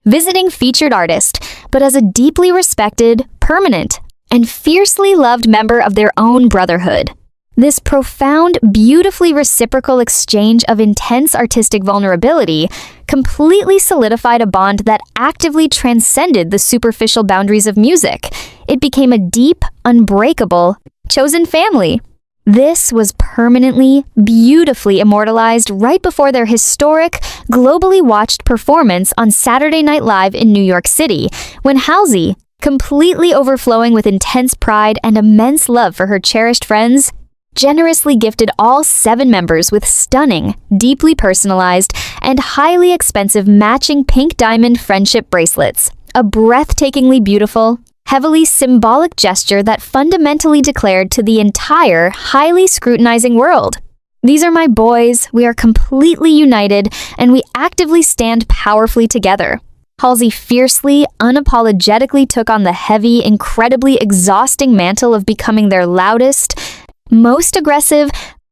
visiting featured artist, but as a deeply respected, permanent, and fiercely loved member of their own brotherhood. This profound, beautifully reciprocal exchange of intense artistic vulnerability completely solidified a bond that actively transcended the superficial boundaries of music. It became a deep, unbreakable, chosen family. This was permanently, beautifully immortalized right before their historic, globally watched performance on Saturday Night Live in New York City, when Halsey, completely overflowing with intense pride and immense love for her cherished friends, generously gifted all 7 members with stunning, deeply personalized, and highly expensive matching pink diamond friendship bracelets, a breathtakingly beautiful, heavily symbolic gesture that fundamentally declared to the entire, highly scrutinizing world, "These are my boys, we are completely united, and we actively stand powerfully together." Halsey fiercely, unapologetically took on the heavy, incredibly exhausting mantle of becoming their loudest, most aggressive,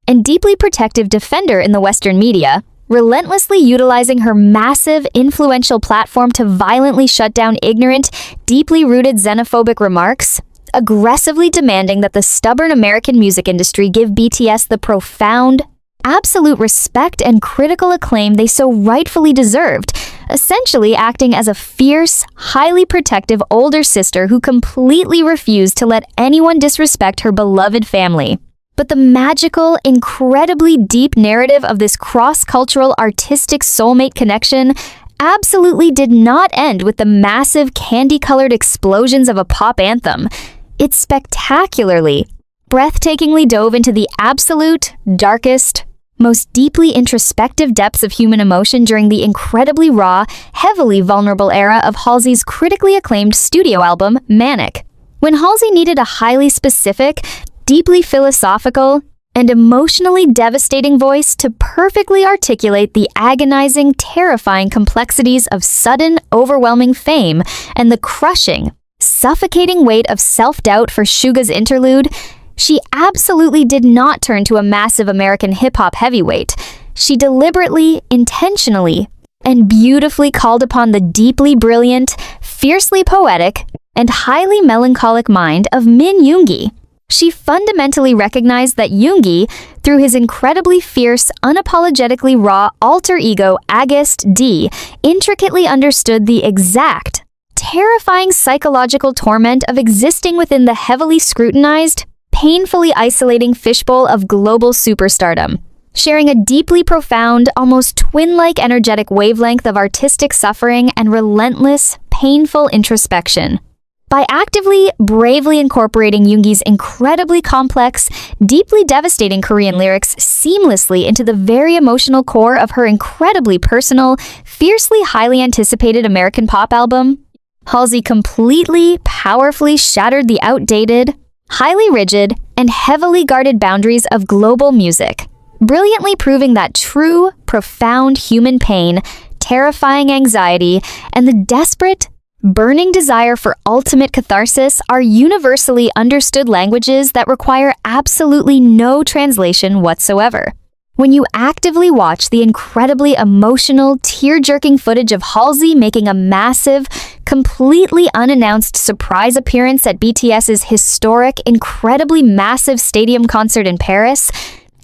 and deeply protective defender in the Western media, relentlessly utilizing her massive, influential platform to violently shut down ignorant, deeply rooted xenophobic remarks, aggressively demanding that the stubborn American music industry give BTS the profound, absolute respect and critical acclaim they so rightfully deserved, essentially acting as a fierce, highly protective older sister who completely refused to let anyone disrespect her beloved family. But the magical, incredibly deep narrative of this cross-cultural artistic soulmate connection absolutely did not end with the massive candy-colored explosions of a pop anthem. It spectacularly, breathtakingly dove into the absolute, darkest, most deeply introspective depths of human emotion during the incredibly raw, heavily vulnerable era of Halsey's critically acclaimed studio album, Manic. When Halsey needed a highly specific, deeply philosophical, and emotionally devastating voice to perfectly articulate the agonizing, terrifying complexities of sudden, overwhelming fame and the crushing, suffocating weight of self-doubt for Suga's interlude, she absolutely did not turn to a massive American hip-hop heavyweight. She deliberately, intentionally, and beautifully called upon the deeply brilliant, fiercely poetic, and highly melancholic mind of Min Yoongi. She fundamentally recognized that Yoongi, through his incredibly fierce, unapologetically raw alter ego Agust D, intricately understood the exact, terrifying psychological torment of existing within the heavily scrutinized, painfully isolating fishbowl of global superstardom, sharing a deeply profound, almost twin-like energetic wavelength of artistic suffering and relentless, painful introspection. By actively, bravely incorporating Yoongi's incredibly complex, deeply devastating Korean lyrics seamlessly into the very emotional core of her incredibly personal, fiercely highly anticipated American pop album, Halsey completely, powerfully shattered the outdated, highly rigid, and heavily guarded boundaries of global music, brilliantly proving that true, profound human pain, terrifying anxiety, and the desperate, burning desire for ultimate catharsis are universally understood languages that require absolutely no translation whatsoever. When you actively watch the incredibly emotional, tear-jerking footage of Halsey making a massive, completely unannounced surprise appearance at BTS's historic, incredibly massive stadium concert in Paris,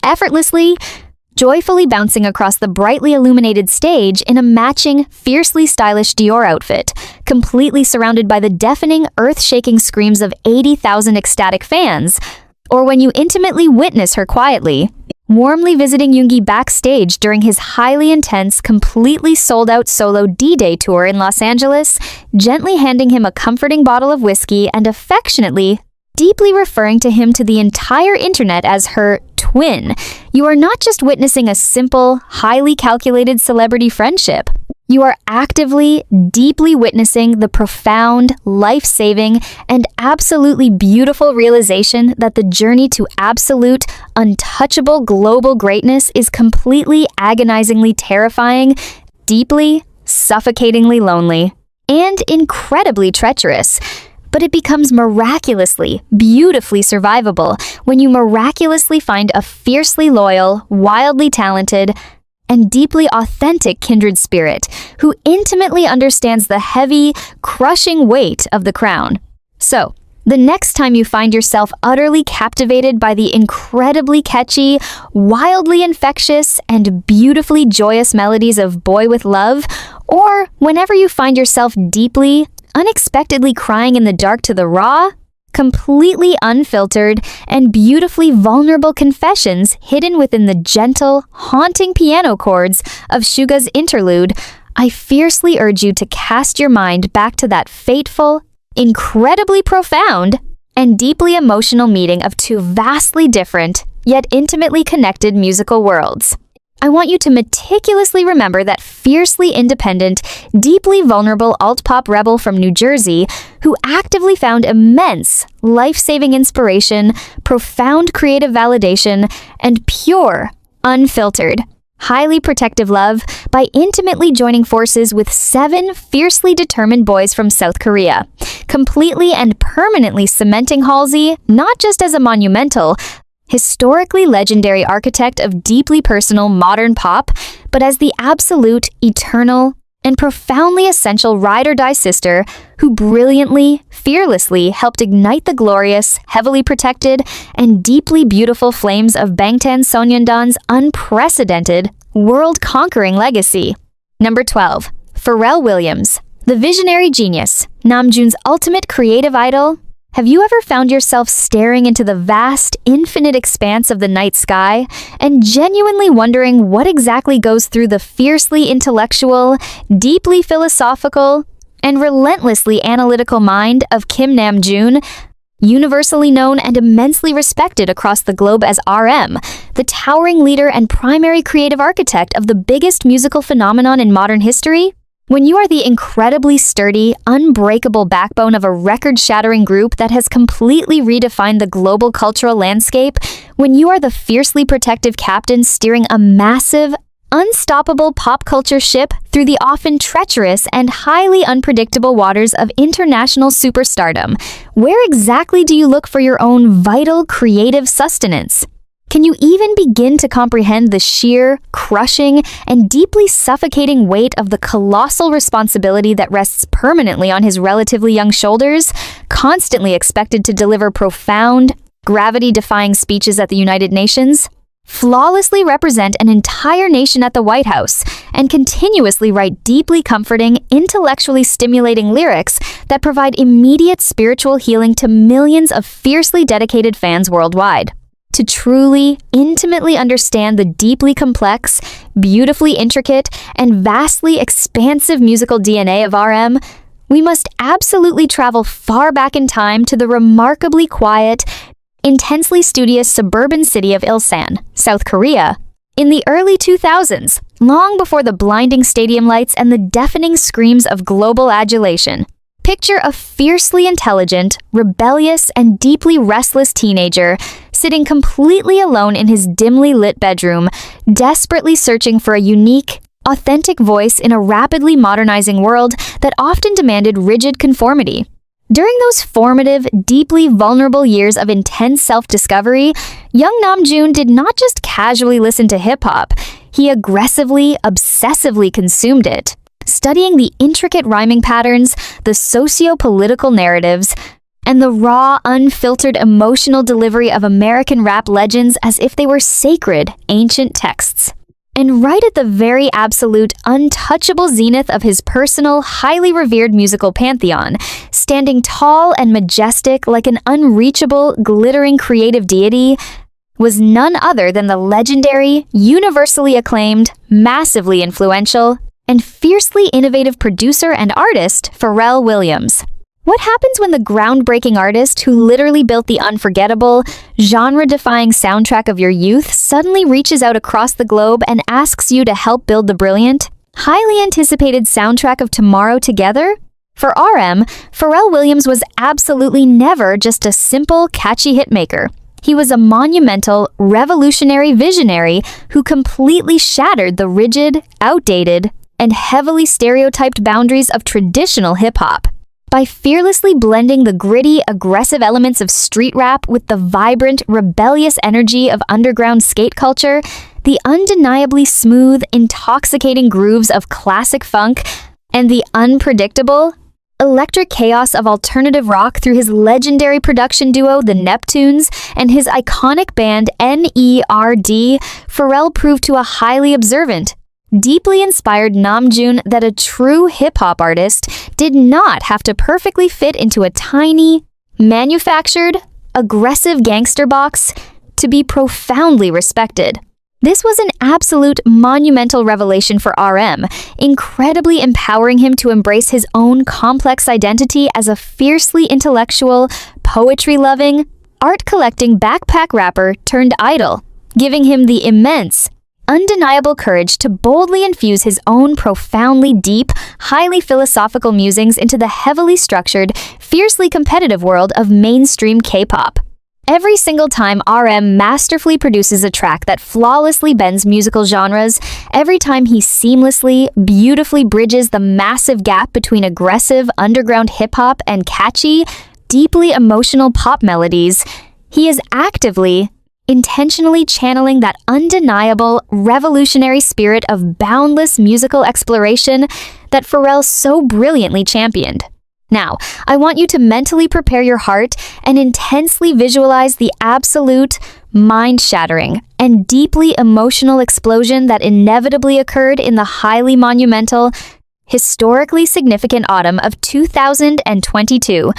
effortlessly, joyfully bouncing across the brightly illuminated stage in a matching, fiercely stylish Dior outfit, completely surrounded by the deafening, earth-shaking screams of 80,000 ecstatic fans, or when you intimately witness her quietly, warmly visiting Yoongi backstage during his highly intense, completely sold-out solo D-Day tour in Los Angeles, gently handing him a comforting bottle of whiskey and affectionately, deeply referring to him to the entire internet as her twin, you are not just witnessing a simple, highly calculated celebrity friendship. You are actively, deeply witnessing the profound, life-saving, and absolutely beautiful realization that the journey to absolute, untouchable global greatness is completely agonizingly terrifying, deeply, suffocatingly lonely, and incredibly treacherous. But it becomes miraculously, beautifully survivable when you miraculously find a fiercely loyal, wildly talented, and deeply authentic kindred spirit who intimately understands the heavy, crushing weight of the crown. So, the next time you find yourself utterly captivated by the incredibly catchy, wildly infectious, and beautifully joyous melodies of Boy With Love, or whenever you find yourself deeply, unexpectedly crying in the dark to the raw, completely unfiltered, and beautifully vulnerable confessions hidden within the gentle, haunting piano chords of Suga's interlude, I fiercely urge you to cast your mind back to that fateful, incredibly profound, and deeply emotional meeting of two vastly different, yet intimately connected musical worlds. I want you to meticulously remember that fiercely independent, deeply vulnerable alt-pop rebel from New Jersey who actively found immense, life-saving inspiration, profound creative validation, and pure, unfiltered, highly protective love by intimately joining forces with 7 fiercely determined boys from South Korea, completely and permanently cementing Halsey not just as a monumental, historically legendary architect of deeply personal modern pop, but as the absolute, eternal, and profoundly essential ride-or-die sister who brilliantly, fearlessly helped ignite the glorious, heavily protected, and deeply beautiful flames of Bangtan Sonyeondan's unprecedented, world-conquering legacy. Number 12. Pharrell Williams, the visionary genius, Namjoon's ultimate creative idol. Have you ever found yourself staring into the vast, infinite expanse of the night sky and genuinely wondering what exactly goes through the fiercely intellectual, deeply philosophical, and relentlessly analytical mind of Namjoon, universally known and immensely respected across the globe as RM, the towering leader and primary creative architect of the biggest musical phenomenon in modern history? When you are the incredibly sturdy, unbreakable backbone of a record-shattering group that has completely redefined the global cultural landscape, when you are the fiercely protective captain steering a massive, unstoppable pop culture ship through the often treacherous and highly unpredictable waters of international superstardom, where exactly do you look for your own vital creative sustenance? Can you even begin to comprehend the sheer, crushing, and deeply suffocating weight of the colossal responsibility that rests permanently on his relatively young shoulders, constantly expected to deliver profound, gravity-defying speeches at the United Nations, flawlessly represent an entire nation at the White House, and continuously write deeply comforting, intellectually stimulating lyrics that provide immediate spiritual healing to millions of fiercely dedicated fans worldwide? To truly, intimately understand the deeply complex, beautifully intricate, and vastly expansive musical DNA of RM, we must absolutely travel far back in time to the remarkably quiet, intensely studious suburban city of Ilsan, South Korea, in the early 2000s, long before the blinding stadium lights and the deafening screams of global adulation. Picture a fiercely intelligent, rebellious, and deeply restless teenager sitting completely alone in his dimly lit bedroom, desperately searching for a unique, authentic voice in a rapidly modernizing world that often demanded rigid conformity. During those formative, deeply vulnerable years of intense self-discovery, young Namjoon did not just casually listen to hip-hop, he aggressively, obsessively consumed it, studying the intricate rhyming patterns, the socio-political narratives, and the raw, unfiltered emotional delivery of American rap legends as if they were sacred, ancient texts. And right at the very absolute, untouchable zenith of his personal, highly revered musical pantheon, standing tall and majestic like an unreachable, glittering creative deity, was none other than the legendary, universally acclaimed, massively influential, and fiercely innovative producer and artist Pharrell Williams. What happens when the groundbreaking artist who literally built the unforgettable, genre-defying soundtrack of your youth suddenly reaches out across the globe and asks you to help build the brilliant, highly anticipated soundtrack of tomorrow together? For RM, Pharrell Williams was absolutely never just a simple, catchy hitmaker. He was a monumental, revolutionary visionary who completely shattered the rigid, outdated, and heavily stereotyped boundaries of traditional hip-hop. By fearlessly blending the gritty, aggressive elements of street rap with the vibrant, rebellious energy of underground skate culture, the undeniably smooth, intoxicating grooves of classic funk, and the unpredictable, electric chaos of alternative rock through his legendary production duo, the Neptunes, and his iconic band N.E.R.D., Pharrell proved to a highly observant, deeply inspired Namjoon that a true hip-hop artist did not have to perfectly fit into a tiny, manufactured, aggressive gangster box to be profoundly respected. This was an absolute monumental revelation for RM, incredibly empowering him to embrace his own complex identity as a fiercely intellectual, poetry-loving, art-collecting backpack rapper turned idol, giving him the immense, undeniable courage to boldly infuse his own profoundly deep, highly philosophical musings into the heavily structured, fiercely competitive world of mainstream K-pop. Every single time RM masterfully produces a track that flawlessly bends musical genres, every time he seamlessly, beautifully bridges the massive gap between aggressive underground hip-hop and catchy, deeply emotional pop melodies, he is actively, intentionally channeling that undeniable, revolutionary spirit of boundless musical exploration that Pharrell so brilliantly championed. Now, I want you to mentally prepare your heart and intensely visualize the absolute, mind-shattering, and deeply emotional explosion that inevitably occurred in the highly monumental, historically significant autumn of 2022,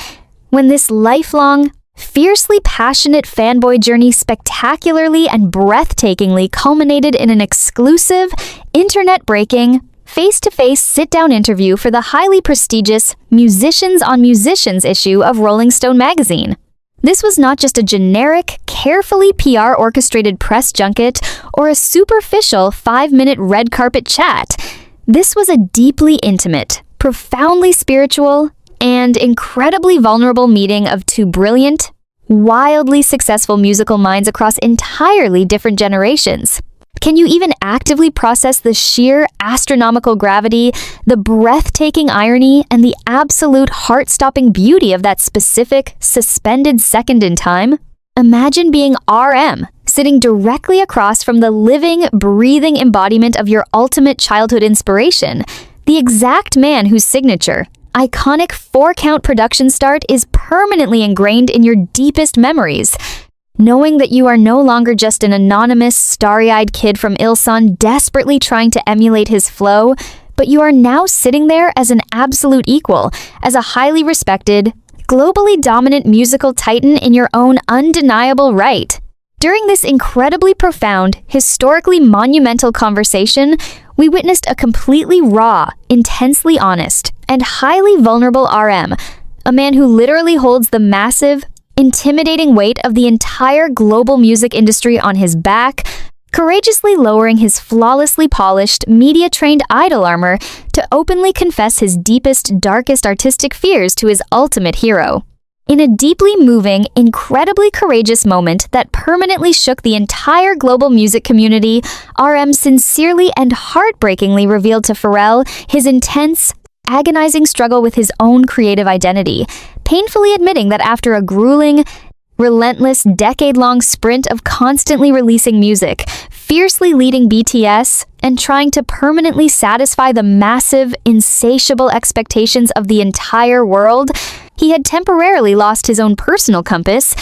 when this lifelong, fiercely passionate fanboy journey spectacularly and breathtakingly culminated in an exclusive, internet-breaking, face-to-face sit-down interview for the highly prestigious Musicians on Musicians issue of Rolling Stone magazine. This was not just a generic, carefully PR-orchestrated press junket or a superficial 5-minute red carpet chat. This was a deeply intimate, profoundly spiritual, and incredibly vulnerable meeting of two brilliant, wildly successful musical minds across entirely different generations. Can you even actively process the sheer astronomical gravity, the breathtaking irony, and the absolute heart-stopping beauty of that specific, suspended second in time? Imagine being RM, sitting directly across from the living, breathing embodiment of your ultimate childhood inspiration, the exact man whose signature, iconic 4-count production start is permanently ingrained in your deepest memories. Knowing that you are no longer just an anonymous, starry-eyed kid from Ilsan desperately trying to emulate his flow, but you are now sitting there as an absolute equal, as a highly respected, globally dominant musical titan in your own undeniable right. During this incredibly profound, historically monumental conversation, we witnessed a completely raw, intensely honest, and highly vulnerable RM, a man who literally holds the massive, intimidating weight of the entire global music industry on his back, courageously lowering his flawlessly polished, media-trained idol armor to openly confess his deepest, darkest artistic fears to his ultimate hero. In a deeply moving, incredibly courageous moment that permanently shook the entire global music community, RM sincerely and heartbreakingly revealed to Pharrell his intense, agonizing struggle with his own creative identity, painfully admitting that after a grueling, relentless, decade-long sprint of constantly releasing music, fiercely leading BTS, and trying to permanently satisfy the massive, insatiable expectations of the entire world, he had temporarily lost his own personal compass,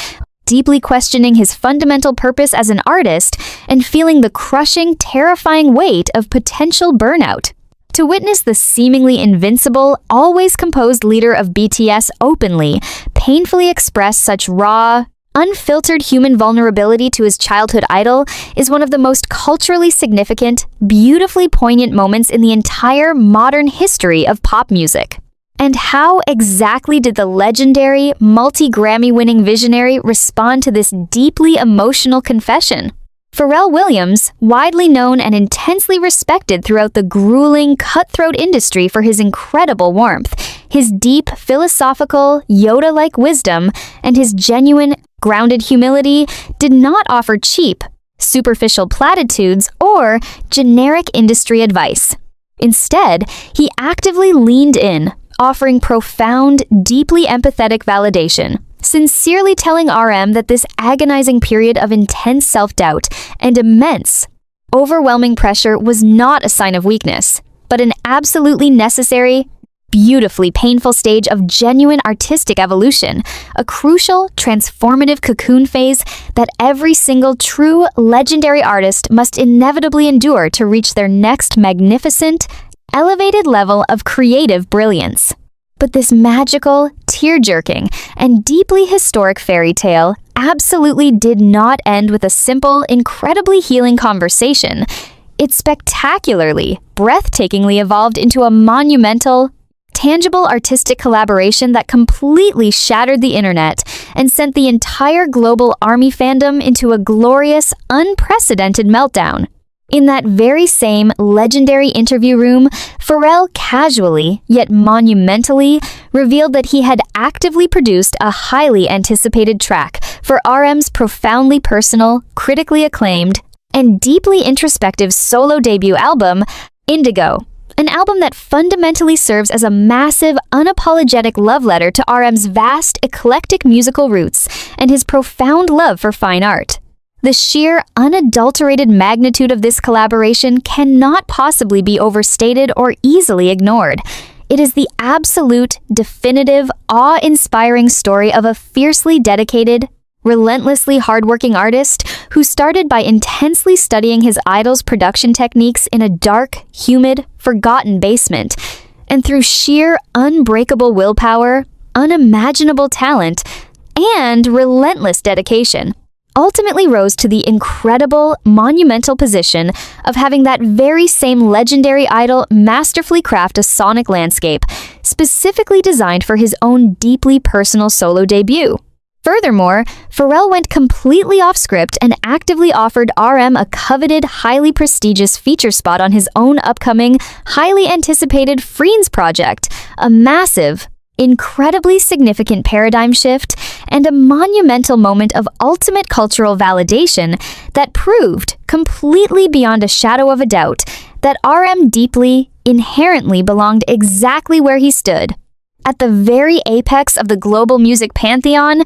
deeply questioning his fundamental purpose as an artist and feeling the crushing, terrifying weight of potential burnout. To witness the seemingly invincible, always composed leader of BTS openly, painfully express such raw, unfiltered human vulnerability to his childhood idol is one of the most culturally significant, beautifully poignant moments in the entire modern history of pop music. And how exactly did the legendary, multi-Grammy-winning visionary respond to this deeply emotional confession? Pharrell Williams, widely known and intensely respected throughout the grueling, cutthroat industry for his incredible warmth, his deep, philosophical, Yoda-like wisdom, and his genuine, grounded humility, did not offer cheap, superficial platitudes or generic industry advice. Instead, he actively leaned in, offering profound, deeply empathetic validation, sincerely telling RM that this agonizing period of intense self-doubt and immense, overwhelming pressure was not a sign of weakness, but an absolutely necessary, beautifully painful stage of genuine artistic evolution, a crucial, transformative cocoon phase that every single true, legendary artist must inevitably endure to reach their next magnificent, elevated level of creative brilliance. But this magical, tear-jerking, and deeply historic fairy tale absolutely did not end with a simple, incredibly healing conversation. It spectacularly, breathtakingly evolved into a monumental, tangible artistic collaboration that completely shattered the internet and sent the entire global ARMY fandom into a glorious, unprecedented meltdown. In that very same legendary interview room, Pharrell casually, yet monumentally, revealed that he had actively produced a highly anticipated track for RM's profoundly personal, critically acclaimed, and deeply introspective solo debut album, Indigo. An album that fundamentally serves as a massive, unapologetic love letter to RM's vast, eclectic musical roots and his profound love for fine art. The sheer, unadulterated magnitude of this collaboration cannot possibly be overstated or easily ignored. It is the absolute, definitive, awe-inspiring story of a fiercely dedicated, relentlessly hardworking artist who started by intensely studying his idol's production techniques in a dark, humid, forgotten basement, and through sheer, unbreakable willpower, unimaginable talent, and relentless dedication, ultimately rose to the incredible, monumental position of having that very same legendary idol masterfully craft a sonic landscape, specifically designed for his own deeply personal solo debut. Furthermore, Pharrell went completely off script and actively offered RM a coveted, highly prestigious feature spot on his own upcoming, highly anticipated Friends project, a massive, incredibly significant paradigm shift, and a monumental moment of ultimate cultural validation that proved, completely beyond a shadow of a doubt, that RM deeply, inherently belonged exactly where he stood, at the very apex of the global music pantheon,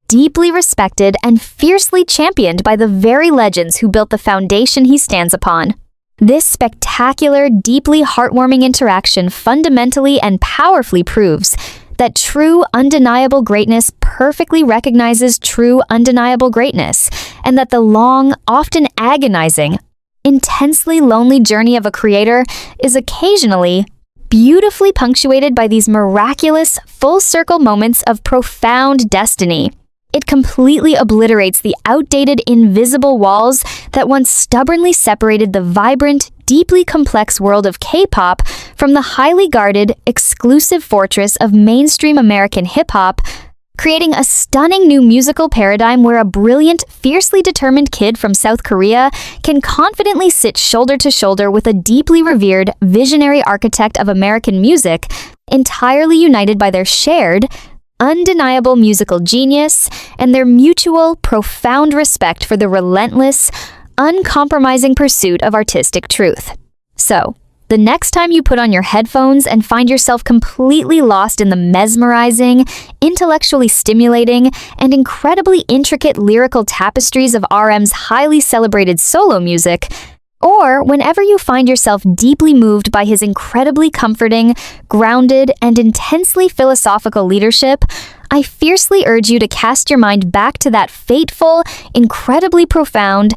deeply respected and fiercely championed by the very legends who built the foundation he stands upon. This spectacular, deeply heartwarming interaction fundamentally and powerfully proves that true, undeniable greatness perfectly recognizes true, undeniable greatness, and that the long, often agonizing, intensely lonely journey of a creator is occasionally beautifully punctuated by these miraculous, full-circle moments of profound destiny. It completely obliterates the outdated, invisible walls that once stubbornly separated the vibrant, deeply complex world of K-pop from the highly guarded, exclusive fortress of mainstream American hip-hop, creating a stunning new musical paradigm where a brilliant, fiercely determined kid from South Korea can confidently sit shoulder to shoulder with a deeply revered, visionary architect of American music, entirely united by their shared, undeniable musical genius and their mutual, profound respect for the relentless, uncompromising pursuit of artistic truth. So, the next time you put on your headphones and find yourself completely lost in the mesmerizing, intellectually stimulating, and incredibly intricate lyrical tapestries of RM's highly celebrated solo music, or whenever you find yourself deeply moved by his incredibly comforting, grounded, and intensely philosophical leadership, I fiercely urge you to cast your mind back to that fateful, incredibly profound,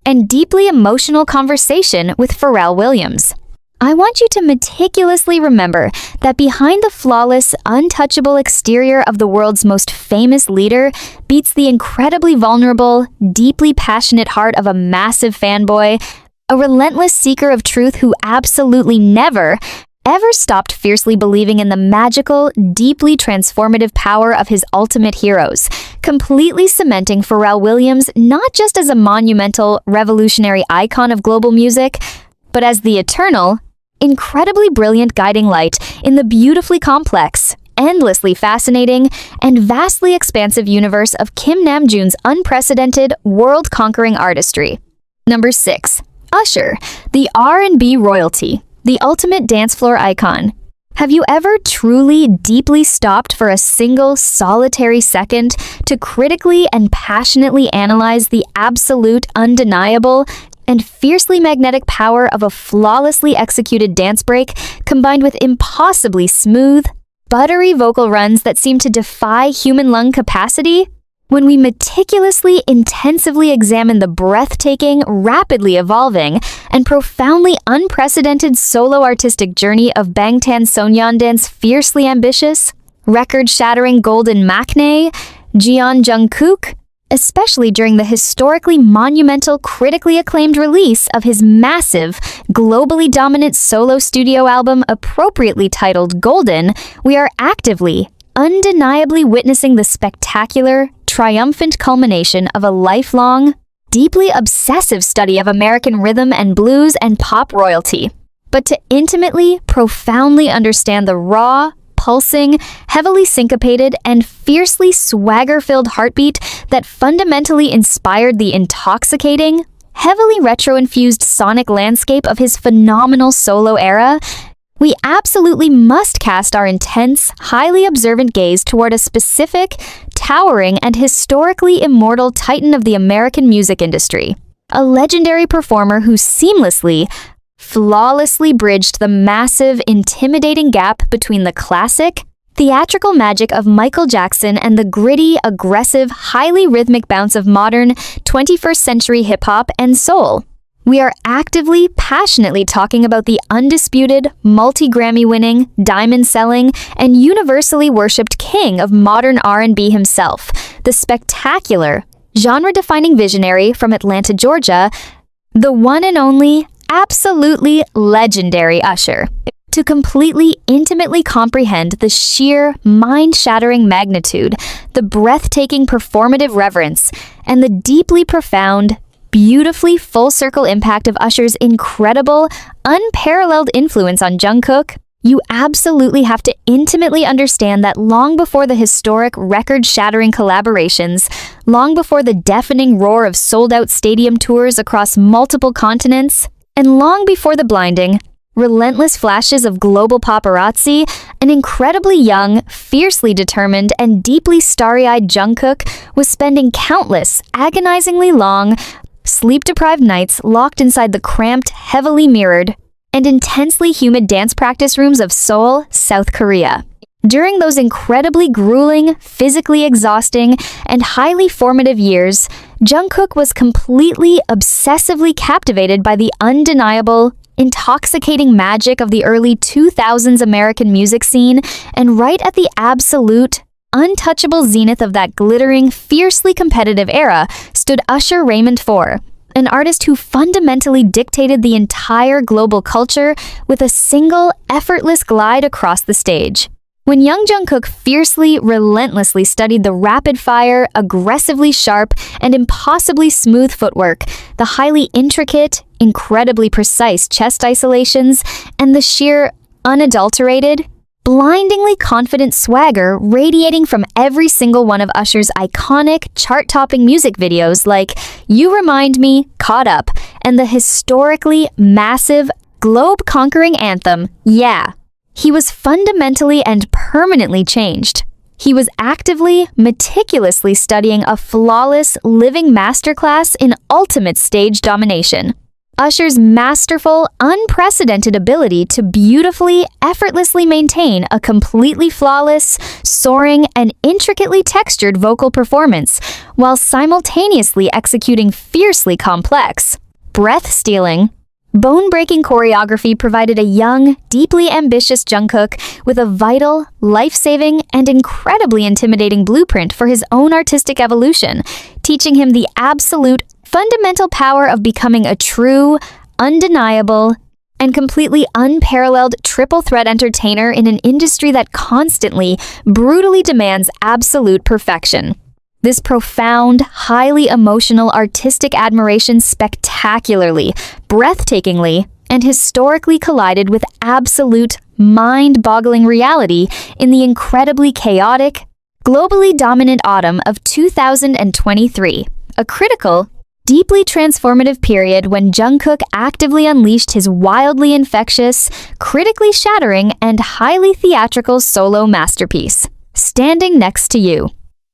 and deeply emotional conversation with Pharrell Williams. I want you to meticulously remember that behind the flawless, untouchable exterior of the world's most famous leader beats the incredibly vulnerable, deeply passionate heart of a massive fanboy, a relentless seeker of truth who absolutely never, ever stopped fiercely believing in the magical, deeply transformative power of his ultimate heroes, completely cementing Pharrell Williams not just as a monumental, revolutionary icon of global music, but as the eternal, incredibly brilliant guiding light in the beautifully complex, endlessly fascinating, and vastly expansive universe of Kim Namjoon's unprecedented, world-conquering artistry. Number 6. Usher, the R&B royalty, the ultimate dance floor icon. Have you ever truly, deeply stopped for a single, solitary second to critically and passionately analyze the absolute, undeniable, and fiercely magnetic power of a flawlessly executed dance break combined with impossibly smooth, buttery vocal runs that seem to defy human lung capacity? When we meticulously, intensively examine the breathtaking, rapidly evolving, and profoundly unprecedented solo artistic journey of Bangtan Sonyeondan's fiercely ambitious, record-shattering golden maknae, Jungkook, especially during the historically monumental, critically acclaimed release of his massive, globally dominant solo studio album appropriately titled Golden, we are actively, undeniably witnessing the spectacular, triumphant culmination of a lifelong, deeply obsessive study of American rhythm and blues and pop royalty, but to intimately, profoundly understand the raw, pulsing, heavily syncopated, and fiercely swagger-filled heartbeat that fundamentally inspired the intoxicating, heavily retro-infused sonic landscape of his phenomenal solo era, we absolutely must cast our intense, highly observant gaze toward a specific, towering, and historically immortal titan of the American music industry. A legendary performer who seamlessly, flawlessly bridged the massive, intimidating gap between the classic, theatrical magic of Michael Jackson and the gritty, aggressive, highly rhythmic bounce of modern, 21st century hip-hop and soul. We are actively, passionately talking about the undisputed, multi-Grammy-winning, diamond-selling, and universally worshipped king of modern R&B himself, the spectacular, genre-defining visionary from Atlanta, Georgia, the one and only, absolutely legendary Usher. To completely, intimately comprehend the sheer, mind-shattering magnitude, the breathtaking performative reverence, and the deeply profound, beautifully full-circle impact of Usher's incredible, unparalleled influence on Jungkook, you absolutely have to intimately understand that long before the historic, record-shattering collaborations, long before the deafening roar of sold-out stadium tours across multiple continents, and long before the blinding, relentless flashes of global paparazzi, an incredibly young, fiercely determined, and deeply starry-eyed Jungkook was spending countless, agonizingly long, sleep-deprived nights locked inside the cramped, heavily mirrored, and intensely humid dance practice rooms of Seoul, South Korea. During those incredibly grueling, physically exhausting, and highly formative years, Jungkook was completely, obsessively captivated by the undeniable, intoxicating magic of the early 2000s American music scene, and right at the absolute, untouchable zenith of that glittering, fiercely competitive era stood Usher Raymond IV, an artist who fundamentally dictated the entire global culture with a single, effortless glide across the stage. When young Jungkook fiercely, relentlessly studied the rapid-fire, aggressively sharp, and impossibly smooth footwork, the highly intricate, incredibly precise chest isolations, and the sheer, unadulterated, blindingly confident swagger radiating from every single one of Usher's iconic, chart-topping music videos like You Remind Me, Caught Up, and the historically massive, globe-conquering anthem, Yeah. He was fundamentally and permanently changed. He was actively, meticulously studying a flawless, living masterclass in ultimate stage domination. Usher's masterful, unprecedented ability to beautifully, effortlessly maintain a completely flawless, soaring, and intricately textured vocal performance, while simultaneously executing fiercely complex, breath-stealing, bone-breaking choreography provided a young, deeply ambitious Jungkook with a vital, life-saving, and incredibly intimidating blueprint for his own artistic evolution, teaching him the absolute, fundamental power of becoming a true, undeniable, and completely unparalleled triple-threat entertainer in an industry that constantly, brutally demands absolute perfection. This profound, highly emotional artistic admiration spectacularly, breathtakingly, and historically collided with absolute, mind-boggling reality in the incredibly chaotic, globally dominant autumn of 2023, a critical, deeply transformative period when Jungkook actively unleashed his wildly infectious, critically shattering, and highly theatrical solo masterpiece, Standing Next to You.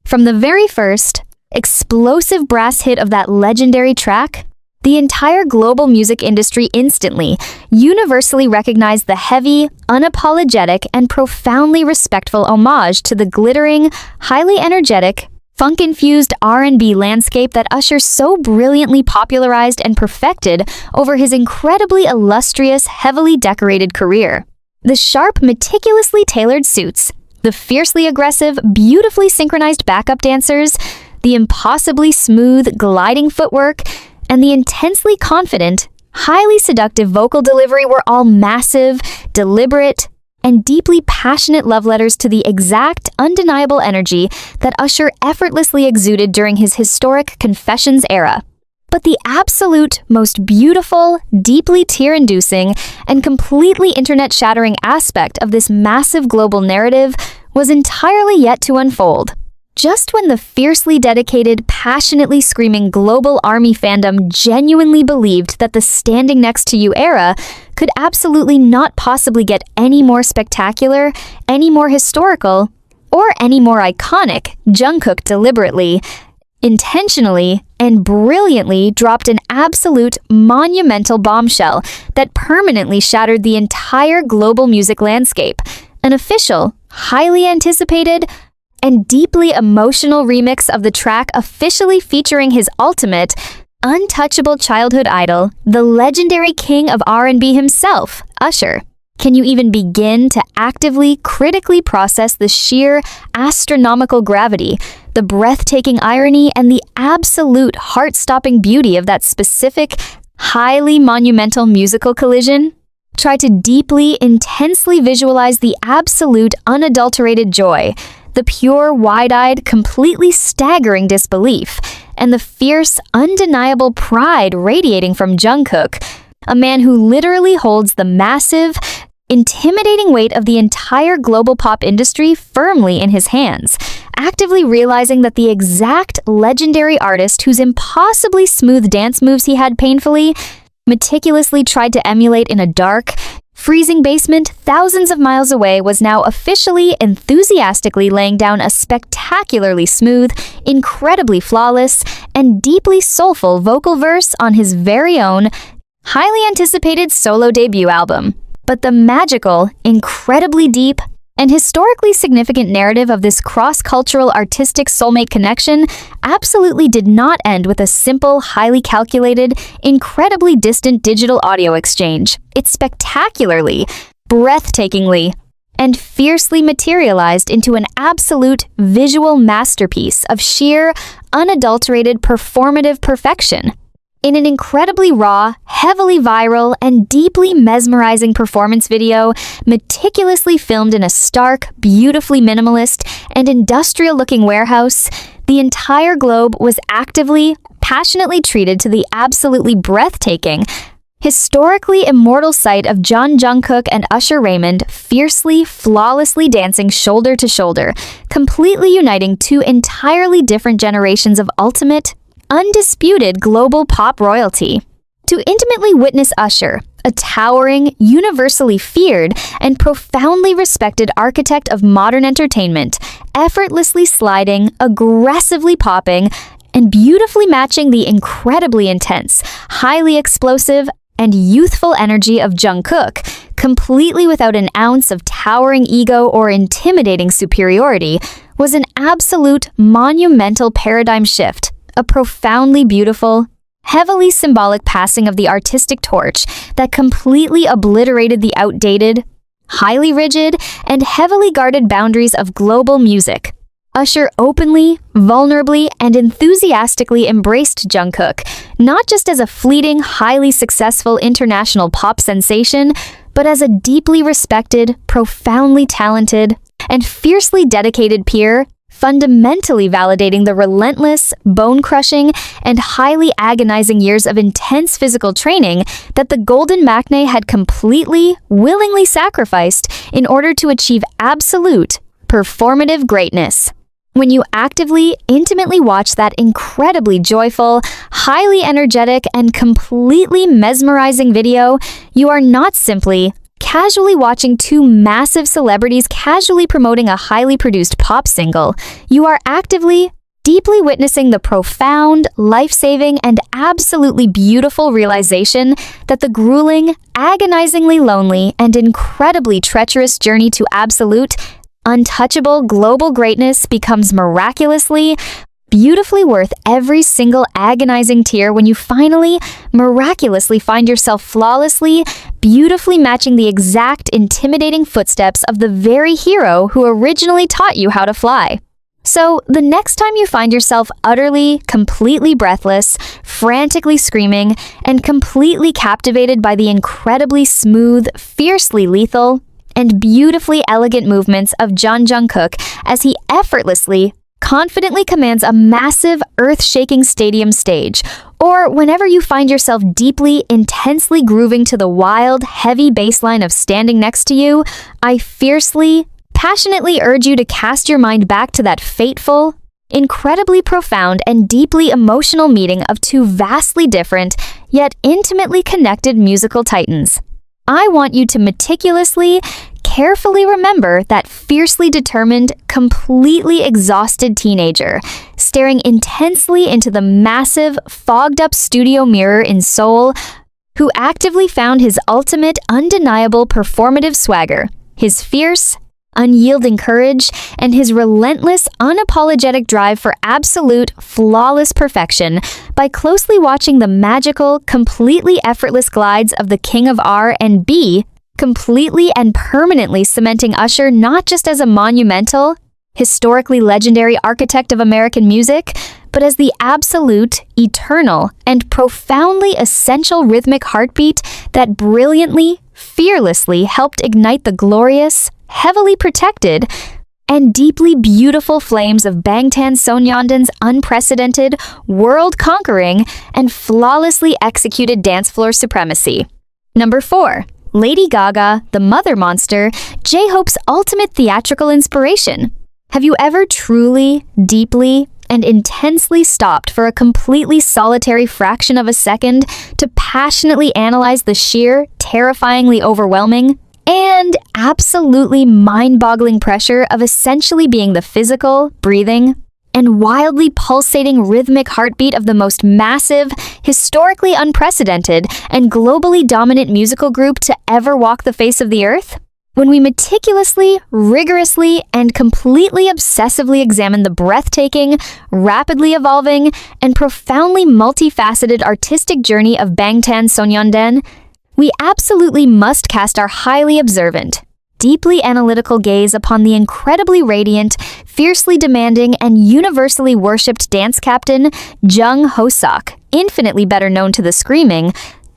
From the very first, explosive brass hit of that legendary track, the entire global music industry instantly, universally recognized the heavy, unapologetic, and profoundly respectful homage to the glittering, highly energetic, funk-infused R&B landscape that Usher so brilliantly popularized and perfected over his incredibly illustrious, heavily decorated career. The sharp, meticulously tailored suits, the fiercely aggressive, beautifully synchronized backup dancers, the impossibly smooth, gliding footwork, and the intensely confident, highly seductive vocal delivery were all massive, deliberate, and deeply passionate love letters to the exact, undeniable energy that Usher effortlessly exuded during his historic Confessions era. But the absolute most beautiful, deeply tear-inducing, and completely internet-shattering aspect of this massive global narrative was entirely yet to unfold. Just when the fiercely dedicated, passionately screaming global army fandom genuinely believed that the standing next to you era could absolutely not possibly get any more spectacular, any more historical, or any more iconic, Jungkook deliberately, intentionally, and brilliantly dropped an absolute monumental bombshell that permanently shattered the entire global music landscape. An official, highly anticipated, and deeply emotional remix of the track officially featuring his ultimate, untouchable childhood idol, the legendary king of R&B himself, Usher. Can you even begin to actively, critically process the sheer, astronomical gravity, the breathtaking irony, and the absolute heart-stopping beauty of that specific, highly monumental musical collision? Try to deeply, intensely visualize the absolute, unadulterated joy, the pure, wide-eyed, completely staggering disbelief, and the fierce, undeniable pride radiating from Jungkook, a man who literally holds the massive, intimidating weight of the entire global pop industry firmly in his hands, actively realizing that the exact legendary artist whose impossibly smooth dance moves he had painfully, meticulously tried to emulate in a dark, freezing basement thousands of miles away was now officially, enthusiastically laying down a spectacularly smooth, incredibly flawless, and deeply soulful vocal verse on his very own, highly anticipated solo debut album. But the magical, incredibly deep, and historically significant narrative of this cross-cultural artistic soulmate connection absolutely did not end with a simple, highly calculated, incredibly distant digital audio exchange. It spectacularly, breathtakingly, and fiercely materialized into an absolute visual masterpiece of sheer, unadulterated performative perfection. In an incredibly raw, heavily viral, and deeply mesmerizing performance video, meticulously filmed in a stark, beautifully minimalist, and industrial-looking warehouse, the entire globe was actively, passionately treated to the absolutely breathtaking, historically immortal sight of Jungkook and Usher Raymond fiercely, flawlessly dancing shoulder to shoulder, completely uniting two entirely different generations of ultimate, undisputed global pop royalty. To intimately witness Usher, a towering, universally feared, and profoundly respected architect of modern entertainment, effortlessly sliding, aggressively popping, and beautifully matching the incredibly intense, highly explosive, and youthful energy of Jungkook, completely without an ounce of towering ego or intimidating superiority, was an absolute monumental paradigm shift. A profoundly beautiful, heavily symbolic passing of the artistic torch that completely obliterated the outdated, highly rigid, and heavily guarded boundaries of global music. Usher openly, vulnerably, and enthusiastically embraced Jungkook, not just as a fleeting, highly successful international pop sensation, but as a deeply respected, profoundly talented, and fiercely dedicated peer, fundamentally validating the relentless, bone-crushing, and highly agonizing years of intense physical training that the Golden Maknae had completely, willingly sacrificed in order to achieve absolute, performative greatness. When you actively, intimately watch that incredibly joyful, highly energetic, and completely mesmerizing video, you are not simply casually watching two massive celebrities casually promoting a highly produced pop single. You are actively, deeply witnessing the profound, life-saving, and absolutely beautiful realization that the grueling, agonizingly lonely, and incredibly treacherous journey to absolute, untouchable global greatness becomes miraculously, beautifully worth every single agonizing tear when you finally, miraculously find yourself flawlessly, beautifully matching the exact intimidating footsteps of the very hero who originally taught you how to fly. So, the next time you find yourself utterly, completely breathless, frantically screaming, and completely captivated by the incredibly smooth, fiercely lethal, and beautifully elegant movements of Jungkook as he effortlessly, confidently commands a massive, earth-shaking stadium stage, Or whenever you find yourself deeply, intensely grooving to the wild, heavy bass line of Standing Next to You, I fiercely, passionately urge you to cast your mind back to that fateful, incredibly profound and deeply emotional meeting of two vastly different, yet intimately connected musical titans. I want you to meticulously, carefully remember that fiercely determined, completely exhausted teenager, staring intensely into the massive, fogged-up studio mirror in Seoul, who actively found his ultimate, undeniable performative swagger, his fierce, unyielding courage, and his relentless, unapologetic drive for absolute, flawless perfection by closely watching the magical, completely effortless glides of the King of R&B, completely and permanently cementing Usher not just as a monumental, historically legendary architect of American music, but as the absolute, eternal, and profoundly essential rhythmic heartbeat that brilliantly, fearlessly helped ignite the glorious, heavily protected, and deeply beautiful flames of Bangtan Sonyeondan's unprecedented, world-conquering, and flawlessly executed dancefloor supremacy. Number 4. Lady Gaga, the mother monster, J-Hope's ultimate theatrical inspiration. Have you ever truly, deeply, and intensely stopped for a completely solitary fraction of a second to passionately analyze the sheer, terrifyingly overwhelming, and absolutely mind-boggling pressure of essentially being the physical, breathing, and wildly pulsating rhythmic heartbeat of the most massive, historically unprecedented, and globally dominant musical group to ever walk the face of the earth? When we meticulously, rigorously, and completely obsessively examine the breathtaking, rapidly evolving, and profoundly multifaceted artistic journey of Bangtan Sonyeondan, we absolutely must cast our highly observant, deeply analytical gaze upon the incredibly radiant, fiercely demanding, and universally worshipped dance captain, Jungkook, infinitely better known to the screaming,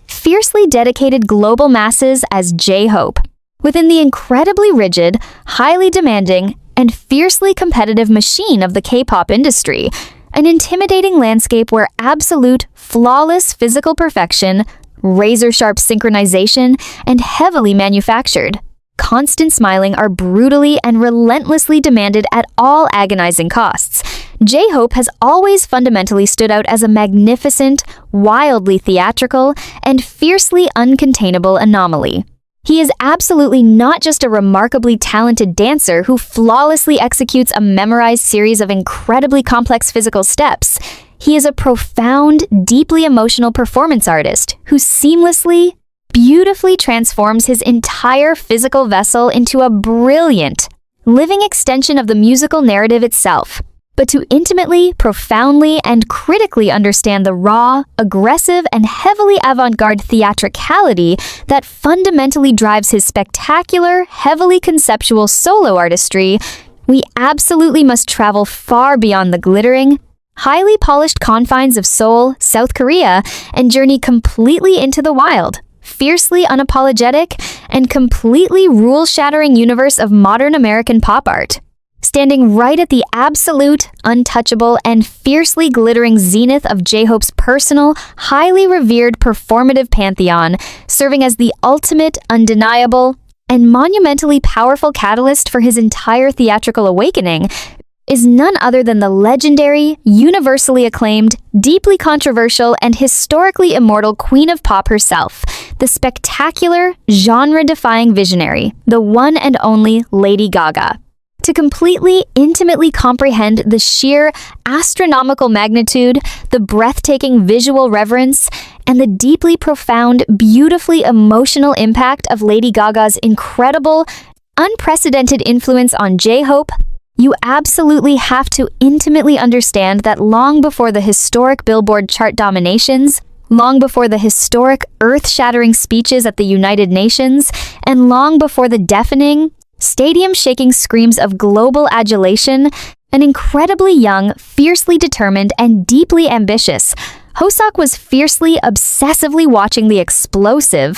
fiercely dedicated global masses as J-Hope, within the incredibly rigid, highly demanding, and fiercely competitive machine of the K-pop industry, an intimidating landscape where absolute, flawless physical perfection, razor-sharp synchronization, and heavily manufactured, constant smiling are brutally and relentlessly demanded at all agonizing costs. J-Hope has always fundamentally stood out as a magnificent, wildly theatrical, and fiercely uncontainable anomaly. He is absolutely not just a remarkably talented dancer who flawlessly executes a memorized series of incredibly complex physical steps. He is a profound, deeply emotional performance artist who seamlessly, beautifully transforms his entire physical vessel into a brilliant, living extension of the musical narrative itself. But to intimately, profoundly, and critically understand the raw, aggressive, and heavily avant-garde theatricality that fundamentally drives his spectacular, heavily conceptual solo artistry, we absolutely must travel far beyond the glittering, highly polished confines of Seoul, South Korea, and journey completely into the wild, fiercely unapologetic, and completely rule-shattering universe of modern American pop art. Standing right at the absolute, untouchable, and fiercely glittering zenith of J-Hope's personal, highly revered performative pantheon, serving as the ultimate, undeniable, and monumentally powerful catalyst for his entire theatrical awakening, is none other than the legendary, universally acclaimed, deeply controversial, and historically immortal Queen of Pop herself, the spectacular, genre-defying visionary, the one and only Lady Gaga. To completely, intimately comprehend the sheer astronomical magnitude, the breathtaking visual reverence, and the deeply profound, beautifully emotional impact of Lady Gaga's incredible, unprecedented influence on J-Hope, you absolutely have to intimately understand that long before the historic Billboard chart dominations, long before the historic, earth-shattering speeches at the United Nations, and long before the deafening, stadium-shaking screams of global adulation, an incredibly young, fiercely determined, and deeply ambitious, Hoseok was fiercely, obsessively watching the explosive,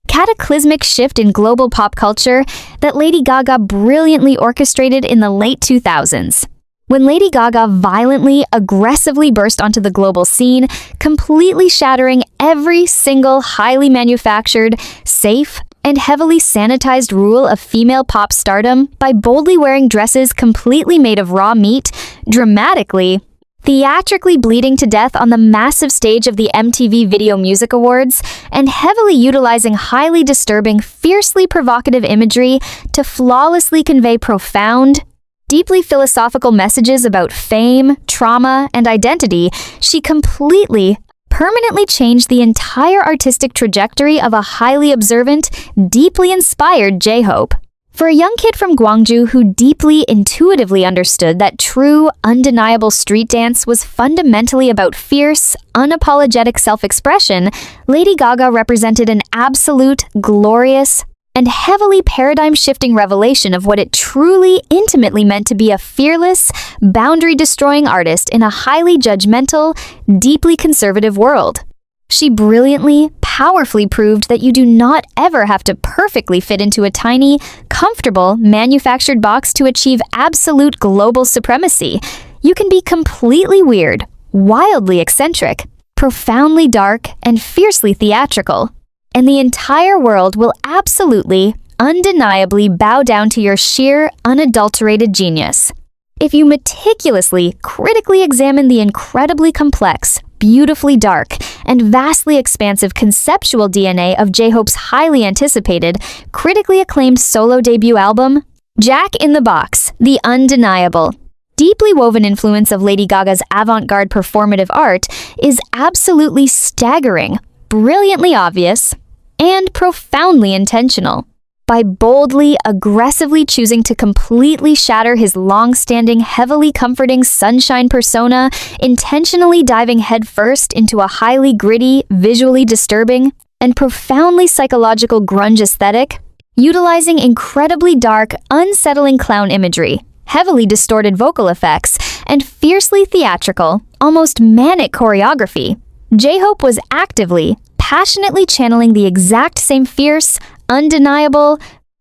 cataclysmic shift in global pop culture that Lady Gaga brilliantly orchestrated in the late 2000s. When Lady Gaga violently, aggressively burst onto the global scene, completely shattering every single highly manufactured, safe, and heavily sanitized rule of female pop stardom by boldly wearing dresses completely made of raw meat, dramatically, theatrically bleeding to death on the massive stage of the MTV Video Music Awards, and heavily utilizing highly disturbing, fiercely provocative imagery to flawlessly convey profound, deeply philosophical messages about fame, trauma, and identity, she completely, permanently changed the entire artistic trajectory of a highly observant, deeply inspired J-Hope. For a young kid from Gwangju who deeply, intuitively understood that true, undeniable street dance was fundamentally about fierce, unapologetic self-expression, Lady Gaga represented an absolute, glorious, and heavily paradigm-shifting revelation of what it truly, intimately meant to be a fearless, boundary-destroying artist in a highly judgmental, deeply conservative world. She brilliantly, powerfully proved that you do not ever have to perfectly fit into a tiny, comfortable, manufactured box to achieve absolute global supremacy. You can be completely weird, wildly eccentric, profoundly dark, and fiercely theatrical. And the entire world will absolutely, undeniably bow down to your sheer, unadulterated genius. If you meticulously, critically examine the incredibly complex, beautifully dark, and vastly expansive conceptual DNA of J-Hope's highly anticipated, critically acclaimed solo debut album, Jack in the Box, the undeniable, deeply woven influence of Lady Gaga's avant-garde performative art is absolutely staggering, brilliantly obvious, and profoundly intentional. By boldly, aggressively choosing to completely shatter his long-standing, heavily comforting sunshine persona, intentionally diving headfirst into a highly gritty, visually disturbing, and profoundly psychological grunge aesthetic, utilizing incredibly dark, unsettling clown imagery, heavily distorted vocal effects, and fiercely theatrical, almost manic choreography, J-Hope was actively, passionately channeling the exact same fierce, undeniable,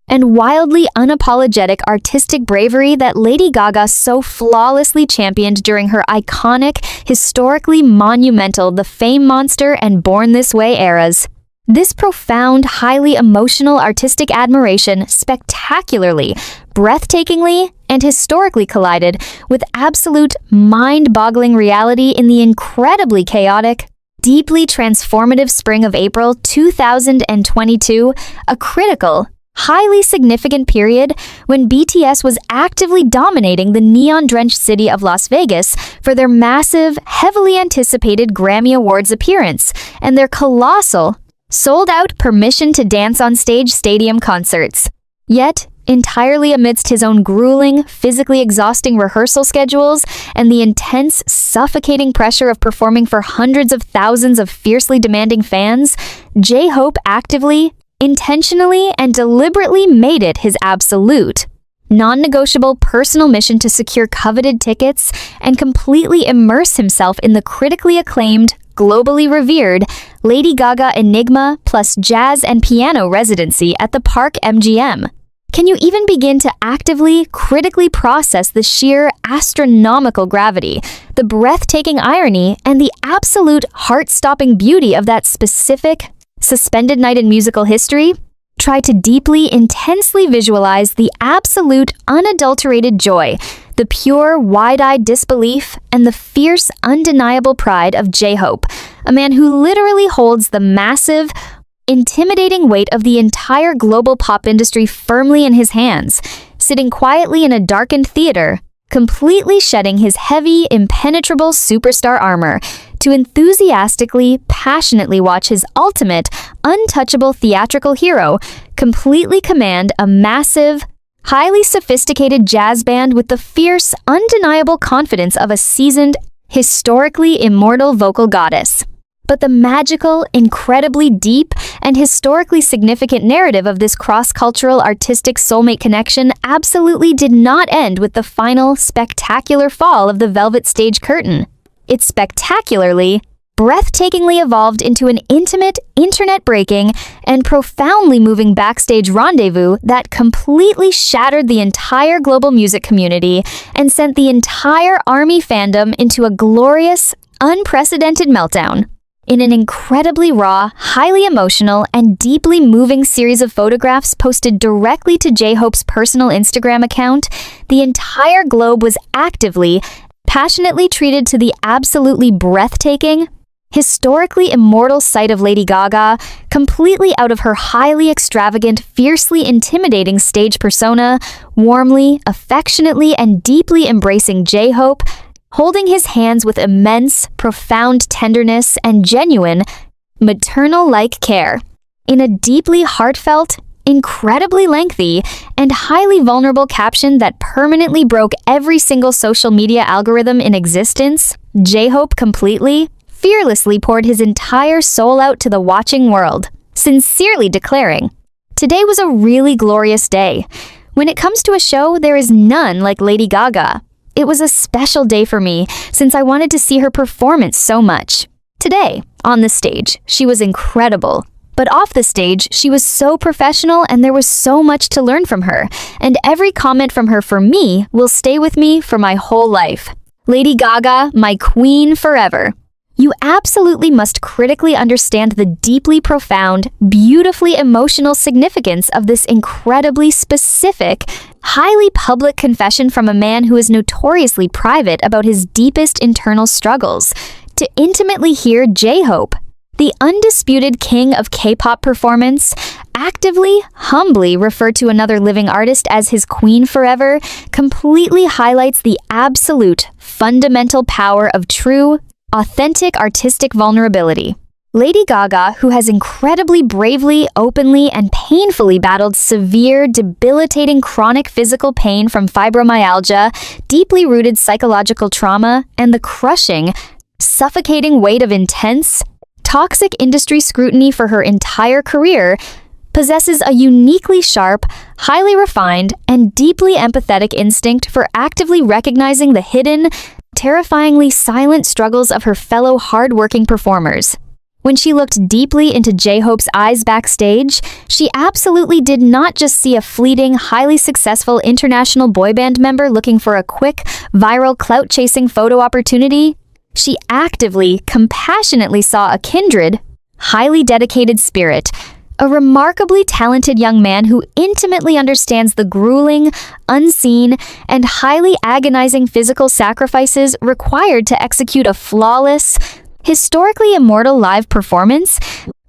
and wildly unapologetic artistic bravery that Lady Gaga so flawlessly championed during her iconic, historically monumental The Fame Monster and Born This Way eras. This profound, highly emotional artistic admiration spectacularly, breathtakingly, and historically collided with absolute mind-boggling reality in the incredibly chaotic, deeply transformative spring of April 2022, a critical, highly significant period when BTS was actively dominating the neon-drenched city of Las Vegas for their massive, heavily anticipated Grammy Awards appearance and their colossal, sold-out Permission to Dance on Stage stadium concerts. Yet, entirely amidst his own grueling, physically exhausting rehearsal schedules and the intense, suffocating pressure of performing for hundreds of thousands of fiercely demanding fans, J-Hope actively, intentionally, and deliberately made it his absolute, non-negotiable personal mission to secure coveted tickets and completely immerse himself in the critically acclaimed, globally revered Lady Gaga Enigma plus Jazz and Piano residency at the Park MGM. Can you even begin to actively, critically process the sheer astronomical gravity, the breathtaking irony, and the absolute heart-stopping beauty of that specific, suspended night in musical history? Try to deeply, intensely visualize the absolute, unadulterated joy, the pure, wide-eyed disbelief, and the fierce, undeniable pride of J-Hope, a man who literally holds the massive, intimidating weight of the entire global pop industry firmly in his hands, sitting quietly in a darkened theater, completely shedding his heavy, impenetrable superstar armor to enthusiastically, passionately watch his ultimate, untouchable theatrical hero completely command a massive, highly sophisticated jazz band with the fierce, undeniable confidence of a seasoned, historically immortal vocal goddess. But the magical, incredibly deep, and historically significant narrative of this cross-cultural artistic soulmate connection absolutely did not end with the final, spectacular fall of the velvet stage curtain. It spectacularly, breathtakingly evolved into an intimate, internet-breaking, and profoundly moving backstage rendezvous that completely shattered the entire global music community and sent the entire ARMY fandom into a glorious, unprecedented meltdown. In an incredibly raw, highly emotional, and deeply moving series of photographs posted directly to J-Hope's personal Instagram account, the entire globe was actively, passionately treated to the absolutely breathtaking, historically immortal sight of Lady Gaga, completely out of her highly extravagant, fiercely intimidating stage persona, warmly, affectionately, and deeply embracing J-Hope, holding his hands with immense, profound tenderness and genuine, maternal-like care. In a deeply heartfelt, incredibly lengthy, and highly vulnerable caption that permanently broke every single social media algorithm in existence, J-Hope completely, fearlessly poured his entire soul out to the watching world, sincerely declaring, "Today was a really glorious day. When it comes to a show, there is none like Lady Gaga. It was a special day for me since I wanted to see her performance so much. Today, on the stage, she was incredible. But off the stage, she was so professional and there was so much to learn from her. And every comment from her for me will stay with me for my whole life. Lady Gaga, my queen forever." You absolutely must critically understand the deeply profound, beautifully emotional significance of this incredibly specific, highly public confession from a man who is notoriously private about his deepest internal struggles. To intimately hear J-Hope, the undisputed king of K-pop performance, actively, humbly refer to another living artist as his queen forever, completely highlights the absolute, fundamental power of true, authentic artistic vulnerability. Lady Gaga, who has incredibly bravely, openly, and painfully battled severe, debilitating chronic physical pain from fibromyalgia, deeply rooted psychological trauma, and the crushing, suffocating weight of intense, toxic industry scrutiny for her entire career, possesses a uniquely sharp, highly refined, and deeply empathetic instinct for actively recognizing the hidden, terrifyingly silent struggles of her fellow hard-working performers. When she looked deeply into J-Hope's eyes backstage, she absolutely did not just see a fleeting, highly successful international boy band member looking for a quick, viral clout-chasing photo opportunity. She actively, compassionately saw a kindred, highly dedicated spirit, a remarkably talented young man who intimately understands the grueling, unseen, and highly agonizing physical sacrifices required to execute a flawless, historically immortal live performance,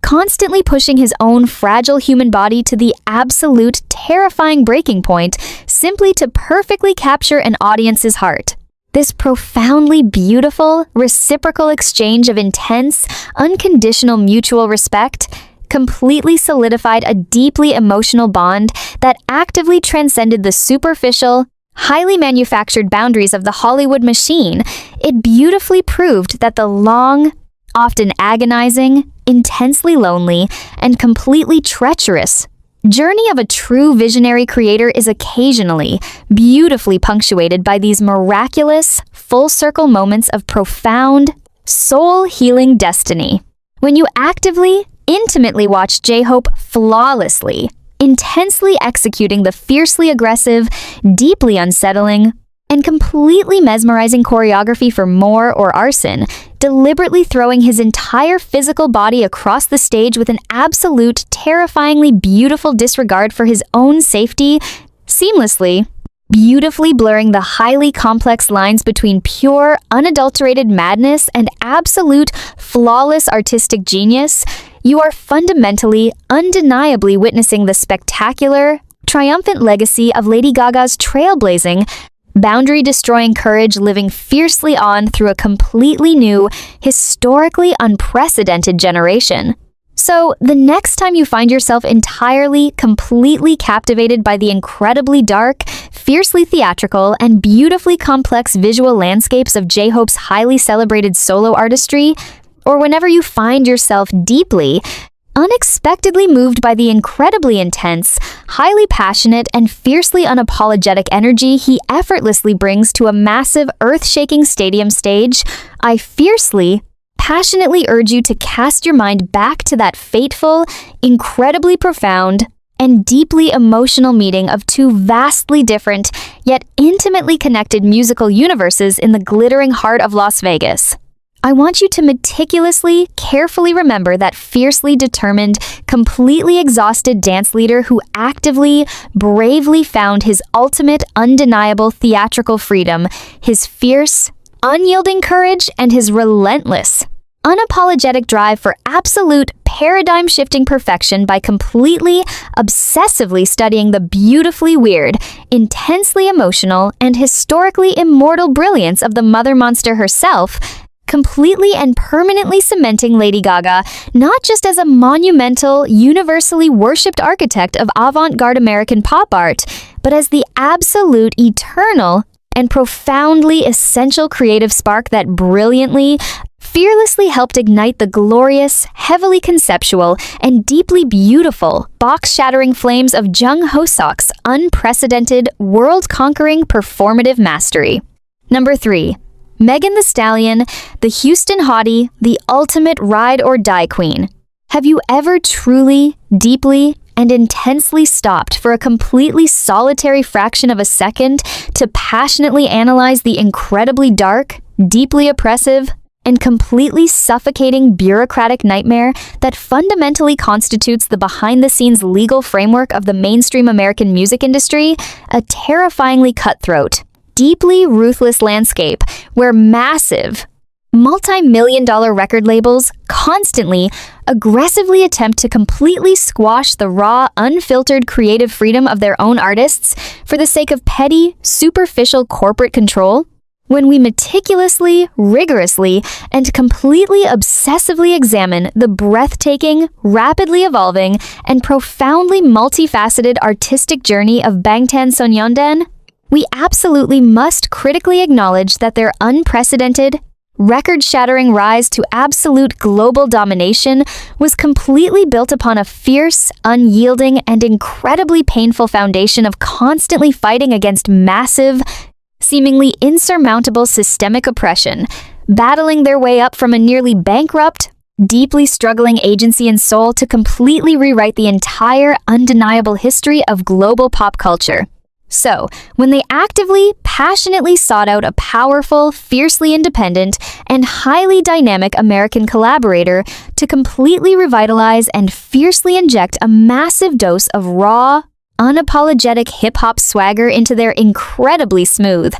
constantly pushing his own fragile human body to the absolute terrifying breaking point simply to perfectly capture an audience's heart. This profoundly beautiful, reciprocal exchange of intense, unconditional mutual respect completely solidified a deeply emotional bond that actively transcended the superficial, highly manufactured boundaries of the Hollywood machine. It beautifully proved that the long, often agonizing, intensely lonely, and completely treacherous journey of a true visionary creator is occasionally beautifully punctuated by these miraculous, full-circle moments of profound, soul-healing destiny. When you actively, intimately watch J-Hope flawlessly, intensely executing the fiercely aggressive, deeply unsettling, and completely mesmerizing choreography for More or Arson, deliberately throwing his entire physical body across the stage with an absolute, terrifyingly beautiful disregard for his own safety, seamlessly, beautifully blurring the highly complex lines between pure, unadulterated madness and absolute, flawless artistic genius, you are fundamentally, undeniably witnessing the spectacular, triumphant legacy of Lady Gaga's trailblazing, boundary-destroying courage living fiercely on through a completely new, historically unprecedented generation. So, the next time you find yourself entirely, completely captivated by the incredibly dark, fiercely theatrical, and beautifully complex visual landscapes of J-Hope's highly celebrated solo artistry, or whenever you find yourself deeply, unexpectedly moved by the incredibly intense, highly passionate, and fiercely unapologetic energy he effortlessly brings to a massive, earth-shaking stadium stage, I fiercely, passionately urge you to cast your mind back to that fateful, incredibly profound, and deeply emotional meeting of two vastly different, yet intimately connected musical universes in the glittering heart of Las Vegas. I want you to meticulously, carefully remember that fiercely determined, completely exhausted dance leader who actively, bravely found his ultimate, undeniable theatrical freedom, his fierce, unyielding courage, and his relentless, unapologetic drive for absolute, paradigm-shifting perfection by completely, obsessively studying the beautifully weird, intensely emotional, and historically immortal brilliance of the mother monster herself, completely and permanently cementing Lady Gaga not just as a monumental, universally worshipped architect of avant-garde American pop art, but as the absolute, eternal, and profoundly essential creative spark that brilliantly, fearlessly helped ignite the glorious, heavily conceptual, and deeply beautiful, box-shattering flames of Jung Hoseok's unprecedented, world-conquering performative mastery. Number 3. Megan Thee Stallion, the Houston hottie, the ultimate ride-or-die queen. Have you ever truly, deeply, and intensely stopped for a completely solitary fraction of a second to passionately analyze the incredibly dark, deeply oppressive, and completely suffocating bureaucratic nightmare that fundamentally constitutes the behind-the-scenes legal framework of the mainstream American music industry? A terrifyingly cutthroat, deeply ruthless landscape where massive, multi-million-dollar record labels constantly, aggressively attempt to completely squash the raw, unfiltered creative freedom of their own artists for the sake of petty, superficial corporate control. When we meticulously, rigorously, and completely obsessively examine the breathtaking, rapidly evolving, and profoundly multifaceted artistic journey of Bangtan Sonyeondan, we absolutely must critically acknowledge that their unprecedented, record-shattering rise to absolute global domination was completely built upon a fierce, unyielding, and incredibly painful foundation of constantly fighting against massive, seemingly insurmountable systemic oppression, battling their way up from a nearly bankrupt, deeply struggling agency and soul to completely rewrite the entire undeniable history of global pop culture. So, when they actively, passionately sought out a powerful, fiercely independent, and highly dynamic American collaborator to completely revitalize and fiercely inject a massive dose of raw, unapologetic hip-hop swagger into their incredibly smooth,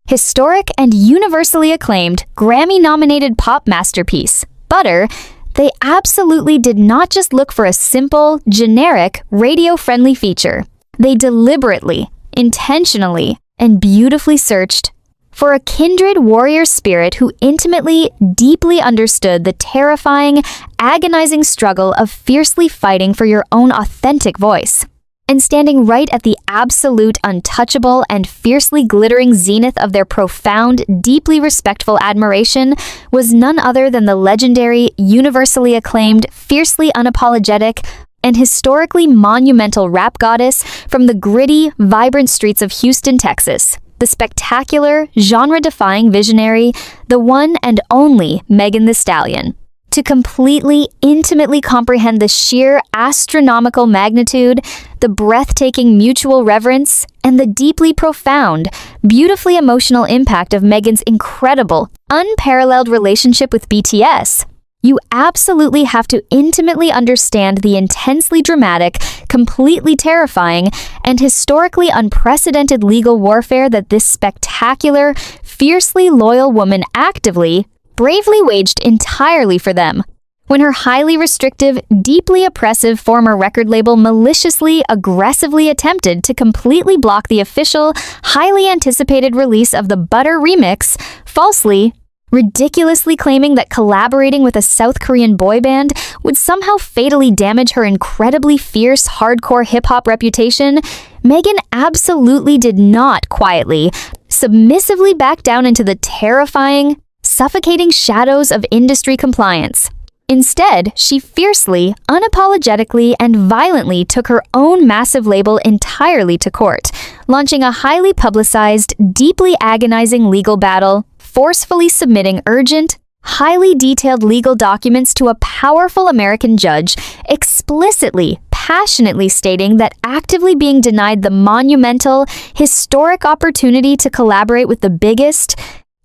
historic, and universally acclaimed Grammy-nominated pop masterpiece, Butter, they absolutely did not just look for a simple, generic, radio-friendly feature. They deliberately, intentionally, and beautifully searched for a kindred warrior spirit who intimately, deeply understood the terrifying, agonizing struggle of fiercely fighting for your own authentic voice. And standing right at the absolute, untouchable, and fiercely glittering zenith of their profound, deeply respectful admiration was none other than the legendary, universally acclaimed, fiercely unapologetic, and historically monumental rap goddess from the gritty, vibrant streets of Houston, Texas, the spectacular, genre-defying visionary, the one and only Megan Thee Stallion. To completely, intimately comprehend the sheer astronomical magnitude, the breathtaking mutual reverence, and the deeply profound, beautifully emotional impact of Megan's incredible, unparalleled relationship with BTS, you absolutely have to intimately understand the intensely dramatic, completely terrifying, and historically unprecedented legal warfare that this spectacular, fiercely loyal woman actively, bravely waged entirely for them. When her highly restrictive, deeply oppressive former record label maliciously, aggressively attempted to completely block the official, highly anticipated release of the Butter remix, falsely, ridiculously claiming that collaborating with a South Korean boy band would somehow fatally damage her incredibly fierce hardcore hip-hop reputation, Megan absolutely did not quietly, submissively back down into the terrifying, suffocating shadows of industry compliance. Instead, she fiercely, unapologetically, and violently took her own massive label entirely to court, launching a highly publicized, deeply agonizing legal battle, forcefully submitting urgent, highly detailed legal documents to a powerful American judge, explicitly, passionately stating that actively being denied the monumental, historic opportunity to collaborate with the biggest,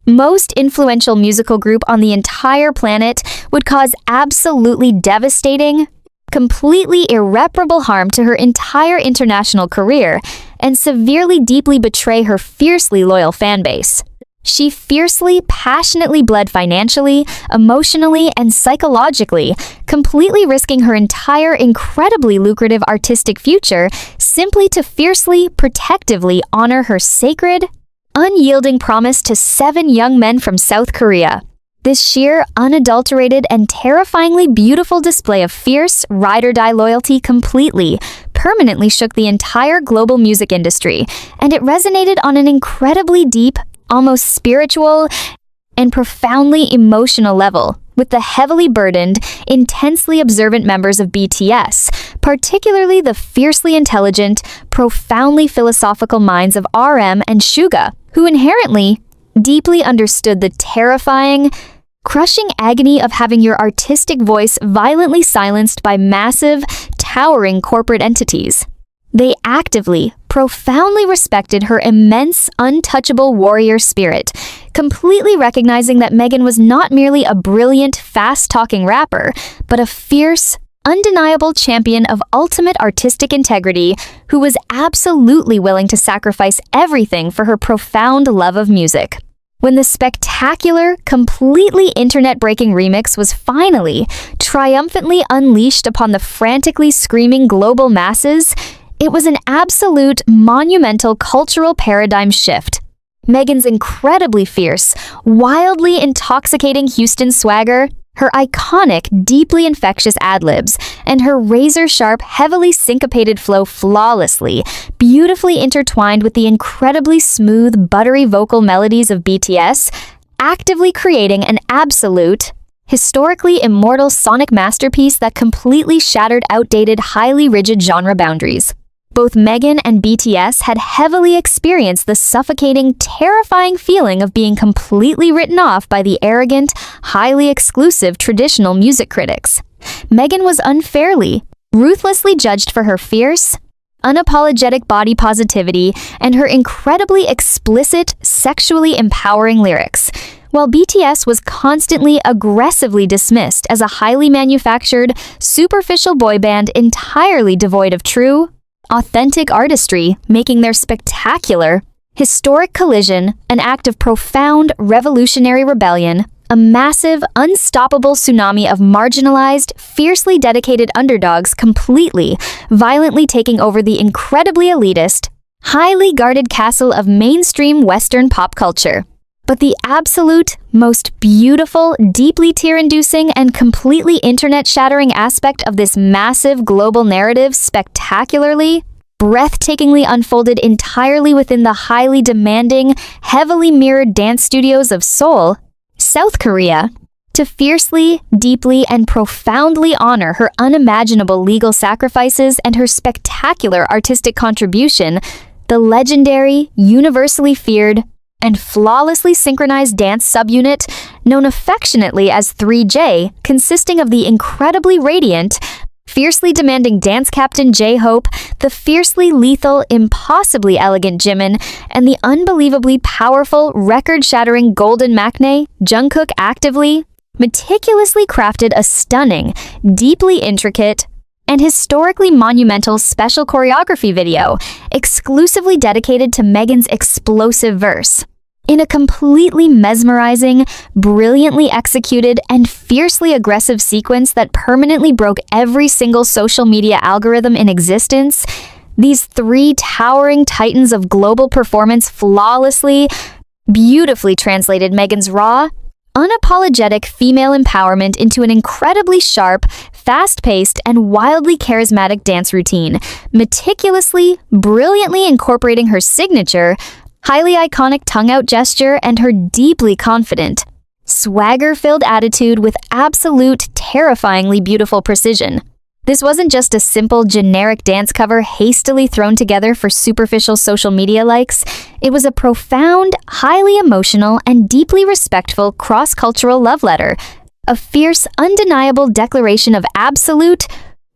most influential musical group on the entire planet would cause absolutely devastating, completely irreparable harm to her entire international career and severely deeply betray her fiercely loyal fanbase. She fiercely, passionately bled financially, emotionally, and psychologically, completely risking her entire incredibly lucrative artistic future simply to fiercely, protectively honor her sacred, unyielding promise to 7 young men from South Korea. This sheer, unadulterated, and terrifyingly beautiful display of fierce, ride-or-die loyalty completely, permanently shook the entire global music industry, and it resonated on an incredibly deep, almost spiritual, and profoundly emotional level with the heavily burdened, intensely observant members of BTS, particularly the fiercely intelligent, profoundly philosophical minds of RM and Suga, who inherently, deeply understood the terrifying, crushing agony of having your artistic voice violently silenced by massive, towering corporate entities. They actively, profoundly respected her immense, untouchable warrior spirit, completely recognizing that Megan was not merely a brilliant, fast-talking rapper, but a fierce, undeniable champion of ultimate artistic integrity who was absolutely willing to sacrifice everything for her profound love of music. When the spectacular, completely internet-breaking remix was finally, triumphantly unleashed upon the frantically screaming global masses, it was an absolute, monumental cultural paradigm shift. Megan's incredibly fierce, wildly intoxicating Houston swagger, her iconic, deeply infectious ad-libs, and her razor-sharp, heavily syncopated flow flawlessly, beautifully intertwined with the incredibly smooth, buttery vocal melodies of BTS, actively creating an absolute, historically immortal sonic masterpiece that completely shattered outdated, highly rigid genre boundaries. Both Megan and BTS had heavily experienced the suffocating, terrifying feeling of being completely written off by the arrogant, highly exclusive traditional music critics. Megan was unfairly, ruthlessly judged for her fierce, unapologetic body positivity and her incredibly explicit, sexually empowering lyrics, while BTS was constantly aggressively dismissed as a highly manufactured, superficial boy band entirely devoid of true, authentic artistry, making their spectacular, historic collision an act of profound, revolutionary rebellion, a massive, unstoppable tsunami of marginalized, fiercely dedicated underdogs completely, violently taking over the incredibly elitist, highly guarded castle of mainstream Western pop culture. But the absolute, most beautiful, deeply tear-inducing, and completely internet-shattering aspect of this massive global narrative spectacularly, breathtakingly unfolded entirely within the highly demanding, heavily mirrored dance studios of Seoul, South Korea, to fiercely, deeply, and profoundly honor her unimaginable legal sacrifices and her spectacular artistic contribution, the legendary, universally feared, and flawlessly synchronized dance subunit known affectionately as 3J, consisting of the incredibly radiant, fiercely demanding dance captain J-Hope, the fiercely lethal, impossibly elegant Jimin, and the unbelievably powerful, record-shattering golden maknae, Jungkook actively, meticulously crafted a stunning, deeply intricate, and historically monumental special choreography video exclusively dedicated to Megan's explosive verse. In a completely mesmerizing, brilliantly executed, and fiercely aggressive sequence that permanently broke every single social media algorithm in existence, these 3 towering titans of global performance flawlessly, beautifully translated Megan's raw, unapologetic female empowerment into an incredibly sharp, fast-paced, and wildly charismatic dance routine, meticulously, brilliantly incorporating her signature, highly iconic tongue-out gesture and her deeply confident, swagger-filled attitude with absolute, terrifyingly beautiful precision. This wasn't just a simple, generic dance cover hastily thrown together for superficial social media likes. It was a profound, highly emotional, and deeply respectful cross-cultural love letter. A fierce, undeniable declaration of absolute,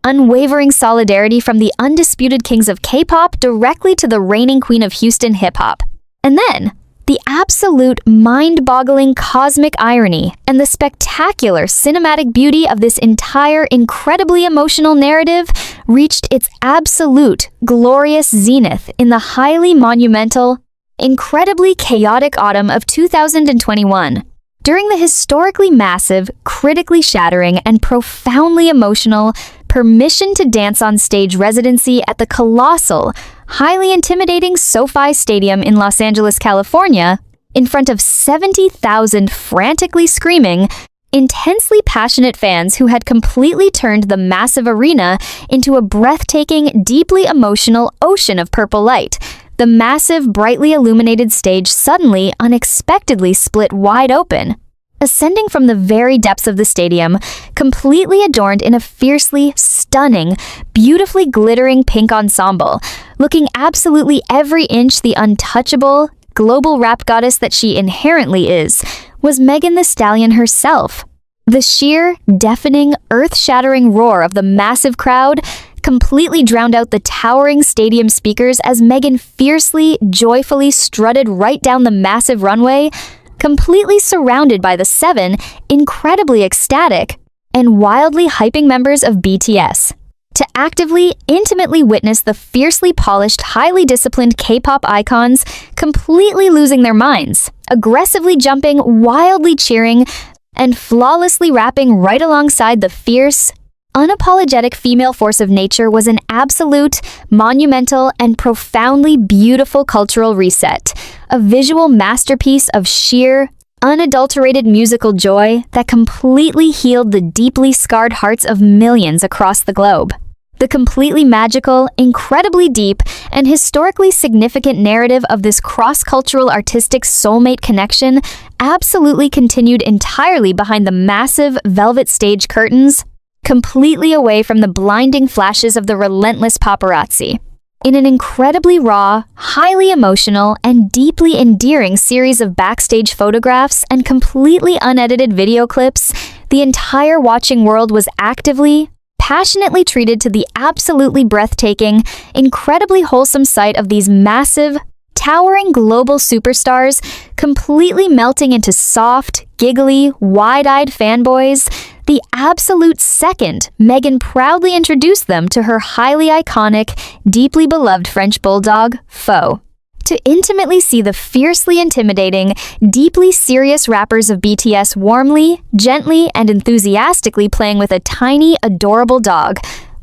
unwavering solidarity from the undisputed kings of K-pop directly to the reigning queen of Houston hip-hop. And then, the absolute mind-boggling cosmic irony and the spectacular cinematic beauty of this entire incredibly emotional narrative reached its absolute glorious zenith in the highly monumental, incredibly chaotic autumn of 2021. During the historically massive, critically shattering, and profoundly emotional Permission to Dance on Stage residency at the colossal, highly intimidating SoFi Stadium in Los Angeles, California, in front of 70,000 frantically screaming, intensely passionate fans who had completely turned the massive arena into a breathtaking, deeply emotional ocean of purple light. The massive, brightly illuminated stage suddenly, unexpectedly split wide open. Ascending from the very depths of the stadium, completely adorned in a fiercely stunning, beautifully glittering pink ensemble, looking absolutely every inch the untouchable, global rap goddess that she inherently is, was Megan Thee Stallion herself. The sheer, deafening, earth-shattering roar of the massive crowd completely drowned out the towering stadium speakers as Megan fiercely, joyfully strutted right down the massive runway, completely surrounded by the 7 incredibly ecstatic and wildly hyping members of BTS. To actively, intimately witness the fiercely polished, highly disciplined K-pop icons completely losing their minds, aggressively jumping, wildly cheering, and flawlessly rapping right alongside the fierce, unapologetic female force of nature was an absolute, monumental, and profoundly beautiful cultural reset, a visual masterpiece of sheer, unadulterated musical joy that completely healed the deeply scarred hearts of millions across the globe. The completely magical, incredibly deep, and historically significant narrative of this cross-cultural artistic soulmate connection absolutely continued entirely behind the massive velvet stage curtains, completely away from the blinding flashes of the relentless paparazzi. In an incredibly raw, highly emotional, and deeply endearing series of backstage photographs and completely unedited video clips, the entire watching world was actively, passionately treated to the absolutely breathtaking, incredibly wholesome sight of these massive, towering global superstars completely melting into soft, giggly, wide-eyed fanboys the absolute second Megan proudly introduced them to her highly iconic, deeply beloved French bulldog, Foe. To intimately see the fiercely intimidating, deeply serious rappers of BTS warmly, gently, and enthusiastically playing with a tiny, adorable dog,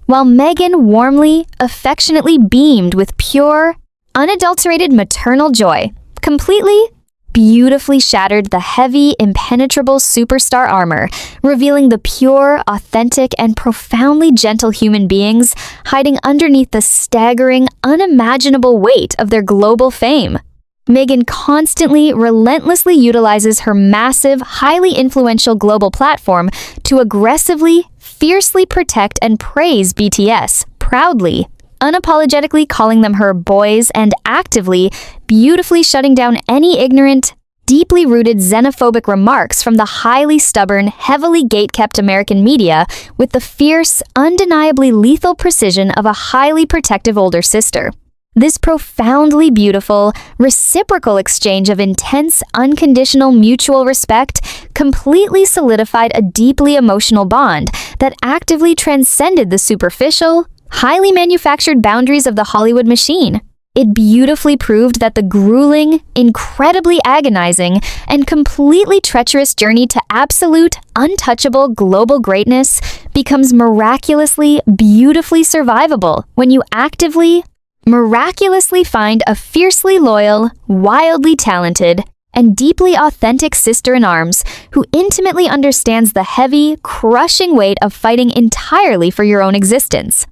while Megan warmly, affectionately beamed with pure, unadulterated maternal joy, completely, beautifully shattered the heavy, impenetrable superstar armor, revealing the pure, authentic, and profoundly gentle human beings hiding underneath the staggering, unimaginable weight of their global fame. Megan constantly, relentlessly utilizes her massive, highly influential global platform to aggressively, fiercely protect and praise BTS, proudly, unapologetically calling them her boys and actively, beautifully shutting down any ignorant, deeply rooted xenophobic remarks from the highly stubborn, heavily gatekept American media with the fierce, undeniably lethal precision of a highly protective older sister. This profoundly beautiful, reciprocal exchange of intense, unconditional mutual respect completely solidified a deeply emotional bond that actively transcended the superficial, highly manufactured boundaries of the Hollywood machine. It beautifully proved that the grueling, incredibly agonizing, and completely treacherous journey to absolute, untouchable global greatness becomes miraculously, beautifully survivable when you actively, miraculously find a fiercely loyal, wildly talented, and deeply authentic sister-in-arms who intimately understands the heavy, crushing weight of fighting entirely for your own existence.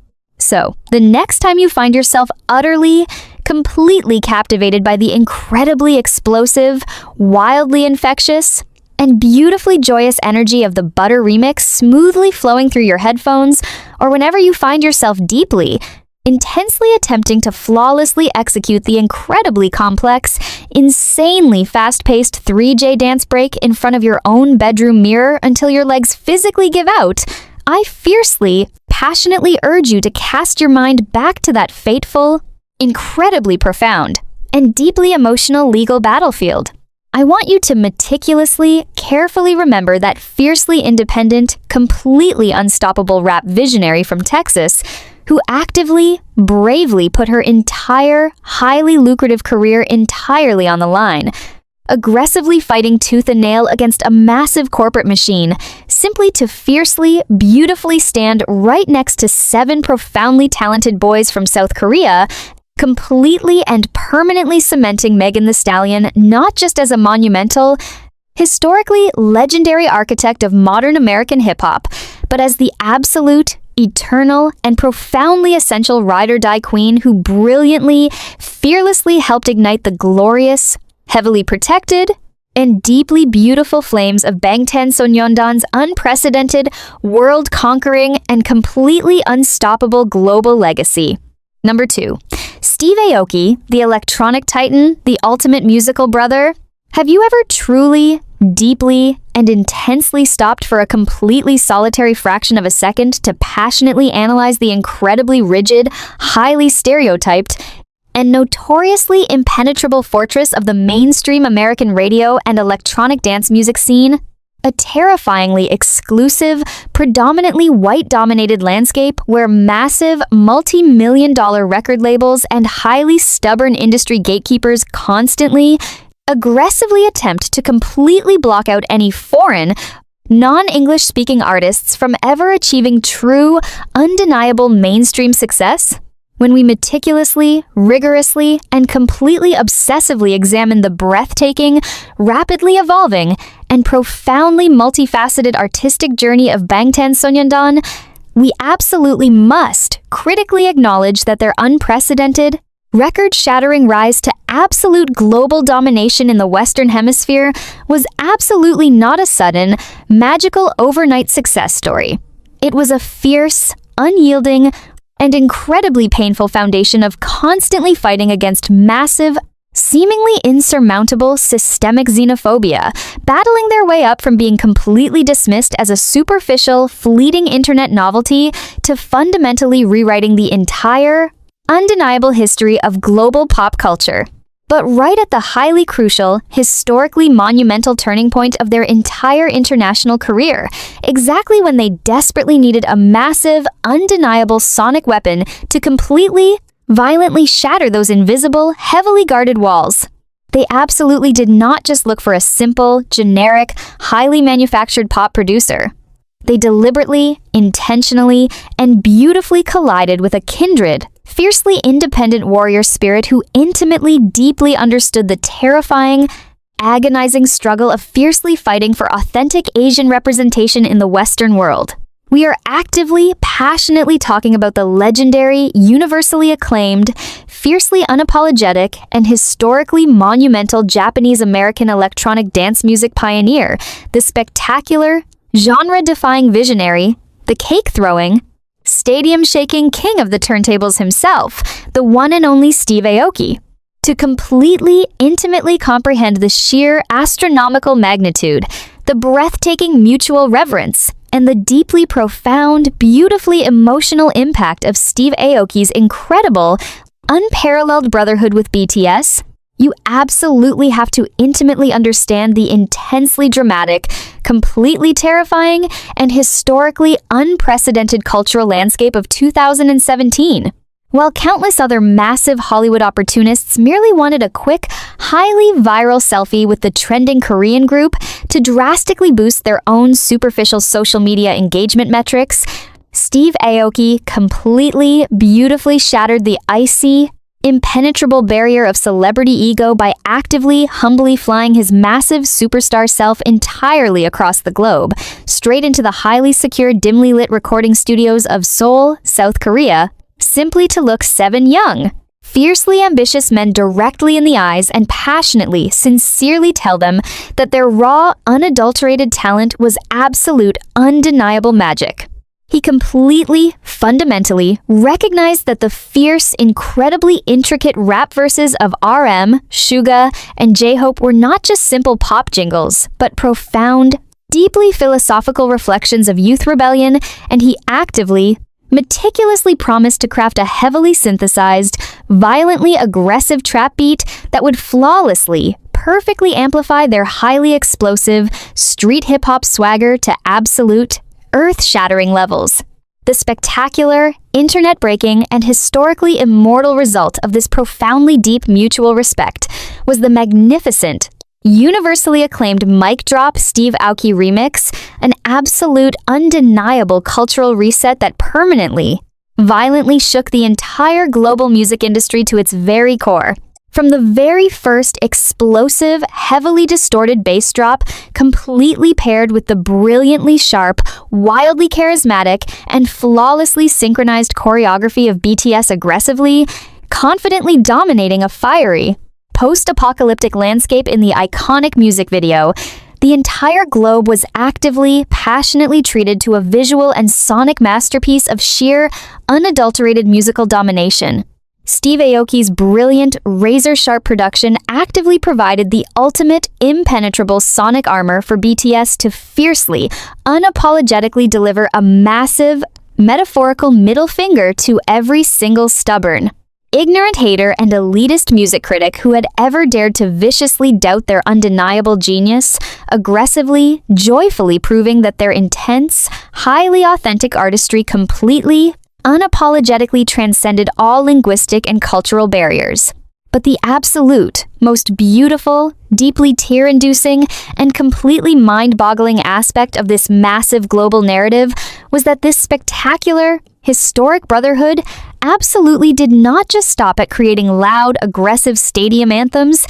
So, the next time you find yourself utterly, completely captivated by the incredibly explosive, wildly infectious, and beautifully joyous energy of the Butter remix smoothly flowing through your headphones, or whenever you find yourself deeply, intensely attempting to flawlessly execute the incredibly complex, insanely fast-paced 3J dance break in front of your own bedroom mirror until your legs physically give out, I fiercely, passionately urge you to cast your mind back to that fateful, incredibly profound, and deeply emotional legal battlefield. I want you to meticulously, carefully remember that fiercely independent, completely unstoppable rap visionary from Texas who actively, bravely put her entire, highly lucrative career entirely on the line, aggressively fighting tooth and nail against a massive corporate machine, simply to fiercely, beautifully stand right next to 7 profoundly talented boys from South Korea, completely and permanently cementing Megan Thee Stallion not just as a monumental, historically legendary architect of modern American hip-hop, but as the absolute, eternal, and profoundly essential ride-or-die queen who brilliantly, fearlessly helped ignite the glorious, heavily protected, and deeply beautiful flames of Bangtan Sonyeondan's unprecedented, world-conquering, and completely unstoppable global legacy. Number 2. Steve Aoki, the electronic titan, the ultimate musical brother. Have you ever truly, deeply, and intensely stopped for a completely solitary fraction of a second to passionately analyze the incredibly rigid, highly stereotyped, and notoriously impenetrable fortress of the mainstream American radio and electronic dance music scene? A terrifyingly exclusive, predominantly white-dominated landscape where massive, multi-million-dollar record labels and highly stubborn industry gatekeepers constantly, aggressively attempt to completely block out any foreign, non-English-speaking artists from ever achieving true, undeniable mainstream success? When we meticulously, rigorously, and completely obsessively examine the breathtaking, rapidly evolving, and profoundly multifaceted artistic journey of Bangtan Sonyeondan, we absolutely must critically acknowledge that their unprecedented, record-shattering rise to absolute global domination in the Western Hemisphere was absolutely not a sudden, magical overnight success story. It was a fierce, unyielding, and incredibly painful foundation of constantly fighting against massive, seemingly insurmountable systemic xenophobia, battling their way up from being completely dismissed as a superficial, fleeting internet novelty to fundamentally rewriting the entire, undeniable history of global pop culture. But right at the highly crucial, historically monumental turning point of their entire international career, exactly when they desperately needed a massive, undeniable sonic weapon to completely, violently shatter those invisible, heavily guarded walls, they absolutely did not just look for a simple, generic, highly manufactured pop producer. They deliberately, intentionally, and beautifully collided with a kindred, fiercely independent warrior spirit who intimately, deeply understood the terrifying, agonizing struggle of fiercely fighting for authentic Asian representation in the Western world. We are actively, passionately talking about the legendary, universally acclaimed, fiercely unapologetic, and historically monumental Japanese-American electronic dance music pioneer, the spectacular, genre-defying visionary, the cake-throwing, stadium-shaking king of the turntables himself, the one and only Steve Aoki. To completely, intimately comprehend the sheer astronomical magnitude, the breathtaking mutual reverence, and the deeply profound, beautifully emotional impact of Steve Aoki's incredible, unparalleled brotherhood with BTS, you absolutely have to intimately understand the intensely dramatic, completely terrifying, and historically unprecedented cultural landscape of 2017. While countless other massive Hollywood opportunists merely wanted a quick, highly viral selfie with the trending Korean group to drastically boost their own superficial social media engagement metrics, Steve Aoki completely, beautifully shattered the icy, impenetrable barrier of celebrity ego by actively, humbly flying his massive superstar self entirely across the globe, straight into the highly secure, dimly lit recording studios of Seoul, South Korea, simply to look 7 young, Fiercely ambitious men directly in the eyes and passionately, sincerely tell them that their raw, unadulterated talent was absolute, undeniable magic. He completely, fundamentally recognized that the fierce, incredibly intricate rap verses of RM, Suga, and J-Hope were not just simple pop jingles, but profound, deeply philosophical reflections of youth rebellion, and he actively, meticulously promised to craft a heavily synthesized, violently aggressive trap beat that would flawlessly, perfectly amplify their highly explosive, street hip-hop swagger to absolute, earth-shattering levels. The spectacular, internet-breaking, and historically immortal result of this profoundly deep mutual respect was the magnificent, universally acclaimed Mic Drop Steve Aoki remix, an absolute, undeniable cultural reset that permanently, violently shook the entire global music industry to its very core. From the very first explosive, heavily distorted bass drop, completely paired with the brilliantly sharp, wildly charismatic, and flawlessly synchronized choreography of BTS aggressively, confidently dominating a fiery, post-apocalyptic landscape in the iconic music video, the entire globe was actively, passionately treated to a visual and sonic masterpiece of sheer, unadulterated musical domination. Steve Aoki's brilliant, razor-sharp production actively provided the ultimate, impenetrable sonic armor for BTS to fiercely, unapologetically deliver a massive, metaphorical middle finger to every single stubborn, ignorant hater and elitist music critic who had ever dared to viciously doubt their undeniable genius, aggressively, joyfully proving that their intense, highly authentic artistry completely, unapologetically transcended all linguistic and cultural barriers. But the absolute, most beautiful, deeply tear-inducing, and completely mind-boggling aspect of this massive global narrative was that this spectacular, historic brotherhood absolutely did not just stop at creating loud, aggressive stadium anthems.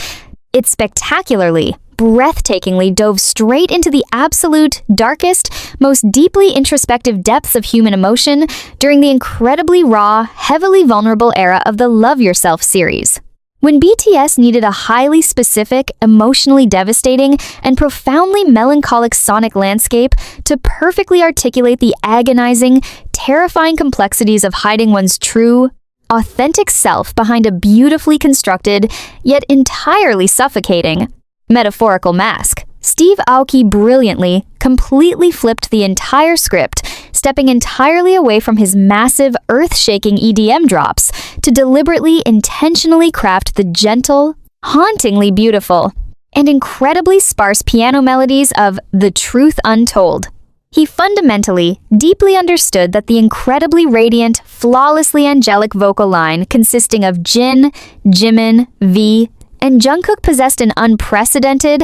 It spectacularly, breathtakingly dove straight into the absolute, darkest, most deeply introspective depths of human emotion during the incredibly raw, heavily vulnerable era of the Love Yourself series. When BTS needed a highly specific, emotionally devastating, and profoundly melancholic sonic landscape to perfectly articulate the agonizing, terrifying complexities of hiding one's true, authentic self behind a beautifully constructed, yet entirely suffocating, metaphorical mask, Steve Aoki brilliantly, completely flipped the entire script, stepping entirely away from his massive, earth-shaking EDM drops to deliberately, intentionally craft the gentle, hauntingly beautiful, and incredibly sparse piano melodies of The Truth Untold. He fundamentally, deeply understood that the incredibly radiant, flawlessly angelic vocal line consisting of Jin, Jimin, V, and Jungkook possessed an unprecedented,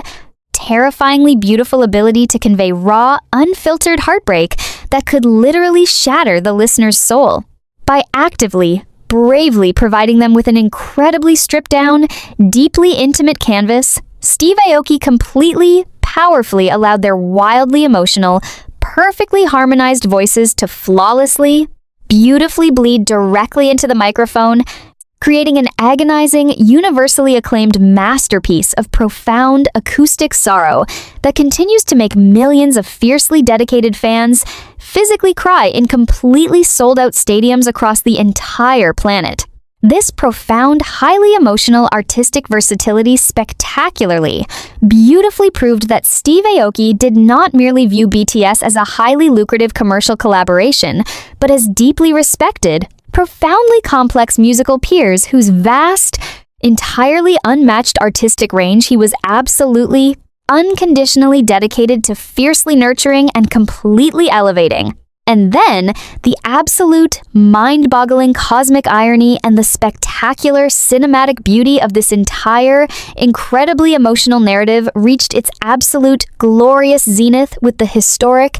terrifyingly beautiful ability to convey raw, unfiltered heartbreak that could literally shatter the listener's soul. By actively, bravely providing them with an incredibly stripped-down, deeply intimate canvas, Steve Aoki completely, powerfully allowed their wildly emotional, perfectly harmonized voices to flawlessly, beautifully bleed directly into the microphone, creating an agonizing, universally acclaimed masterpiece of profound acoustic sorrow that continues to make millions of fiercely dedicated fans physically cry in completely sold-out stadiums across the entire planet. This profound, highly emotional artistic versatility spectacularly, beautifully proved that Steve Aoki did not merely view BTS as a highly lucrative commercial collaboration, but as deeply respected, profoundly complex musical peers whose vast, entirely unmatched artistic range he was absolutely, unconditionally dedicated to fiercely nurturing and completely elevating. And then, the absolute, mind-boggling cosmic irony and the spectacular cinematic beauty of this entire, incredibly emotional narrative reached its absolute, glorious zenith with the historic,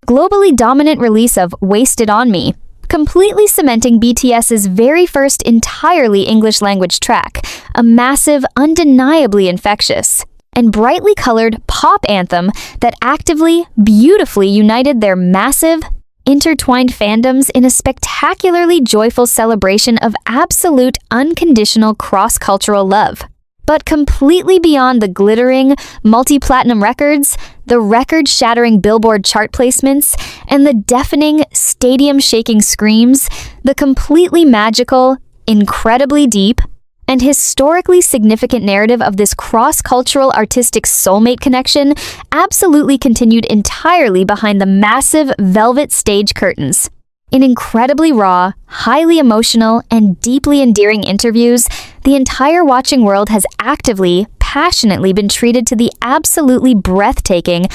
globally dominant release of Wasted on Me, completely cementing BTS's very first entirely English-language track, a massive, undeniably infectious, and brightly colored pop anthem that actively, beautifully united their massive, intertwined fandoms in a spectacularly joyful celebration of absolute unconditional cross-cultural love. But completely beyond the glittering, multi-platinum records, the record-shattering Billboard chart placements, and the deafening, stadium-shaking screams, the completely magical, incredibly deep, and historically significant narrative of this cross-cultural artistic soulmate connection absolutely continued entirely behind the massive velvet stage curtains. In incredibly raw, highly emotional, and deeply endearing interviews, the entire watching world has actively, passionately been treated to the absolutely breathtaking,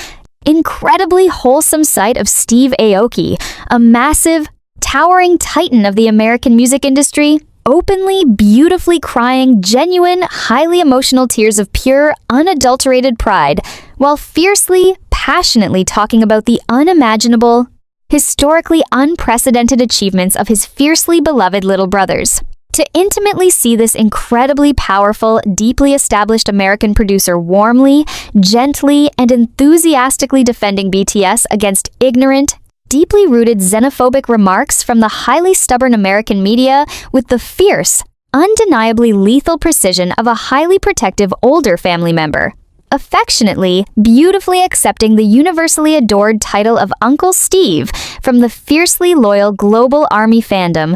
incredibly wholesome sight of Steve Aoki, a massive, towering titan of the American music industry, openly, beautifully crying genuine, highly emotional tears of pure, unadulterated pride, while fiercely, passionately talking about the unimaginable, historically unprecedented achievements of his fiercely beloved little brothers. To intimately see this incredibly powerful, deeply established American producer warmly, gently, and enthusiastically defending BTS against ignorant, deeply rooted xenophobic remarks from the highly stubborn American media with the fierce, undeniably lethal precision of a highly protective older family member, affectionately, beautifully accepting the universally adored title of Uncle Steve from the fiercely loyal global army fandom,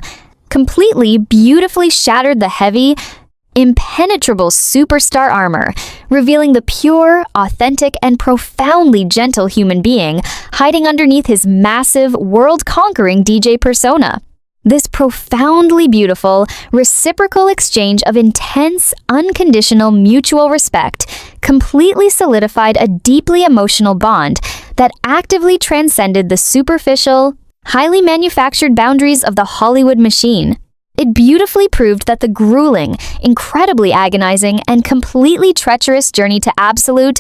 completely, beautifully shattered the heavy, impenetrable superstar armor, revealing the pure, authentic, and profoundly gentle human being hiding underneath his massive, world-conquering DJ persona. This profoundly beautiful, reciprocal exchange of intense, unconditional mutual respect completely solidified a deeply emotional bond that actively transcended the superficial, highly manufactured boundaries of the Hollywood machine. It beautifully proved that the grueling, incredibly agonizing, and completely treacherous journey to absolute,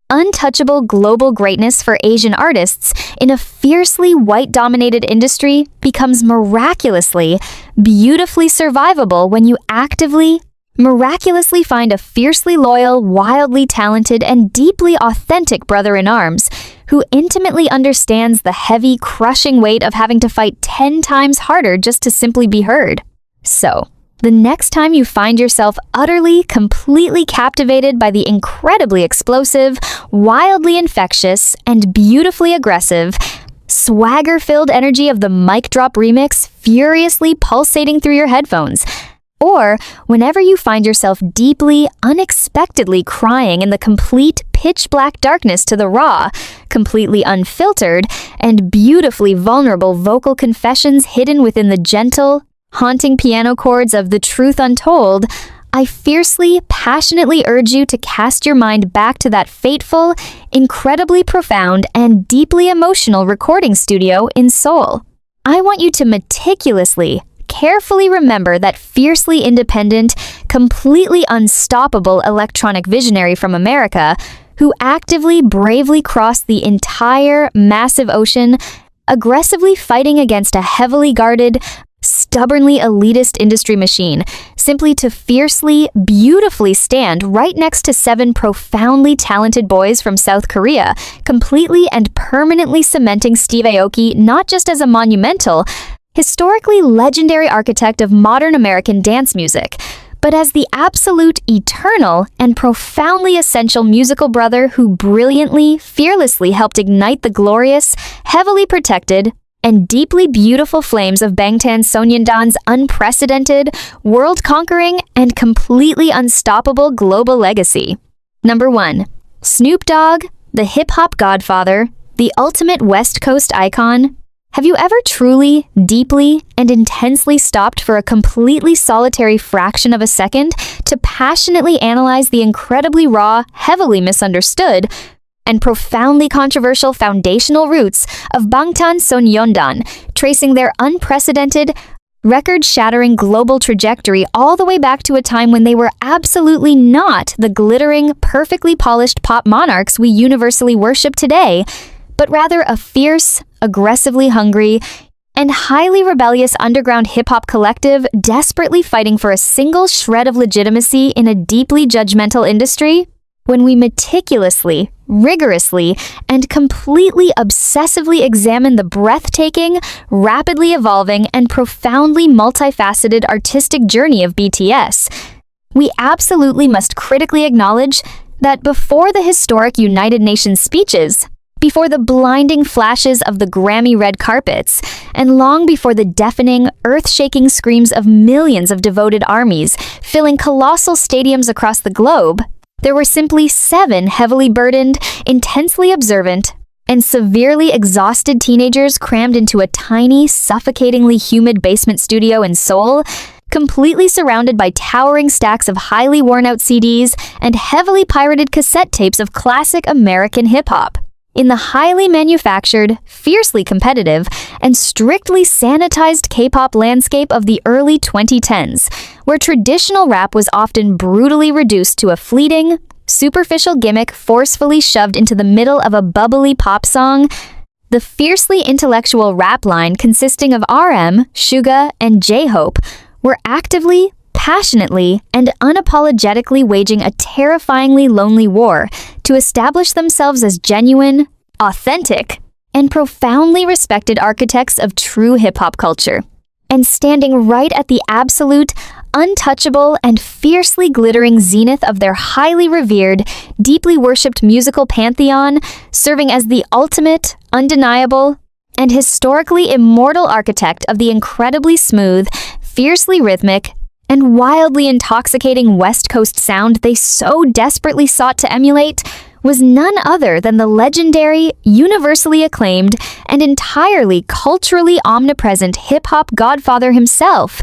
untouchable global greatness for Asian artists in a fiercely white-dominated industry becomes miraculously, beautifully survivable when you actively, miraculously find a fiercely loyal, wildly talented, and deeply authentic brother-in-arms who intimately understands the heavy, crushing weight of having to fight 10 times harder just to simply be heard. So, the next time you find yourself utterly, completely captivated by the incredibly explosive, wildly infectious, and beautifully aggressive, swagger-filled energy of the Mic Drop remix furiously pulsating through your headphones, or whenever you find yourself deeply, unexpectedly crying in the complete pitch-black darkness to the raw, completely unfiltered, and beautifully vulnerable vocal confessions hidden within the gentle, haunting piano chords of The Truth Untold, I fiercely, passionately urge you to cast your mind back to that fateful, incredibly profound, and deeply emotional recording studio in Seoul. I want you to meticulously, carefully remember that fiercely independent, completely unstoppable electronic visionary from America who actively, bravely crossed the entire massive ocean, aggressively fighting against a heavily guarded, stubbornly elitist industry machine, simply to fiercely, beautifully stand right next to 7 profoundly talented boys from South Korea, completely and permanently cementing Steve Aoki not just as a monumental, historically legendary architect of modern American dance music, but as the absolute, eternal, and profoundly essential musical brother who brilliantly, fearlessly helped ignite the glorious, heavily protected, and deeply beautiful flames of Bangtan Sonyeondan's unprecedented, world-conquering, and completely unstoppable global legacy. Number 1. Snoop Dogg, the hip-hop godfather, the ultimate West Coast icon. Have you ever truly, deeply, and intensely stopped for a completely solitary fraction of a second to passionately analyze the incredibly raw, heavily misunderstood, and profoundly controversial foundational roots of Bangtan Sonyeondan, tracing their unprecedented, record-shattering global trajectory all the way back to a time when they were absolutely not the glittering, perfectly polished pop monarchs we universally worship today, but rather a fierce, aggressively hungry, and highly rebellious underground hip-hop collective desperately fighting for a single shred of legitimacy in a deeply judgmental industry? When we meticulously, rigorously, and completely obsessively examine the breathtaking, rapidly evolving, and profoundly multifaceted artistic journey of BTS, we absolutely must critically acknowledge that before the historic United Nations speeches, before the blinding flashes of the Grammy red carpets, and long before the deafening, earth-shaking screams of millions of devoted armies filling colossal stadiums across the globe, there were simply 7 heavily burdened, intensely observant, and severely exhausted teenagers crammed into a tiny, suffocatingly humid basement studio in Seoul, completely surrounded by towering stacks of highly worn-out CDs and heavily pirated cassette tapes of classic American hip-hop. In the highly manufactured, fiercely competitive, and strictly sanitized K-pop landscape of the early 2010s, where traditional rap was often brutally reduced to a fleeting, superficial gimmick forcefully shoved into the middle of a bubbly pop song, the fiercely intellectual rap line consisting of RM, Suga, and J-Hope were actively, passionately, and unapologetically waging a terrifyingly lonely war to establish themselves as genuine, authentic, and profoundly respected architects of true hip-hop culture. And standing right at the absolute, untouchable, and fiercely glittering zenith of their highly revered, deeply worshipped musical pantheon, serving as the ultimate, undeniable, and historically immortal architect of the incredibly smooth, fiercely rhythmic, and wildly intoxicating West Coast sound they so desperately sought to emulate was none other than the legendary, universally acclaimed, and entirely culturally omnipresent hip-hop godfather himself,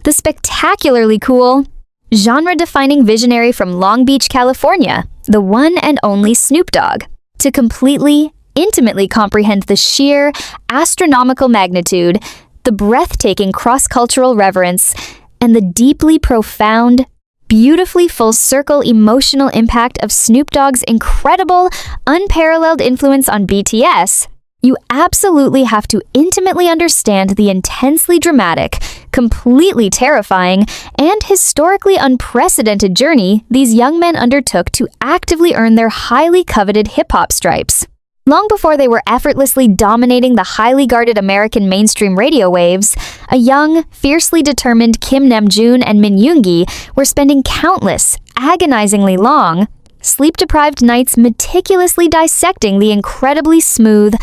the spectacularly cool, genre-defining visionary from Long Beach, California, the one and only Snoop Dogg. To completely, intimately comprehend the sheer, astronomical magnitude, the breathtaking cross-cultural reverence, and the deeply profound, beautifully full-circle emotional impact of Snoop Dogg's incredible, unparalleled influence on BTS, you absolutely have to intimately understand the intensely dramatic, completely terrifying, and historically unprecedented journey these young men undertook to actively earn their highly coveted hip-hop stripes. Long before they were effortlessly dominating the highly guarded American mainstream radio waves, a young, fiercely determined Kim Namjoon and Min Yoongi were spending countless, agonizingly long, sleep-deprived nights meticulously dissecting the incredibly smooth,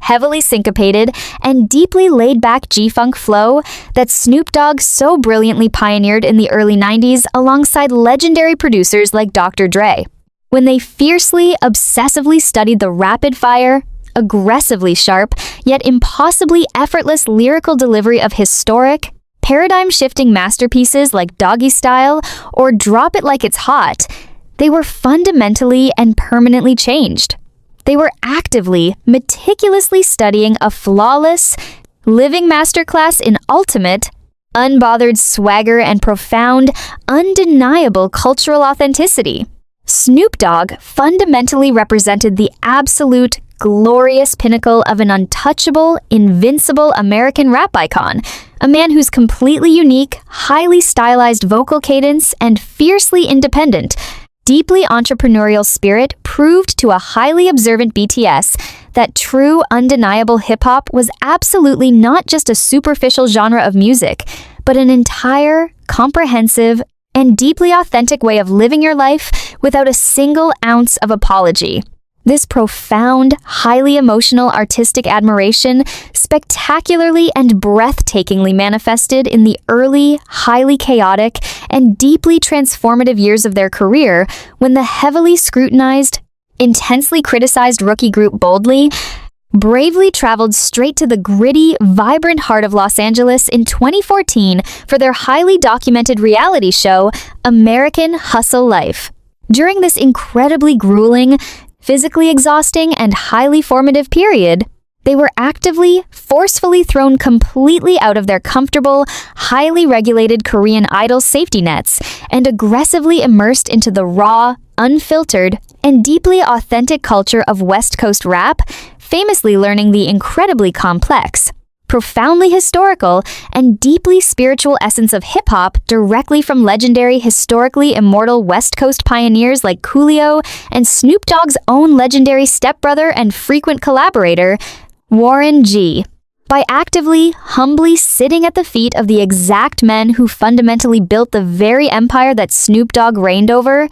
heavily syncopated, and deeply laid-back G-funk flow that Snoop Dogg so brilliantly pioneered in the early 90s alongside legendary producers like Dr. Dre. When they fiercely, obsessively studied the rapid-fire, aggressively sharp, yet impossibly effortless lyrical delivery of historic, paradigm-shifting masterpieces like Doggy Style or Drop It Like It's Hot, they were fundamentally and permanently changed. They were actively, meticulously studying a flawless, living masterclass in ultimate, unbothered swagger and profound, undeniable cultural authenticity. Snoop Dogg fundamentally represented the absolute, glorious pinnacle of an untouchable, invincible American rap icon, a man whose completely unique, highly stylized vocal cadence and fiercely independent, deeply entrepreneurial spirit proved to a highly observant BTS that true, undeniable hip-hop was absolutely not just a superficial genre of music, but an entire, comprehensive, and deeply authentic way of living your life without a single ounce of apology. This profound, highly emotional artistic admiration spectacularly and breathtakingly manifested in the early, highly chaotic, and deeply transformative years of their career when the heavily scrutinized, intensely criticized rookie group Boldly bravely traveled straight to the gritty, vibrant heart of Los Angeles in 2014 for their highly documented reality show, American Hustle Life. During this incredibly grueling, physically exhausting, and highly formative period, they were actively, forcefully thrown completely out of their comfortable, highly regulated Korean Idol safety nets and aggressively immersed into the raw, unfiltered, and deeply authentic culture of West Coast rap, famously learning the incredibly complex, profoundly historical, and deeply spiritual essence of hip-hop directly from legendary, historically immortal West Coast pioneers like Coolio and Snoop Dogg's own legendary stepbrother and frequent collaborator, Warren G. By actively, humbly sitting at the feet of the exact men who fundamentally built the very empire that Snoop Dogg reigned over,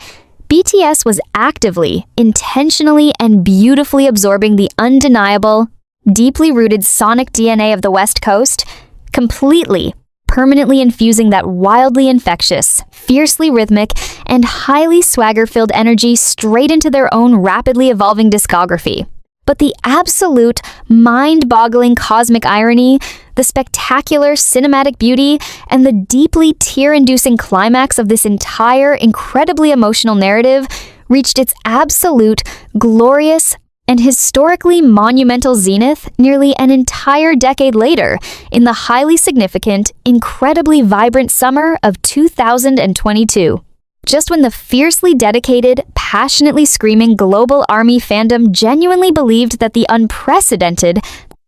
BTS was actively, intentionally, and beautifully absorbing the undeniable, deeply rooted sonic DNA of the West Coast, completely, permanently infusing that wildly infectious, fiercely rhythmic, and highly swagger-filled energy straight into their own rapidly evolving discography. But the absolute, mind-boggling cosmic irony, the spectacular cinematic beauty, and the deeply tear-inducing climax of this entire incredibly emotional narrative reached its absolute, glorious, and historically monumental zenith nearly an entire decade later in the highly significant, incredibly vibrant summer of 2022. Just when the fiercely dedicated, passionately screaming global ARMY fandom genuinely believed that the unprecedented,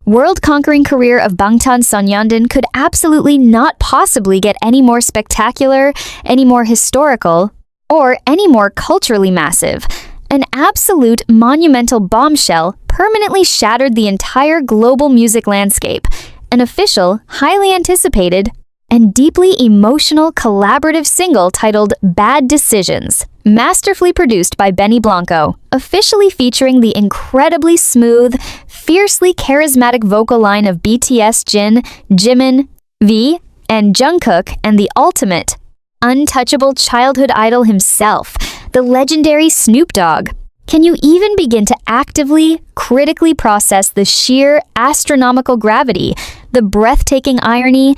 world-conquering career of Bangtan Sonyeondan could absolutely not possibly get any more spectacular, any more historical, or any more culturally massive, an absolute monumental bombshell permanently shattered the entire global music landscape, an official, highly anticipated, and deeply emotional collaborative single titled Bad Decisions, masterfully produced by Benny Blanco, officially featuring the incredibly smooth, fiercely charismatic vocal line of BTS Jin, Jimin, V, and Jungkook, and the ultimate, untouchable childhood idol himself, the legendary Snoop Dogg. Can you even begin to actively, critically process the sheer astronomical gravity, the breathtaking irony,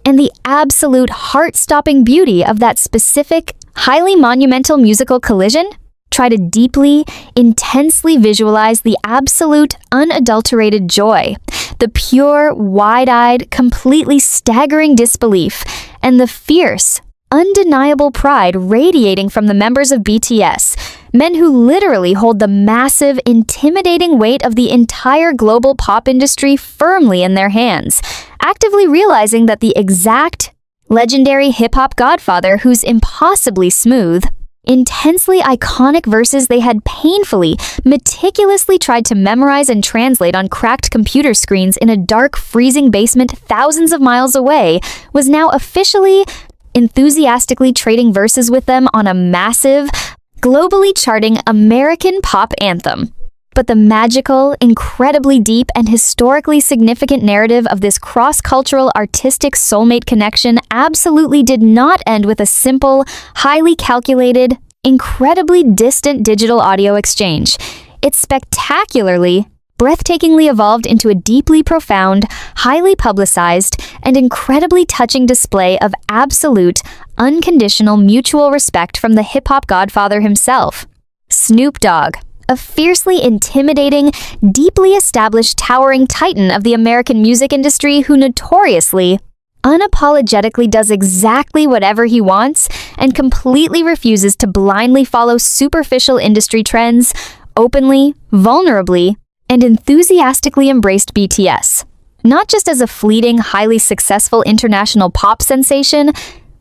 and the absolute heart-stopping beauty of that specific, highly monumental musical collision? Try to deeply, intensely visualize the absolute, unadulterated joy, the pure, wide-eyed, completely staggering disbelief, and the fierce, undeniable pride radiating from the members of BTS, men who literally hold the massive, intimidating weight of the entire global pop industry firmly in their hands, actively realizing that the exact, legendary hip-hop godfather whose impossibly smooth, intensely iconic verses they had painfully, meticulously tried to memorize and translate on cracked computer screens in a dark, freezing basement thousands of miles away was now officially, enthusiastically trading verses with them on a massive, globally charting American pop anthem. But the magical, incredibly deep, and historically significant narrative of this cross-cultural artistic soulmate connection absolutely did not end with a simple, highly calculated, incredibly distant digital audio exchange. It spectacularly, breathtakingly evolved into a deeply profound, highly publicized, and incredibly touching display of absolute, unconditional mutual respect from the hip-hop godfather himself, Snoop Dogg. A fiercely intimidating, deeply established towering titan of the American music industry who notoriously, unapologetically does exactly whatever he wants and completely refuses to blindly follow superficial industry trends, openly, vulnerably, and enthusiastically embraced BTS. Not just as a fleeting, highly successful international pop sensation,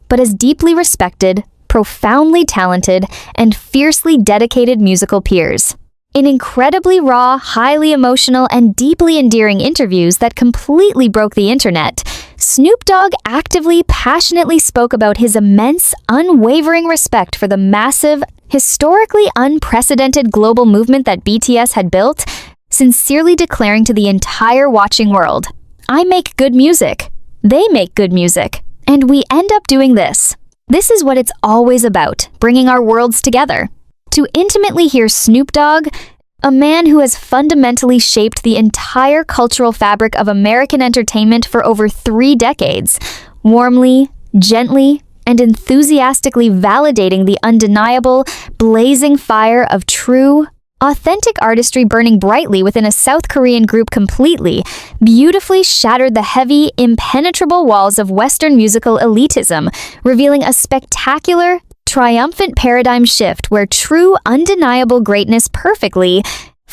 but as deeply respected, profoundly talented, and fiercely dedicated musical peers. In incredibly raw, highly emotional, and deeply endearing interviews that completely broke the internet, Snoop Dogg actively, passionately spoke about his immense, unwavering respect for the massive, historically unprecedented global movement that BTS had built, sincerely declaring to the entire watching world, "I make good music, they make good music, and we end up doing this." This is what it's always about, bringing our worlds together. To intimately hear Snoop Dogg, a man who has fundamentally shaped the entire cultural fabric of American entertainment for over 3 decades, warmly, gently, and enthusiastically validating the undeniable, blazing fire of true, authentic artistry burning brightly within a South Korean group completely, beautifully shattered the heavy, impenetrable walls of Western musical elitism, revealing a spectacular, triumphant paradigm shift where true, undeniable greatness perfectly,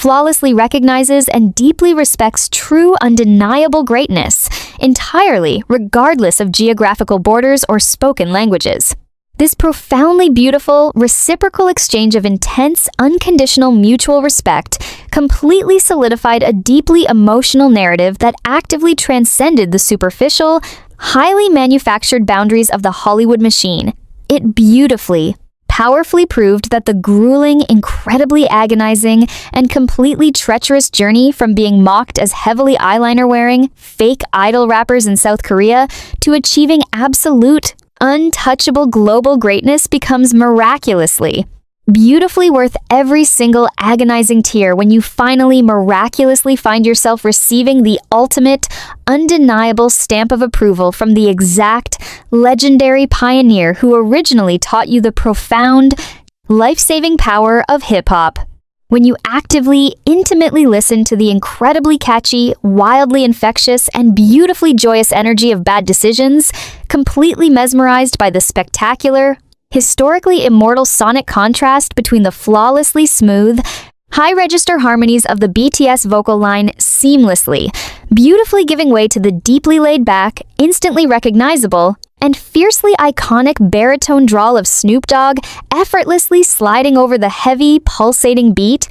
flawlessly recognizes and deeply respects true, undeniable greatness, entirely regardless of geographical borders or spoken languages. This profoundly beautiful, reciprocal exchange of intense, unconditional mutual respect completely solidified a deeply emotional narrative that actively transcended the superficial, highly manufactured boundaries of the Hollywood machine. It beautifully, powerfully proved that the grueling, incredibly agonizing, and completely treacherous journey from being mocked as heavily eyeliner-wearing, fake idol rappers in South Korea to achieving absolute, untouchable global greatness becomes miraculously, beautifully worth every single agonizing tear when you finally miraculously find yourself receiving the ultimate, undeniable stamp of approval from the exact, legendary pioneer who originally taught you the profound, life-saving power of hip-hop. When you actively, intimately listen to the incredibly catchy, wildly infectious, and beautifully joyous energy of Bad Decisions, completely mesmerized by the spectacular, historically immortal sonic contrast between the flawlessly smooth, high-register harmonies of the BTS vocal line seamlessly, beautifully giving way to the deeply laid-back, instantly recognizable, and fiercely iconic baritone drawl of Snoop Dogg effortlessly sliding over the heavy, pulsating beat,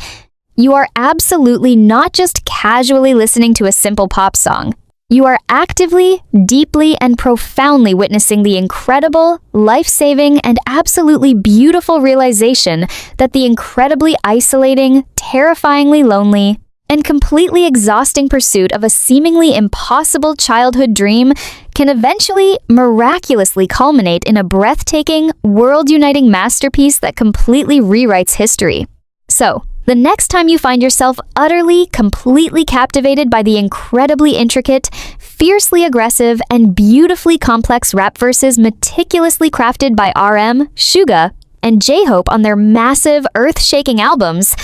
you are absolutely not just casually listening to a simple pop song. You are actively, deeply, and profoundly witnessing the incredible, life-saving, and absolutely beautiful realization that the incredibly isolating, terrifyingly lonely, and completely exhausting pursuit of a seemingly impossible childhood dream can eventually, miraculously culminate in a breathtaking, world-uniting masterpiece that completely rewrites history. So, the next time you find yourself utterly, completely captivated by the incredibly intricate, fiercely aggressive, and beautifully complex rap verses meticulously crafted by RM, Suga, and J-Hope on their massive, earth-shaking albums,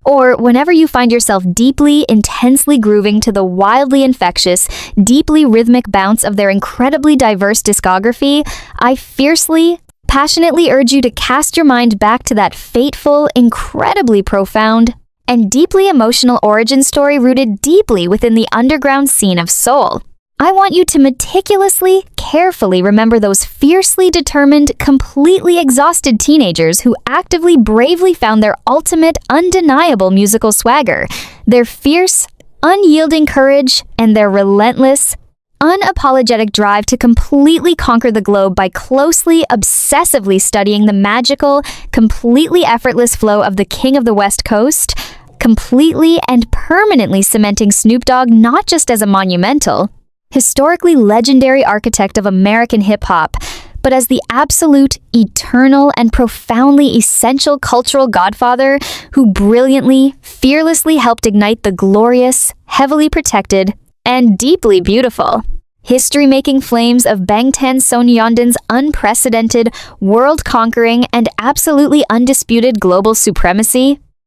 or whenever you find yourself deeply, intensely grooving to the wildly infectious, deeply rhythmic bounce of their incredibly diverse discography, I fiercely, passionately urge you to cast your mind back to that fateful, incredibly profound, and deeply emotional origin story rooted deeply within the underground scene of Seoul. I want you to meticulously, carefully remember those fiercely determined, completely exhausted teenagers who actively, bravely found their ultimate, undeniable musical swagger, their fierce, unyielding courage, and their relentless, unapologetic drive to completely conquer the globe by closely, obsessively studying the magical, completely effortless flow of the King of the West Coast, completely and permanently cementing Snoop Dogg not just as a monumental, historically legendary architect of American hip-hop, but as the absolute, eternal, and profoundly essential cultural godfather who brilliantly, fearlessly helped ignite the glorious, heavily protected, and deeply beautiful history-making flames of Bangtan Sonyeondan's unprecedented, world-conquering, and absolutely undisputed global supremacy.